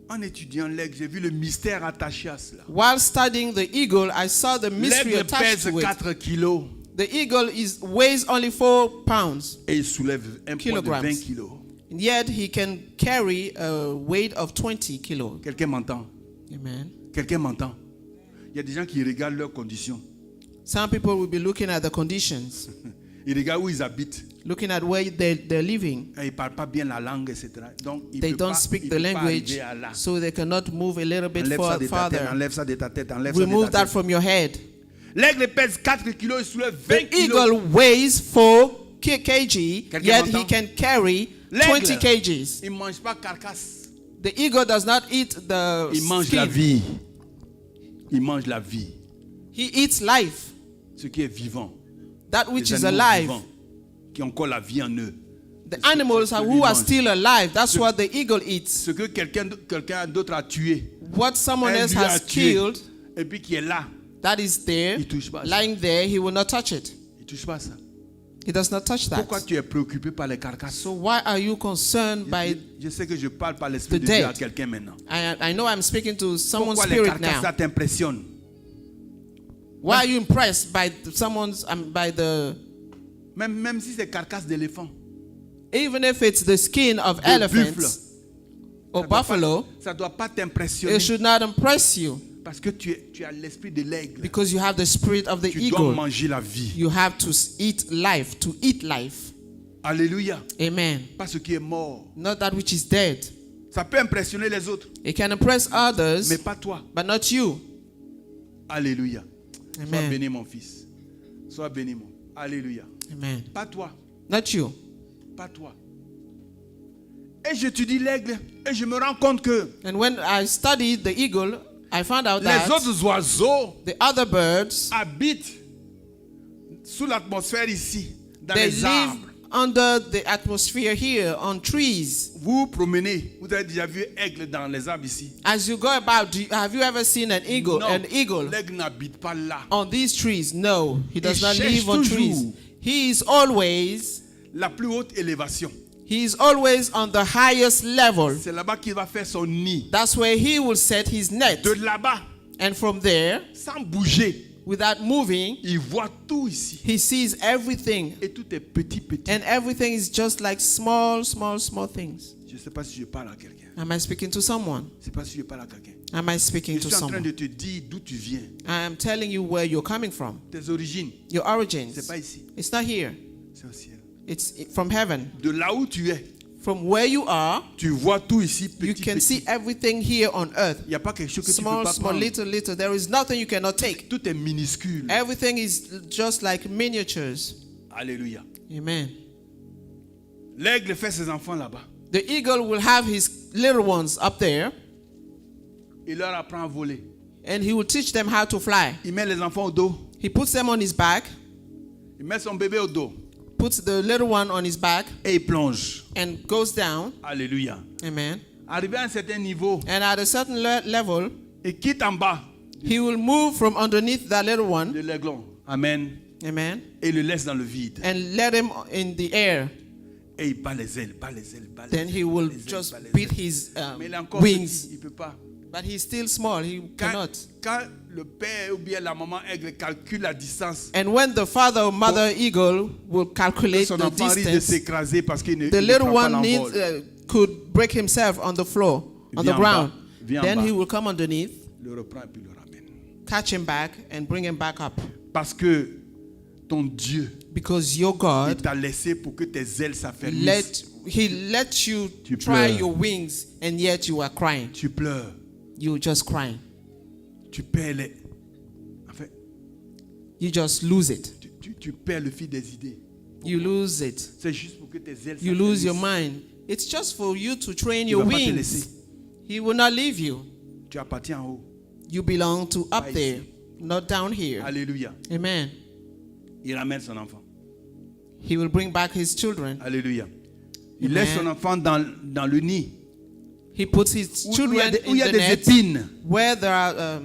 Speaker 1: En étudiant l'aigle, j'ai vu le mystère attaché à cela.
Speaker 2: While studying the eagle, I saw the mystery
Speaker 1: L'aigle
Speaker 2: attached
Speaker 1: pèse
Speaker 2: to it.
Speaker 1: 4 kilos
Speaker 2: The eagle weighs only 4 pounds,
Speaker 1: et il soulève un poids de
Speaker 2: Kilograms.
Speaker 1: 20 kilos.
Speaker 2: and yet he can carry a weight of 20 kilos.
Speaker 1: Quelqu'un m'entend?
Speaker 2: Amen.
Speaker 1: Quelqu'un m'entend? Il y a des gens qui regardent leurs conditions.
Speaker 2: Some people will be looking at the conditions,
Speaker 1: Ils regardent où ils habitent.
Speaker 2: looking at where they're living.
Speaker 1: Et ils ne parlent pas bien la langue, etc. Donc, ils
Speaker 2: They
Speaker 1: ne
Speaker 2: don't
Speaker 1: peuvent pas,
Speaker 2: speak
Speaker 1: ils
Speaker 2: the
Speaker 1: peuvent pas
Speaker 2: language,
Speaker 1: arriver à là.
Speaker 2: so they cannot move a little bit
Speaker 1: Enlève ça de ta tête,
Speaker 2: farther.
Speaker 1: enlève ça de ta tête, enlève ça de
Speaker 2: Remove
Speaker 1: ta
Speaker 2: that
Speaker 1: tête.
Speaker 2: from your head.
Speaker 1: L'aigle pèse 4 kilos, il soulève 20
Speaker 2: The
Speaker 1: kilos.
Speaker 2: eagle weighs 4 kg,
Speaker 1: Quelqu'un
Speaker 2: yet he
Speaker 1: m'entend?
Speaker 2: can carry
Speaker 1: L'aigle,
Speaker 2: 20 kgs.
Speaker 1: il ne mange pas carcasse.
Speaker 2: The eagle does not eat the
Speaker 1: Il mange la
Speaker 2: skin.
Speaker 1: vie. Il mange la vie.
Speaker 2: He eats life,
Speaker 1: Ce qui est vivant.
Speaker 2: that which
Speaker 1: Les
Speaker 2: is
Speaker 1: animaux
Speaker 2: alive.
Speaker 1: vivants, qui ont encore la vie en eux.
Speaker 2: The animals
Speaker 1: ce que
Speaker 2: who
Speaker 1: lui
Speaker 2: are
Speaker 1: mange.
Speaker 2: still alive, that's what the eagle eats.
Speaker 1: Ce que quelqu'un d'autre a tué.
Speaker 2: What someone
Speaker 1: Un
Speaker 2: else
Speaker 1: lui a
Speaker 2: has
Speaker 1: tué.
Speaker 2: killed,
Speaker 1: Et puis qui est là.
Speaker 2: that is there,
Speaker 1: Il touche pas ça.
Speaker 2: lying there, he will not touch it.
Speaker 1: Il ne touche pas ça.
Speaker 2: He does not touch that.
Speaker 1: Pourquoi tu es préoccupé par les carcasses?
Speaker 2: So why are you concerned by...
Speaker 1: Je sais que je parle par l'Esprit
Speaker 2: the
Speaker 1: de Dieu à
Speaker 2: dead?
Speaker 1: quelqu'un maintenant.
Speaker 2: I know I'm speaking to someone's
Speaker 1: Pourquoi les
Speaker 2: spirit
Speaker 1: carcasses,
Speaker 2: now.
Speaker 1: ça t'impressionne?
Speaker 2: Why are you impressed by someone's, by the...
Speaker 1: Même si c'est carcasse d'éléphant.
Speaker 2: Even if it's the skin of
Speaker 1: De
Speaker 2: elephants
Speaker 1: buffle.
Speaker 2: or buffalo,
Speaker 1: Ça ne doit pas t'impressionner.
Speaker 2: it should not impress you,
Speaker 1: Parce que tu as l'esprit de l'aigle.
Speaker 2: because you have the spirit of the
Speaker 1: Tu dois
Speaker 2: eagle.
Speaker 1: manger la vie.
Speaker 2: You have to eat life, to eat life.
Speaker 1: Alléluia.
Speaker 2: Amen.
Speaker 1: Pas ce qui est mort.
Speaker 2: Not that which is dead.
Speaker 1: Ça peut impressionner les autres,
Speaker 2: It can impress others,
Speaker 1: mais pas toi.
Speaker 2: but not you.
Speaker 1: Alléluia. Sois
Speaker 2: Amen.
Speaker 1: béni, mon fils. Sois béni, mon. Alléluia.
Speaker 2: Amen.
Speaker 1: Pas toi.
Speaker 2: Not you.
Speaker 1: Pas toi. Et j'étudie l'aigle et je me rends compte que
Speaker 2: And when I studied the eagle, I found out
Speaker 1: les
Speaker 2: that
Speaker 1: autres oiseaux
Speaker 2: the other birds,
Speaker 1: habitent sous l'atmosphère ici, dans
Speaker 2: they
Speaker 1: les
Speaker 2: live
Speaker 1: arbres.
Speaker 2: under the atmosphere here on trees.
Speaker 1: Vous vous promenez, vous avez déjà vu aigle dans les arbres ici.
Speaker 2: As you go about, have you ever seen an eagle?
Speaker 1: Non,
Speaker 2: An eagle
Speaker 1: l'aigle n'habite pas là.
Speaker 2: on these trees? No, he does
Speaker 1: Il
Speaker 2: not
Speaker 1: cherche
Speaker 2: live on trees.
Speaker 1: toujours.
Speaker 2: He is always
Speaker 1: La plus haute élévation.
Speaker 2: on the highest level.
Speaker 1: C'est là-bas qu'il va faire son nid.
Speaker 2: That's where he will set his net.
Speaker 1: De là-bas,
Speaker 2: And from there,
Speaker 1: sans bouger,
Speaker 2: without moving,
Speaker 1: il voit tout ici.
Speaker 2: he sees everything.
Speaker 1: Et tout est petit, petit.
Speaker 2: And everything is just like small things.
Speaker 1: Je ne sais pas si je parle à quelqu'un.
Speaker 2: Am I speaking to someone?
Speaker 1: Je ne sais pas si je parle à quelqu'un.
Speaker 2: Am I speaking
Speaker 1: Je
Speaker 2: to
Speaker 1: suis en train
Speaker 2: someone?
Speaker 1: de te dire d'où tu viens.
Speaker 2: I am telling you where you're coming from.
Speaker 1: Tes origines,
Speaker 2: Your
Speaker 1: ce n'est
Speaker 2: origins.
Speaker 1: pas ici.
Speaker 2: It's not here.
Speaker 1: C'est au ciel.
Speaker 2: It's from heaven.
Speaker 1: De là où tu es,
Speaker 2: From where you are,
Speaker 1: tu vois tout ici,
Speaker 2: you
Speaker 1: petit,
Speaker 2: can
Speaker 1: petit.
Speaker 2: see everything here on earth.
Speaker 1: Il n'y a pas quelque chose que tu ne peux
Speaker 2: Small,
Speaker 1: pas
Speaker 2: small,
Speaker 1: prendre.
Speaker 2: little. There is nothing you cannot take.
Speaker 1: Tout est minuscule.
Speaker 2: Everything is just like miniatures.
Speaker 1: Alléluia.
Speaker 2: Amen.
Speaker 1: L'aigle fait ses enfants là-bas.
Speaker 2: The eagle will have his little ones up there,
Speaker 1: Il leur apprend à voler.
Speaker 2: and he will teach them how to fly.
Speaker 1: Il met les enfants au dos.
Speaker 2: He puts them on his back,
Speaker 1: Il met son bébé au dos.
Speaker 2: puts the little one on his back,
Speaker 1: Et il plonge.
Speaker 2: and goes down.
Speaker 1: Alléluia.
Speaker 2: Amen.
Speaker 1: Arrivé à un certain niveau,
Speaker 2: And at a certain level,
Speaker 1: il quitte en bas
Speaker 2: he will move from underneath that little one.
Speaker 1: de l'aiglon. Amen.
Speaker 2: Amen.
Speaker 1: Et il le laisse dans le vide.
Speaker 2: And let him in the air.
Speaker 1: Et il bat les ailes, bat les ailes, bat les
Speaker 2: Then
Speaker 1: ailes.
Speaker 2: he will
Speaker 1: bat les ailes,
Speaker 2: just
Speaker 1: bat les
Speaker 2: beat
Speaker 1: ailes.
Speaker 2: his
Speaker 1: Mais il est encore
Speaker 2: wings.
Speaker 1: petit, il ne peut pas.
Speaker 2: But he's still small. He
Speaker 1: Quand,
Speaker 2: cannot.
Speaker 1: quand le père ou bien la maman aigle calcule la distance,
Speaker 2: And when the father or mother eagle will calculate
Speaker 1: son
Speaker 2: the
Speaker 1: enfant risque de
Speaker 2: distance,
Speaker 1: s'écraser parce qu'il ne,
Speaker 2: the
Speaker 1: il ne
Speaker 2: little
Speaker 1: prend pas
Speaker 2: one
Speaker 1: l'envol.
Speaker 2: could break himself on the floor, on
Speaker 1: Viens
Speaker 2: the
Speaker 1: en
Speaker 2: ground.
Speaker 1: bas. Viens en
Speaker 2: Then
Speaker 1: bas.
Speaker 2: he will come underneath,
Speaker 1: Le reprend et puis le ramène.
Speaker 2: catch him back, and bring him back up.
Speaker 1: Parce que ton Dieu,
Speaker 2: Because your
Speaker 1: il
Speaker 2: God
Speaker 1: t'a laissé pour que tes ailes s'affermissent.
Speaker 2: let you
Speaker 1: Tu
Speaker 2: try
Speaker 1: pleures.
Speaker 2: your wings, and yet you are crying.
Speaker 1: Tu pleures,
Speaker 2: You just crying.
Speaker 1: tu perds les... En fait,
Speaker 2: You just lose it.
Speaker 1: tu perds le fil des idées.
Speaker 2: You lose it.
Speaker 1: C'est juste pour que tes ailes
Speaker 2: You lose your
Speaker 1: s'affermissent.
Speaker 2: mind It's just for you to train
Speaker 1: Il
Speaker 2: your
Speaker 1: va pas te
Speaker 2: wings.
Speaker 1: laisser.
Speaker 2: He will not leave you.
Speaker 1: Tu appartiens en haut.
Speaker 2: You belong to
Speaker 1: Pas
Speaker 2: up there,
Speaker 1: ici.
Speaker 2: not down here.
Speaker 1: Alléluia.
Speaker 2: Amen.
Speaker 1: Il ramène son enfant.
Speaker 2: He will bring back his children.
Speaker 1: Alléluia. Il
Speaker 2: Amen.
Speaker 1: laisse son enfant dans le nid.
Speaker 2: He puts his
Speaker 1: Où il y a
Speaker 2: children
Speaker 1: des, où
Speaker 2: in
Speaker 1: il y a
Speaker 2: the
Speaker 1: des
Speaker 2: net
Speaker 1: épines.
Speaker 2: where there are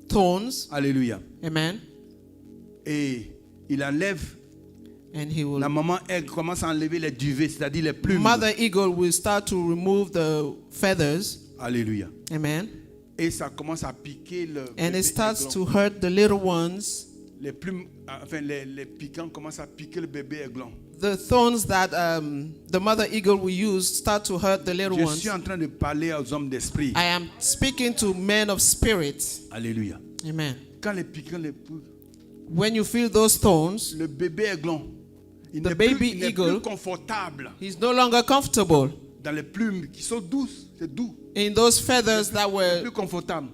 Speaker 2: thorns.
Speaker 1: Alléluia.
Speaker 2: Amen.
Speaker 1: Et il enlève.
Speaker 2: And he will.
Speaker 1: La maman, elle commence à enlever les duvets, c'est-à-dire les plumes.
Speaker 2: Mother eagle will start to remove the feathers.
Speaker 1: Alléluia.
Speaker 2: Amen.
Speaker 1: Et ça commence à piquer le
Speaker 2: And
Speaker 1: bébé
Speaker 2: it starts
Speaker 1: aiglon.
Speaker 2: to hurt the little ones.
Speaker 1: Les plumes, enfin les piquants commencent à piquer le bébé aiglon.
Speaker 2: The thorns that the mother eagle will use start to hurt the little
Speaker 1: Je
Speaker 2: ones.
Speaker 1: suis en train de parler aux hommes d'esprit.
Speaker 2: I am speaking to men of spirit.
Speaker 1: Alléluia.
Speaker 2: Amen.
Speaker 1: Quand les piquants,
Speaker 2: When you feel those thorns,
Speaker 1: le bébé aiglon, il
Speaker 2: The
Speaker 1: n'est
Speaker 2: baby
Speaker 1: plus, il n'est
Speaker 2: eagle-
Speaker 1: plus confortable
Speaker 2: he's no longer comfortable
Speaker 1: dans les plumes qui sont douces. C'est doux.
Speaker 2: in those feathers that
Speaker 1: Il n'est
Speaker 2: were
Speaker 1: plus confortable.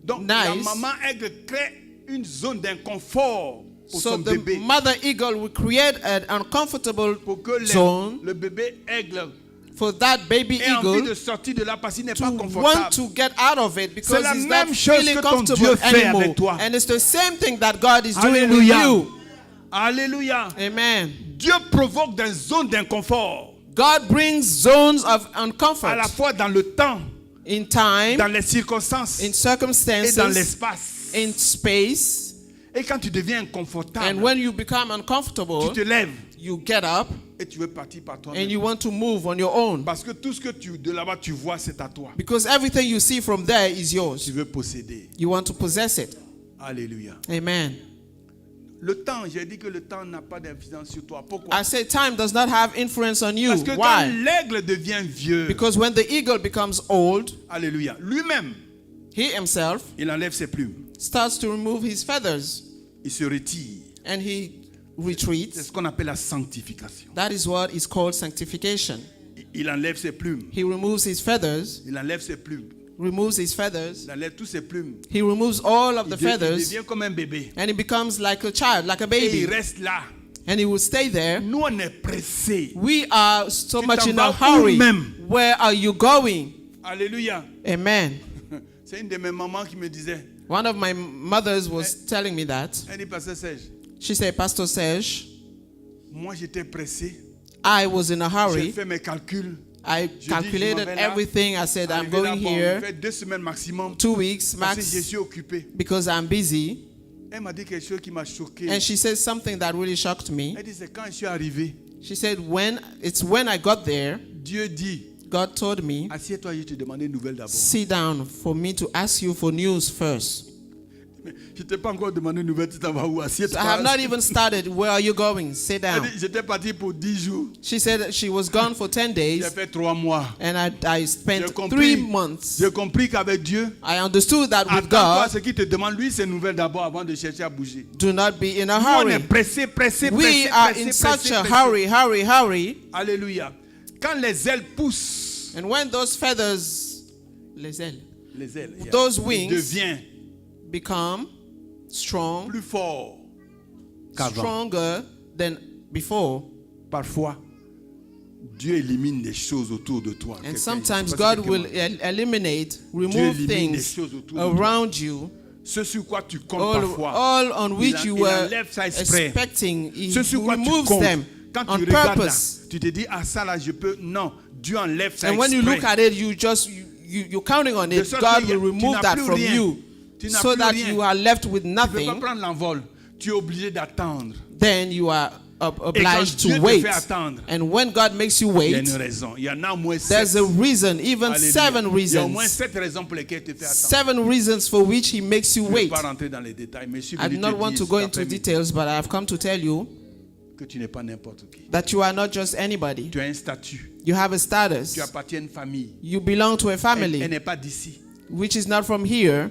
Speaker 1: Donc la
Speaker 2: nice.
Speaker 1: maman aigle crée une zone d'inconfort pour
Speaker 2: so
Speaker 1: son
Speaker 2: the
Speaker 1: bébé.
Speaker 2: mother eagle will create an uncomfortable
Speaker 1: Pour que
Speaker 2: zone
Speaker 1: le bébé aigle
Speaker 2: for that baby
Speaker 1: ait envie
Speaker 2: eagle
Speaker 1: de sortir de là parce qu'il n'est
Speaker 2: to
Speaker 1: pas
Speaker 2: want
Speaker 1: confortable.
Speaker 2: to get out of it because
Speaker 1: C'est la
Speaker 2: he's
Speaker 1: même
Speaker 2: not
Speaker 1: chose
Speaker 2: feeling
Speaker 1: que ton
Speaker 2: comfortable
Speaker 1: Dieu fait
Speaker 2: anymore.
Speaker 1: avec toi.
Speaker 2: And it's the same thing that God is doing with
Speaker 1: Alléluia.
Speaker 2: you.
Speaker 1: Alléluia.
Speaker 2: Amen.
Speaker 1: Dieu provoque des zones d'inconfort,
Speaker 2: God brings zones of
Speaker 1: à la
Speaker 2: uncomfort
Speaker 1: fois dans le temps,
Speaker 2: in time,
Speaker 1: dans les circonstances
Speaker 2: in
Speaker 1: et
Speaker 2: circumstances,
Speaker 1: dans l'espace.
Speaker 2: in space.
Speaker 1: Et quand tu deviens
Speaker 2: And
Speaker 1: inconfortable,
Speaker 2: when you become
Speaker 1: tu
Speaker 2: uncomfortable,
Speaker 1: te lèves
Speaker 2: you get up
Speaker 1: et tu veux partir par
Speaker 2: and
Speaker 1: toi-même.
Speaker 2: you want to move on your own.
Speaker 1: Parce que tout ce que de là-bas tu vois, c'est à toi.
Speaker 2: Because everything you see from there is
Speaker 1: Tu
Speaker 2: yours.
Speaker 1: veux posséder.
Speaker 2: You want to possess it.
Speaker 1: Alléluia.
Speaker 2: Amen.
Speaker 1: Le temps, j'ai dit que le temps n'a pas d'influence sur toi. Pourquoi?
Speaker 2: I say time does not have influence on you.
Speaker 1: Parce que quand
Speaker 2: Why?
Speaker 1: l'aigle devient vieux,
Speaker 2: Because when the eagle becomes old,
Speaker 1: alléluia, lui-même,
Speaker 2: he himself
Speaker 1: il enlève ses plumes.
Speaker 2: starts to remove his feathers
Speaker 1: Il se retire.
Speaker 2: and he
Speaker 1: C'est
Speaker 2: retreats.
Speaker 1: ce qu'on appelle la sanctification.
Speaker 2: That is what is called sanctification.
Speaker 1: Il enlève ses plumes.
Speaker 2: He removes his feathers,
Speaker 1: Il enlève ses plumes.
Speaker 2: removes his feathers.
Speaker 1: Il enlève tous ses plumes.
Speaker 2: He removes all of the
Speaker 1: Il
Speaker 2: feathers
Speaker 1: devient comme un bébé.
Speaker 2: and he becomes like a child, like a
Speaker 1: Et il
Speaker 2: baby.
Speaker 1: reste là.
Speaker 2: And he will stay there.
Speaker 1: Nous, on est pressés.
Speaker 2: We are so
Speaker 1: Tu
Speaker 2: much
Speaker 1: t'en
Speaker 2: in
Speaker 1: vas
Speaker 2: a
Speaker 1: où
Speaker 2: hurry.
Speaker 1: même?
Speaker 2: Where are you going?
Speaker 1: Alléluia.
Speaker 2: Amen.
Speaker 1: C'est une de mes mamans qui me disait,
Speaker 2: One of my mothers was telling me that.
Speaker 1: elle dit, Pasteur Serge,
Speaker 2: She said, Pastor Serge,
Speaker 1: moi j'étais pressé.
Speaker 2: I was in a
Speaker 1: J'ai
Speaker 2: hurry.
Speaker 1: fait mes calculs.
Speaker 2: I
Speaker 1: Je
Speaker 2: calculated
Speaker 1: dis, je m'en vais là.
Speaker 2: everything. I said, I'm
Speaker 1: Arrivé là,
Speaker 2: going
Speaker 1: bon,
Speaker 2: here
Speaker 1: fait 2 semaines maximum.
Speaker 2: 2 weeks
Speaker 1: Parce que je
Speaker 2: max
Speaker 1: suis occupé.
Speaker 2: because I'm busy.
Speaker 1: Elle m'a dit quelque chose qui m'a choqué.
Speaker 2: And she said something that really shocked me.
Speaker 1: Elle dit, c'est quand je suis arrivé,
Speaker 2: She said, when I got there,
Speaker 1: Dieu dit,
Speaker 2: God told me,
Speaker 1: assieds-toi, je te demandais une nouvelle d'abord.
Speaker 2: sit down for me to ask you for news first.
Speaker 1: Mais je t'ai pas encore demandé une nouvelle, tu t'en vas où?
Speaker 2: So
Speaker 1: Assieds-toi.
Speaker 2: I have not even started. Where are you going? Sit
Speaker 1: Elle
Speaker 2: down.
Speaker 1: dit, j'étais parti pour 10 jours.
Speaker 2: She said she was gone for 10
Speaker 1: J'ai
Speaker 2: days
Speaker 1: fait 3 mois.
Speaker 2: and I
Speaker 1: J'ai
Speaker 2: spent 3
Speaker 1: compris.
Speaker 2: months.
Speaker 1: J'ai compris qu'avec Dieu,
Speaker 2: I understood that with
Speaker 1: attends-toi
Speaker 2: God,
Speaker 1: ce qu'il te demande. Lui, c'est nouvelle d'abord avant de chercher à bouger.
Speaker 2: do not be in a
Speaker 1: Nous, on est
Speaker 2: hurry.
Speaker 1: pressé, pressé,
Speaker 2: We
Speaker 1: pressé,
Speaker 2: are
Speaker 1: pressé,
Speaker 2: in such
Speaker 1: pressé,
Speaker 2: a
Speaker 1: pressé.
Speaker 2: hurry.
Speaker 1: Alléluia. Quand les ailes poussent,
Speaker 2: And when those feathers, les ailes,
Speaker 1: les ailes,
Speaker 2: Those
Speaker 1: il
Speaker 2: wings
Speaker 1: devient
Speaker 2: become strong,
Speaker 1: plus fort qu'avant.
Speaker 2: stronger than before.
Speaker 1: Parfois, Dieu élimine des choses autour de toi.
Speaker 2: And
Speaker 1: Quelqu'un-
Speaker 2: sometimes
Speaker 1: je sais pas si
Speaker 2: God
Speaker 1: quelqu'un
Speaker 2: will
Speaker 1: m'a-
Speaker 2: eliminate, remove
Speaker 1: élimine des
Speaker 2: things
Speaker 1: choses autour de toi.
Speaker 2: around you,
Speaker 1: Ce sur quoi tu comptes parfois.
Speaker 2: all on which you
Speaker 1: il
Speaker 2: were
Speaker 1: enlève ça exprès.
Speaker 2: expecting. He
Speaker 1: Ce sur quoi tu
Speaker 2: removes
Speaker 1: comptes.
Speaker 2: them
Speaker 1: Quand
Speaker 2: on
Speaker 1: tu regardes là,
Speaker 2: purpose.
Speaker 1: tu te dis, ah ça là, je peux. Non, Dieu enlève ça
Speaker 2: And when you
Speaker 1: exprès.
Speaker 2: look at it, you're counting on
Speaker 1: De
Speaker 2: it.
Speaker 1: sorte
Speaker 2: God
Speaker 1: que
Speaker 2: will
Speaker 1: tu
Speaker 2: remove
Speaker 1: n'as
Speaker 2: that
Speaker 1: plus
Speaker 2: from
Speaker 1: rien.
Speaker 2: you,
Speaker 1: Tu n'as
Speaker 2: so
Speaker 1: plus
Speaker 2: that
Speaker 1: rien.
Speaker 2: you are left with
Speaker 1: Tu ne peux pas
Speaker 2: nothing.
Speaker 1: prendre l'envol. Tu es obligé d'attendre.
Speaker 2: Then you are obliged
Speaker 1: Dieu
Speaker 2: to
Speaker 1: te
Speaker 2: wait.
Speaker 1: fait attendre,
Speaker 2: And when God makes you
Speaker 1: il y a
Speaker 2: wait,
Speaker 1: une raison. Il y en a au moins 7.
Speaker 2: there's a reason, even
Speaker 1: Alléluia.
Speaker 2: 7
Speaker 1: Il y a au moins
Speaker 2: reasons.
Speaker 1: 7 raisons pour lesquelles il te fait attendre.
Speaker 2: 7 reasons for which He makes you
Speaker 1: Je ne vais
Speaker 2: wait.
Speaker 1: pas rentrer dans les détails, mais je suis
Speaker 2: I
Speaker 1: venu
Speaker 2: do not
Speaker 1: te
Speaker 2: want
Speaker 1: dire
Speaker 2: to
Speaker 1: cet
Speaker 2: go into
Speaker 1: après-midi
Speaker 2: details, but I have come to tell you
Speaker 1: que tu n'es pas n'importe qui.
Speaker 2: that you are not just anybody.
Speaker 1: Tu as un statut.
Speaker 2: You have a status.
Speaker 1: Tu appartiens à une famille.
Speaker 2: You belong to a
Speaker 1: Elle
Speaker 2: family
Speaker 1: n'est pas d'ici.
Speaker 2: which is not from here,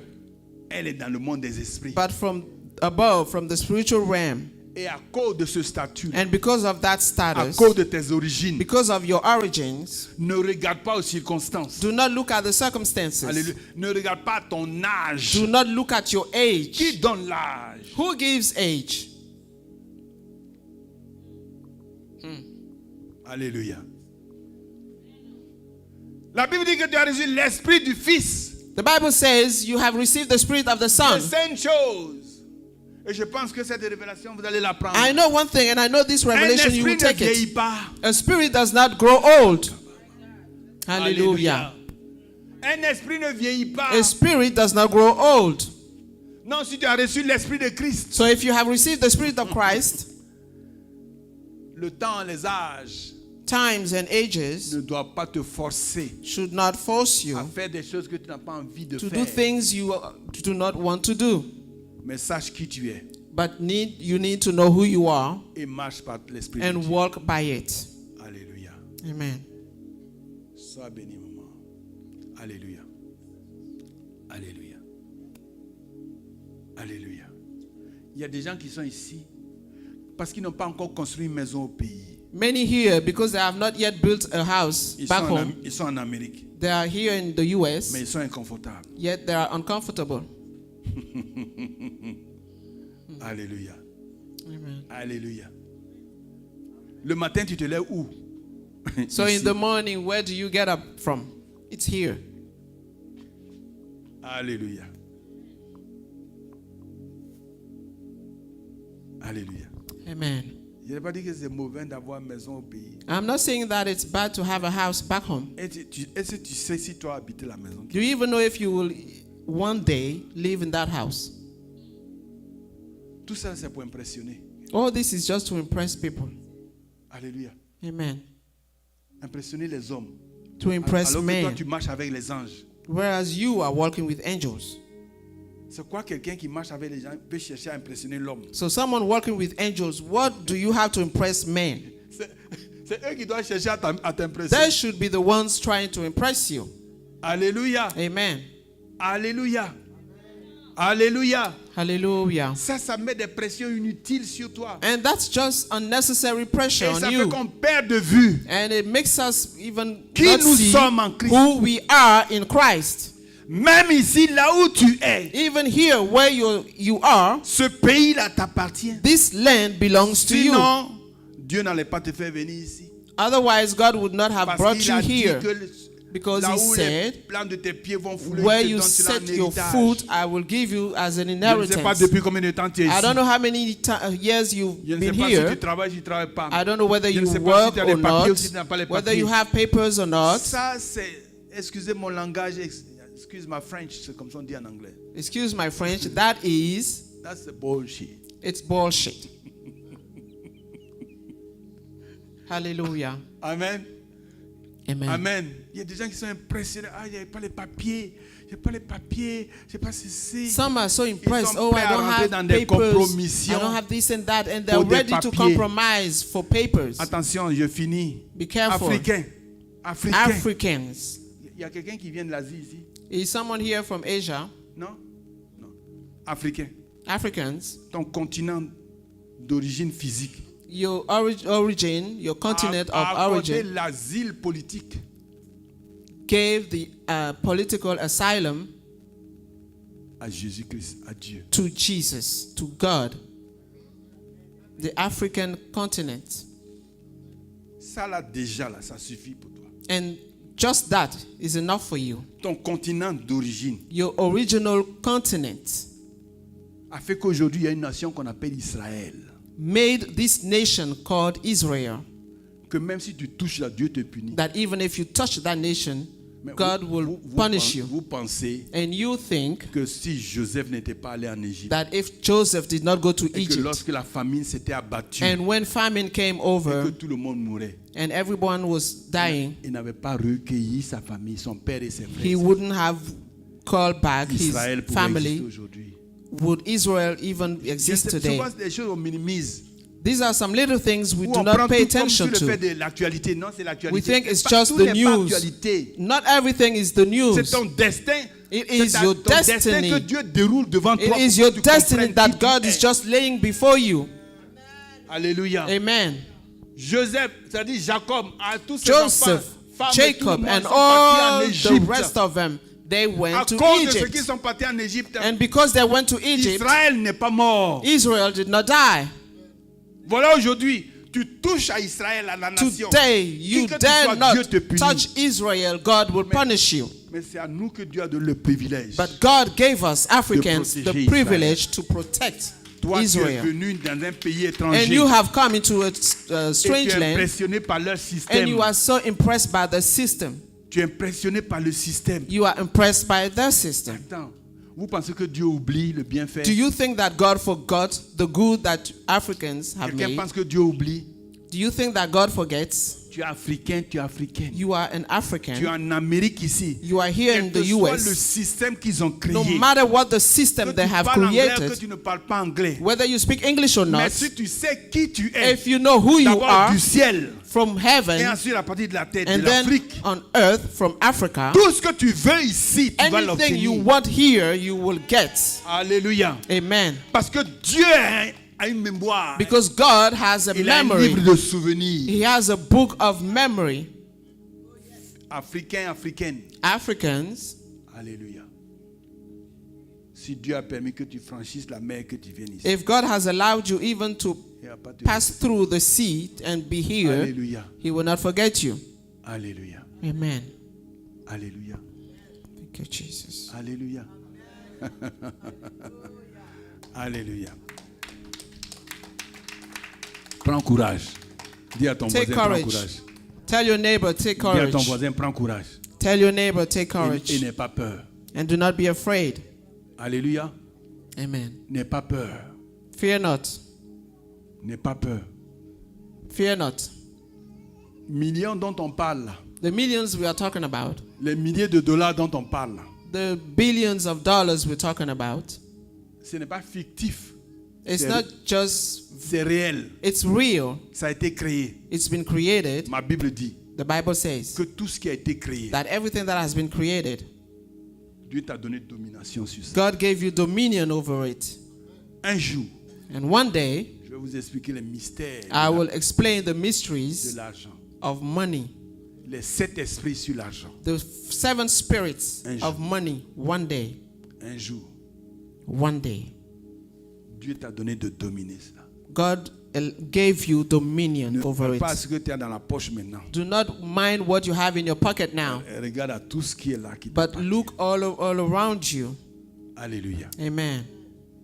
Speaker 1: Elle est dans le monde des esprits.
Speaker 2: but from above, from the spiritual realm.
Speaker 1: Et à cause de ce statut,
Speaker 2: And because of that
Speaker 1: à
Speaker 2: status,
Speaker 1: cause de tes origines,
Speaker 2: because of your origins,
Speaker 1: ne regarde pas aux circonstances.
Speaker 2: do not look at the circumstances.
Speaker 1: Alléluia. Ne regarde pas ton âge.
Speaker 2: Do not look at your
Speaker 1: Qui
Speaker 2: age.
Speaker 1: donne l'âge?
Speaker 2: Who gives age?
Speaker 1: Alléluia. La Bible dit que tu as reçu l'esprit du Fils.
Speaker 2: The Bible says you have received the Spirit of the
Speaker 1: Les
Speaker 2: Son.
Speaker 1: saintes choses. Et je pense que cette révélation, vous allez l'apprendre.
Speaker 2: I know one thing, and I know this
Speaker 1: Un
Speaker 2: revelation, you
Speaker 1: esprit
Speaker 2: will
Speaker 1: ne
Speaker 2: take
Speaker 1: vieillit
Speaker 2: it.
Speaker 1: pas.
Speaker 2: A spirit does not grow old. Hallelujah.
Speaker 1: Un esprit ne vieillit pas.
Speaker 2: A spirit does not grow old.
Speaker 1: Non, si tu as reçu l'esprit de Christ,
Speaker 2: So if you have received the Spirit of Christ,
Speaker 1: le temps, les âges
Speaker 2: times and ages
Speaker 1: ne doivent pas te forcer
Speaker 2: should not force you
Speaker 1: à faire des choses que tu n'as pas envie de
Speaker 2: to
Speaker 1: faire.
Speaker 2: do things you do not want to do.
Speaker 1: Mais sache qui tu es
Speaker 2: But you need to know who you are
Speaker 1: et marche par l'esprit de
Speaker 2: and
Speaker 1: Dieu.
Speaker 2: walk by it.
Speaker 1: Alléluia.
Speaker 2: Amen.
Speaker 1: Sois béni, maman. Alléluia. Alléluia. Alléluia. Il y a des gens qui sont ici parce qu'ils n'ont pas encore construit une maison au pays.
Speaker 2: Many here, because they have not yet built a house back home,
Speaker 1: Ils sont en Amérique,
Speaker 2: they are here in the US,
Speaker 1: mais ils sont inconfortables.
Speaker 2: yet they are uncomfortable.
Speaker 1: Alléluia.
Speaker 2: Amen.
Speaker 1: Alléluia. Le matin, tu te lèves où?
Speaker 2: So
Speaker 1: Ici.
Speaker 2: in the morning, where do you get up from? It's here.
Speaker 1: Alléluia. Alléluia.
Speaker 2: Amen.
Speaker 1: Je n'ai pas dit que c'est mauvais d'avoir une maison au pays.
Speaker 2: I'm not saying that it's bad to have a house back home.
Speaker 1: Est-ce que tu sais si tu as habité la maison?
Speaker 2: Do you even know if you will one day live in that house?
Speaker 1: Tout ça, c'est pour impressionner.
Speaker 2: All this is just to impress people.
Speaker 1: Alléluia.
Speaker 2: Amen.
Speaker 1: Impressionner les hommes.
Speaker 2: To impress
Speaker 1: Alors que toi,
Speaker 2: men.
Speaker 1: tu marches avec les anges.
Speaker 2: Whereas you are walking with angels.
Speaker 1: C'est quoi quelqu'un qui marche avec les gens peut chercher à impressionner l'homme?
Speaker 2: So someone walking with angels, what do you have to impress men?
Speaker 1: C'est eux qui doivent chercher à t'impressionner.
Speaker 2: They should be the ones trying to impress you.
Speaker 1: Alléluia.
Speaker 2: Amen.
Speaker 1: Alléluia. Alléluia.
Speaker 2: Hallelujah.
Speaker 1: Ça met des pressions inutiles sur toi.
Speaker 2: And that's just unnecessary pressure
Speaker 1: Et
Speaker 2: on
Speaker 1: ça fait
Speaker 2: you.
Speaker 1: qu'on perd de vue
Speaker 2: And it makes us even
Speaker 1: qui
Speaker 2: not
Speaker 1: nous
Speaker 2: see
Speaker 1: sommes en Christ.
Speaker 2: who we are in Christ.
Speaker 1: Même ici, là où tu es,
Speaker 2: Even here where you are,
Speaker 1: ce pays-là t'appartient.
Speaker 2: this land belongs to you.
Speaker 1: Sinon, Dieu n'allait pas te faire venir ici.
Speaker 2: Otherwise, God would not have
Speaker 1: Parce
Speaker 2: brought
Speaker 1: qu'il
Speaker 2: you
Speaker 1: a dit
Speaker 2: here.
Speaker 1: que
Speaker 2: Because
Speaker 1: là
Speaker 2: he
Speaker 1: où les
Speaker 2: said,
Speaker 1: plans de tes pieds vont fouler,
Speaker 2: where
Speaker 1: je te
Speaker 2: you
Speaker 1: donne cela en
Speaker 2: set your
Speaker 1: héritage.
Speaker 2: foot, I will give you as an
Speaker 1: Je ne sais pas
Speaker 2: inheritance.
Speaker 1: depuis combien de temps tu es ici.
Speaker 2: I don't know how many years you've
Speaker 1: Je ne sais
Speaker 2: been
Speaker 1: pas si
Speaker 2: here.
Speaker 1: tu travailles, si tu ne travailles pas.
Speaker 2: I don't know whether
Speaker 1: Je ne
Speaker 2: you
Speaker 1: sais pas si
Speaker 2: work
Speaker 1: tu as les
Speaker 2: or
Speaker 1: papiers
Speaker 2: not,
Speaker 1: ou si tu n'as pas les
Speaker 2: whether you
Speaker 1: papiers.
Speaker 2: have papers or not.
Speaker 1: Ça, c'est, excusez mon langage, excuse my French, c'est comme ça on dit en anglais.
Speaker 2: Excuse my French, that is,
Speaker 1: That's the bullshit.
Speaker 2: it's bullshit. Hallelujah.
Speaker 1: Amen.
Speaker 2: Amen.
Speaker 1: Amen. Il y a des gens qui sont impressionnés. Ah, il n'y a pas les papiers. Il n'y a pas les papiers. Je sais pas ceci.
Speaker 2: Some are so impressed.
Speaker 1: sont
Speaker 2: Oh,
Speaker 1: prêts
Speaker 2: I
Speaker 1: à
Speaker 2: don't
Speaker 1: rentrer
Speaker 2: have
Speaker 1: dans des
Speaker 2: papers.
Speaker 1: compromissions
Speaker 2: I don't have this and that. And they're
Speaker 1: pour des
Speaker 2: ready to
Speaker 1: papiers.
Speaker 2: compromise for papers.
Speaker 1: Attention, je finis.
Speaker 2: Be careful.
Speaker 1: Africain. Africain.
Speaker 2: Africans.
Speaker 1: Il y a quelqu'un qui vient de l'Asie ici?
Speaker 2: Is someone here from Asia?
Speaker 1: Non? Non. Africain.
Speaker 2: Africans.
Speaker 1: Ton continent d'origine physique.
Speaker 2: Your origin, your continent
Speaker 1: a
Speaker 2: of
Speaker 1: accordé
Speaker 2: origin,
Speaker 1: l'asile politique
Speaker 2: gave the political asylum
Speaker 1: à Jésus-Christ, à Dieu.
Speaker 2: to Jesus, to God. The African continent.
Speaker 1: Ça là déjà là, ça suffit pour toi.
Speaker 2: And just that is enough for you.
Speaker 1: Ton continent d'origine
Speaker 2: Your original continent
Speaker 1: a fait qu'aujourd'hui il y a une nation qu'on appelle Israël.
Speaker 2: made this nation called Israel.
Speaker 1: Que même si tu touches là, Dieu te punit.
Speaker 2: That even if you touch that nation,
Speaker 1: Mais
Speaker 2: God will punish you.
Speaker 1: Vous pensez
Speaker 2: And you think
Speaker 1: que si Joseph n'était pas allé en Égypte
Speaker 2: that if Joseph did not go to
Speaker 1: et que
Speaker 2: Egypt,
Speaker 1: lorsque la famine s'était abattue
Speaker 2: and when famine came
Speaker 1: et
Speaker 2: over
Speaker 1: que tout le monde mourait,
Speaker 2: and everyone was dying,
Speaker 1: il n'avait pas recueilli sa famille, son père et ses frères.
Speaker 2: he wouldn't have called back his
Speaker 1: Israël pourrait exister
Speaker 2: family.
Speaker 1: aujourd'hui.
Speaker 2: Would Israel even exist today?
Speaker 1: Souvent, des choses on minimise.
Speaker 2: These are some little things we
Speaker 1: Ou
Speaker 2: do
Speaker 1: on
Speaker 2: not
Speaker 1: prend
Speaker 2: pay
Speaker 1: tout comme si
Speaker 2: attention
Speaker 1: le fait
Speaker 2: to.
Speaker 1: de l'actualité. Non, c'est l'actualité.
Speaker 2: We think it's
Speaker 1: Pas-
Speaker 2: just
Speaker 1: tout
Speaker 2: the
Speaker 1: n'est pas
Speaker 2: news.
Speaker 1: actualité.
Speaker 2: Not everything is the
Speaker 1: C'est
Speaker 2: news.
Speaker 1: ton destin.
Speaker 2: It
Speaker 1: C'est
Speaker 2: is your
Speaker 1: ton destin
Speaker 2: destiny.
Speaker 1: que Dieu déroule devant
Speaker 2: It
Speaker 1: toi.
Speaker 2: is
Speaker 1: pour
Speaker 2: your
Speaker 1: que tu
Speaker 2: destiny
Speaker 1: comprennes
Speaker 2: that
Speaker 1: qui tu
Speaker 2: God
Speaker 1: es.
Speaker 2: is just laying before you.
Speaker 1: Alléluia.
Speaker 2: Amen.
Speaker 1: Joseph, c'est-à-dire Jacob, à tous ses enfants,
Speaker 2: Joseph,
Speaker 1: femmes et tout le
Speaker 2: Jacob,
Speaker 1: monde
Speaker 2: and
Speaker 1: sont partis en
Speaker 2: all the
Speaker 1: Égypte.
Speaker 2: rest of them, they
Speaker 1: À
Speaker 2: went to
Speaker 1: cause de ceux qui
Speaker 2: Egypt.
Speaker 1: sont partis en Égypte,
Speaker 2: And because they went to Egypt,
Speaker 1: Israël n'est pas mort.
Speaker 2: Israel did not die.
Speaker 1: Voilà aujourd'hui, tu touches à Israël, à la nation,
Speaker 2: today you
Speaker 1: qui que tu sois,
Speaker 2: dare
Speaker 1: Dieu te
Speaker 2: not
Speaker 1: punit.
Speaker 2: touch Israel, God will punish you.
Speaker 1: Mais c'est à nous que Dieu a donné le privilège.
Speaker 2: But God gave us Africans
Speaker 1: protéger
Speaker 2: the
Speaker 1: Israël.
Speaker 2: privilege to protect
Speaker 1: Toi, tu es
Speaker 2: Israel.
Speaker 1: venu dans un pays
Speaker 2: And
Speaker 1: étranger
Speaker 2: you have come into a
Speaker 1: et tu
Speaker 2: strange
Speaker 1: es
Speaker 2: land,
Speaker 1: impressionné par leur
Speaker 2: and
Speaker 1: système.
Speaker 2: you are so impressed by the system.
Speaker 1: Tu es impressionné par le système.
Speaker 2: You are impressed by their system.
Speaker 1: Attends, vous pensez que Dieu oublie le bienfait?
Speaker 2: Do you think that God forgot the good that Africans have
Speaker 1: Quelqu'un
Speaker 2: made?
Speaker 1: pense que Dieu oublie?
Speaker 2: Do you think that God forgets?
Speaker 1: Tu es africain, tu es africaine.
Speaker 2: You are an
Speaker 1: Tu es
Speaker 2: African.
Speaker 1: en Amérique ici.
Speaker 2: You are here in
Speaker 1: Quel que
Speaker 2: the
Speaker 1: soit le
Speaker 2: US.
Speaker 1: système qu'ils ont créé,
Speaker 2: No matter what the system
Speaker 1: que
Speaker 2: they
Speaker 1: tu
Speaker 2: have
Speaker 1: parles anglais ou que
Speaker 2: created,
Speaker 1: tu ne parles pas anglais.
Speaker 2: whether you speak English or
Speaker 1: Mais
Speaker 2: not,
Speaker 1: si tu sais qui tu es,
Speaker 2: if you know who you
Speaker 1: d'abord
Speaker 2: are
Speaker 1: du ciel,
Speaker 2: from
Speaker 1: et
Speaker 2: heaven,
Speaker 1: ensuite à partir de la tête
Speaker 2: and
Speaker 1: de
Speaker 2: then
Speaker 1: l'Afrique,
Speaker 2: on earth from Africa,
Speaker 1: tout ce que tu veux ici, tu vas
Speaker 2: anything you
Speaker 1: l'obtenir.
Speaker 2: want here, you will get.
Speaker 1: Alléluia.
Speaker 2: Amen.
Speaker 1: Parce que Dieu a une mémoire.
Speaker 2: Because God has a
Speaker 1: Il a un
Speaker 2: memory.
Speaker 1: livre de souvenirs.
Speaker 2: He has a book of memory.
Speaker 1: Africain, africaine.
Speaker 2: Africans,
Speaker 1: Alléluia. Si Dieu a permis que tu franchisses la mer, que tu viennes ici,
Speaker 2: if God has allowed you even to
Speaker 1: il va pas te-
Speaker 2: pass through the sea and be here,
Speaker 1: Alléluia.
Speaker 2: He will not forget you.
Speaker 1: Alléluia.
Speaker 2: Amen.
Speaker 1: Alléluia.
Speaker 2: Thank you, Jesus.
Speaker 1: Alléluia. Alléluia. Prends courage. Dis à ton
Speaker 2: Take
Speaker 1: voisin, prends
Speaker 2: courage.
Speaker 1: courage.
Speaker 2: Tell your neighbor, take
Speaker 1: Dis à ton
Speaker 2: courage.
Speaker 1: voisin, prends courage.
Speaker 2: Tell your neighbor, take
Speaker 1: Et
Speaker 2: courage.
Speaker 1: n'aie pas peur.
Speaker 2: And do not be afraid.
Speaker 1: Alléluia.
Speaker 2: Amen.
Speaker 1: N'aie pas peur.
Speaker 2: Fear not.
Speaker 1: N'aie pas peur.
Speaker 2: Fear not.
Speaker 1: Millions dont on parle, là,
Speaker 2: The millions we are talking about,
Speaker 1: les milliers de dollars dont on parle, là,
Speaker 2: the billions of dollars we're talking about,
Speaker 1: ce n'est pas fictif.
Speaker 2: it's
Speaker 1: C'est-
Speaker 2: not just,
Speaker 1: C'est réel.
Speaker 2: it's real.
Speaker 1: Ça a été créé.
Speaker 2: It's been created.
Speaker 1: Ma Bible dit
Speaker 2: The Bible says
Speaker 1: que tout ce qui a été créé,
Speaker 2: that everything that has been created,
Speaker 1: Dieu t'a donné domination sur ça.
Speaker 2: God gave you dominion over it.
Speaker 1: Un jour,
Speaker 2: And one day,
Speaker 1: je vais vous expliquer les mystères
Speaker 2: I
Speaker 1: de
Speaker 2: will explain the
Speaker 1: de
Speaker 2: mysteries
Speaker 1: l'argent.
Speaker 2: of money,
Speaker 1: Les 7 esprits sur l'argent.
Speaker 2: the 7 spirits
Speaker 1: Un jour.
Speaker 2: of money. One day,
Speaker 1: Un jour,
Speaker 2: one day,
Speaker 1: Dieu t'a donné de dominer ça.
Speaker 2: God gave you dominion
Speaker 1: Ne
Speaker 2: over
Speaker 1: regarde
Speaker 2: it.
Speaker 1: pas ce que tu as dans la poche maintenant.
Speaker 2: Do not mind what you have in your pocket now,
Speaker 1: Regarde à tout ce qui est là. Qui
Speaker 2: but
Speaker 1: t'appartient.
Speaker 2: look all around you.
Speaker 1: Alléluia.
Speaker 2: Amen.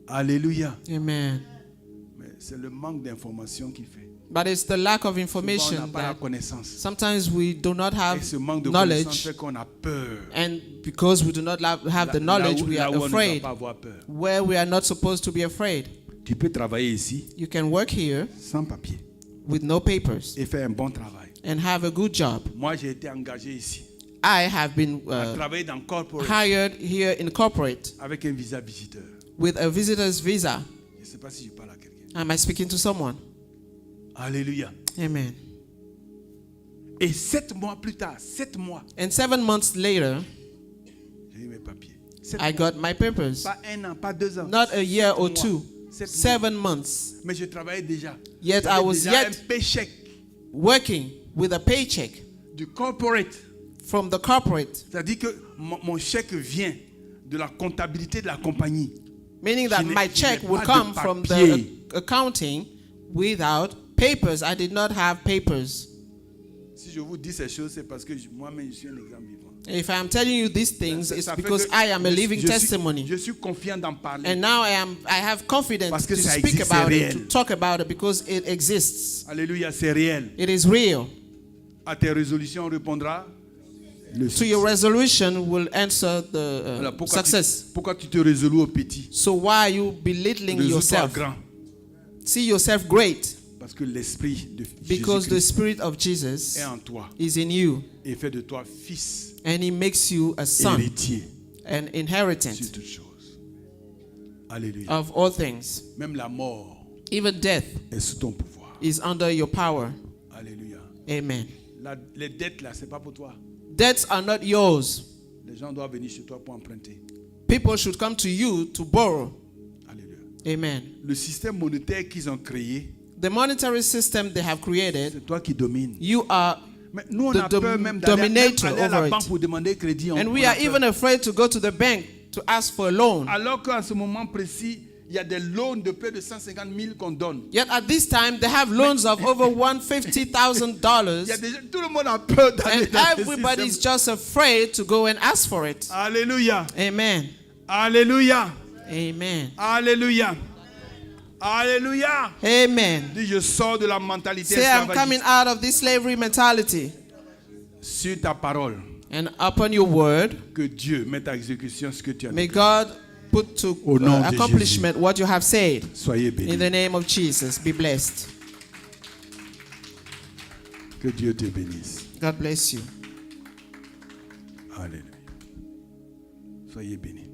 Speaker 1: Alléluia.
Speaker 2: Amen.
Speaker 1: Mais c'est le manque d'information qui fait.
Speaker 2: But it's the lack of
Speaker 1: Souvent, on n'a
Speaker 2: information
Speaker 1: pas la
Speaker 2: that
Speaker 1: connaissance.
Speaker 2: sometimes we do not
Speaker 1: Et
Speaker 2: have
Speaker 1: ce manque de connaissance
Speaker 2: knowledge,
Speaker 1: fait qu'on a peur.
Speaker 2: and because we do not have the knowledge, we
Speaker 1: Là
Speaker 2: are
Speaker 1: où on ne doit
Speaker 2: afraid
Speaker 1: pas avoir peur.
Speaker 2: where we are not supposed to be afraid.
Speaker 1: Tu peux travailler ici
Speaker 2: You can work here
Speaker 1: sans papier
Speaker 2: with no papers
Speaker 1: et faire un bon travail.
Speaker 2: and have a good job.
Speaker 1: Moi, j'ai été engagé ici
Speaker 2: I have been
Speaker 1: à travailler dans corporate
Speaker 2: hired here in corporate
Speaker 1: avec un visa visiteur.
Speaker 2: with a visitor's visa.
Speaker 1: Je ne sais pas si je parle à quelqu'un.
Speaker 2: Am I speaking to someone?
Speaker 1: Alléluia.
Speaker 2: Amen.
Speaker 1: Et 7 mois plus tard, 7 mois,
Speaker 2: And 7 months later,
Speaker 1: j'ai eu mes papiers. 7
Speaker 2: I
Speaker 1: mois.
Speaker 2: got my papers.
Speaker 1: Pas un an, pas 2 ans.
Speaker 2: Not a year
Speaker 1: 7
Speaker 2: or
Speaker 1: mois.
Speaker 2: 2.
Speaker 1: 7 mois.
Speaker 2: 7 months.
Speaker 1: Mais je travaillais déjà.
Speaker 2: Yet
Speaker 1: J'avais
Speaker 2: I was
Speaker 1: déjà
Speaker 2: yet
Speaker 1: un paycheck
Speaker 2: working with a paycheck
Speaker 1: du corporate.
Speaker 2: from the corporate,
Speaker 1: C'est-à-dire que mon chèque vient de la comptabilité de la compagnie.
Speaker 2: meaning that
Speaker 1: Je n'ai-
Speaker 2: my
Speaker 1: je
Speaker 2: check
Speaker 1: n'ai
Speaker 2: would
Speaker 1: pas de
Speaker 2: come from the
Speaker 1: papier.
Speaker 2: accounting without papers. I did not have papers.
Speaker 1: Si je vous dis ces choses, c'est parce que moi-même, je suis un exemple vivant.
Speaker 2: If I am telling you these things, it's
Speaker 1: Ça fait
Speaker 2: because
Speaker 1: que
Speaker 2: I am a
Speaker 1: je-
Speaker 2: living
Speaker 1: je suis-
Speaker 2: testimony.
Speaker 1: Je suis confiant d'en parler.
Speaker 2: And now I have confidence
Speaker 1: Parce que
Speaker 2: to
Speaker 1: ça
Speaker 2: speak
Speaker 1: existe,
Speaker 2: about
Speaker 1: c'est
Speaker 2: it, to
Speaker 1: réel.
Speaker 2: talk about it, because it exists.
Speaker 1: Alléluia, c'est réel.
Speaker 2: It is real.
Speaker 1: À tes résolutions, on répondra le
Speaker 2: So your resolution will answer the
Speaker 1: Voilà, pourquoi
Speaker 2: success.
Speaker 1: pourquoi tu te résolus au petit?
Speaker 2: So why are you belittling
Speaker 1: Résous-toi
Speaker 2: yourself?
Speaker 1: grand.
Speaker 2: See yourself great,
Speaker 1: Parce que l'esprit de
Speaker 2: because the
Speaker 1: Jésus-Christ
Speaker 2: Spirit of Jesus
Speaker 1: est en toi
Speaker 2: is in you,
Speaker 1: et fait de toi fils
Speaker 2: and He makes you a son,
Speaker 1: héritier
Speaker 2: an
Speaker 1: sur
Speaker 2: inheritant
Speaker 1: toutes choses. Alléluia.
Speaker 2: of all things.
Speaker 1: Même la mort
Speaker 2: Even death
Speaker 1: est sous ton pouvoir.
Speaker 2: is under your power.
Speaker 1: Alléluia.
Speaker 2: Amen.
Speaker 1: Les dettes là, c'est pas pour toi.
Speaker 2: Debts are not yours.
Speaker 1: Les gens doivent venir chez toi pour emprunter.
Speaker 2: People should come to you to borrow.
Speaker 1: Alléluia.
Speaker 2: Amen.
Speaker 1: Le système monétaire qu'ils ont créé,
Speaker 2: The monetary system they have created,
Speaker 1: c'est toi qui domines.
Speaker 2: you are,
Speaker 1: Mais nous, on
Speaker 2: The
Speaker 1: a peur même d'aller
Speaker 2: dominator
Speaker 1: à la
Speaker 2: over
Speaker 1: banque
Speaker 2: it.
Speaker 1: pour demander crédit.
Speaker 2: and
Speaker 1: On
Speaker 2: we
Speaker 1: a
Speaker 2: are
Speaker 1: peur.
Speaker 2: even afraid to go to the bank to ask for a loan.
Speaker 1: Alors qu'à ce moment précis, il y a des loans de près de 150 000 qu'on donne.
Speaker 2: Yet at this time, they have loans of over
Speaker 1: Il y a
Speaker 2: $150,000,
Speaker 1: déjà, tout le monde a peur d'aller
Speaker 2: and
Speaker 1: dans ce
Speaker 2: everybody's
Speaker 1: système.
Speaker 2: just afraid to go and ask for it.
Speaker 1: Alléluia.
Speaker 2: Amen.
Speaker 1: Alléluia.
Speaker 2: Amen.
Speaker 1: Alléluia. Alléluia.
Speaker 2: Amen.
Speaker 1: Dis, je sors de la mentalité
Speaker 2: Say, I'm coming
Speaker 1: esclavagiste.
Speaker 2: out of this slavery mentality.
Speaker 1: Sur ta parole,
Speaker 2: And upon your word,
Speaker 1: que Dieu mette à exécution ce que tu as
Speaker 2: may
Speaker 1: dit.
Speaker 2: God put to
Speaker 1: Au nom de
Speaker 2: accomplishment what you have said.
Speaker 1: Soyez
Speaker 2: In
Speaker 1: bénis.
Speaker 2: the name of Jesus, be blessed.
Speaker 1: Que Dieu te bénisse.
Speaker 2: God bless you.
Speaker 1: Alléluia. Soyez bénis.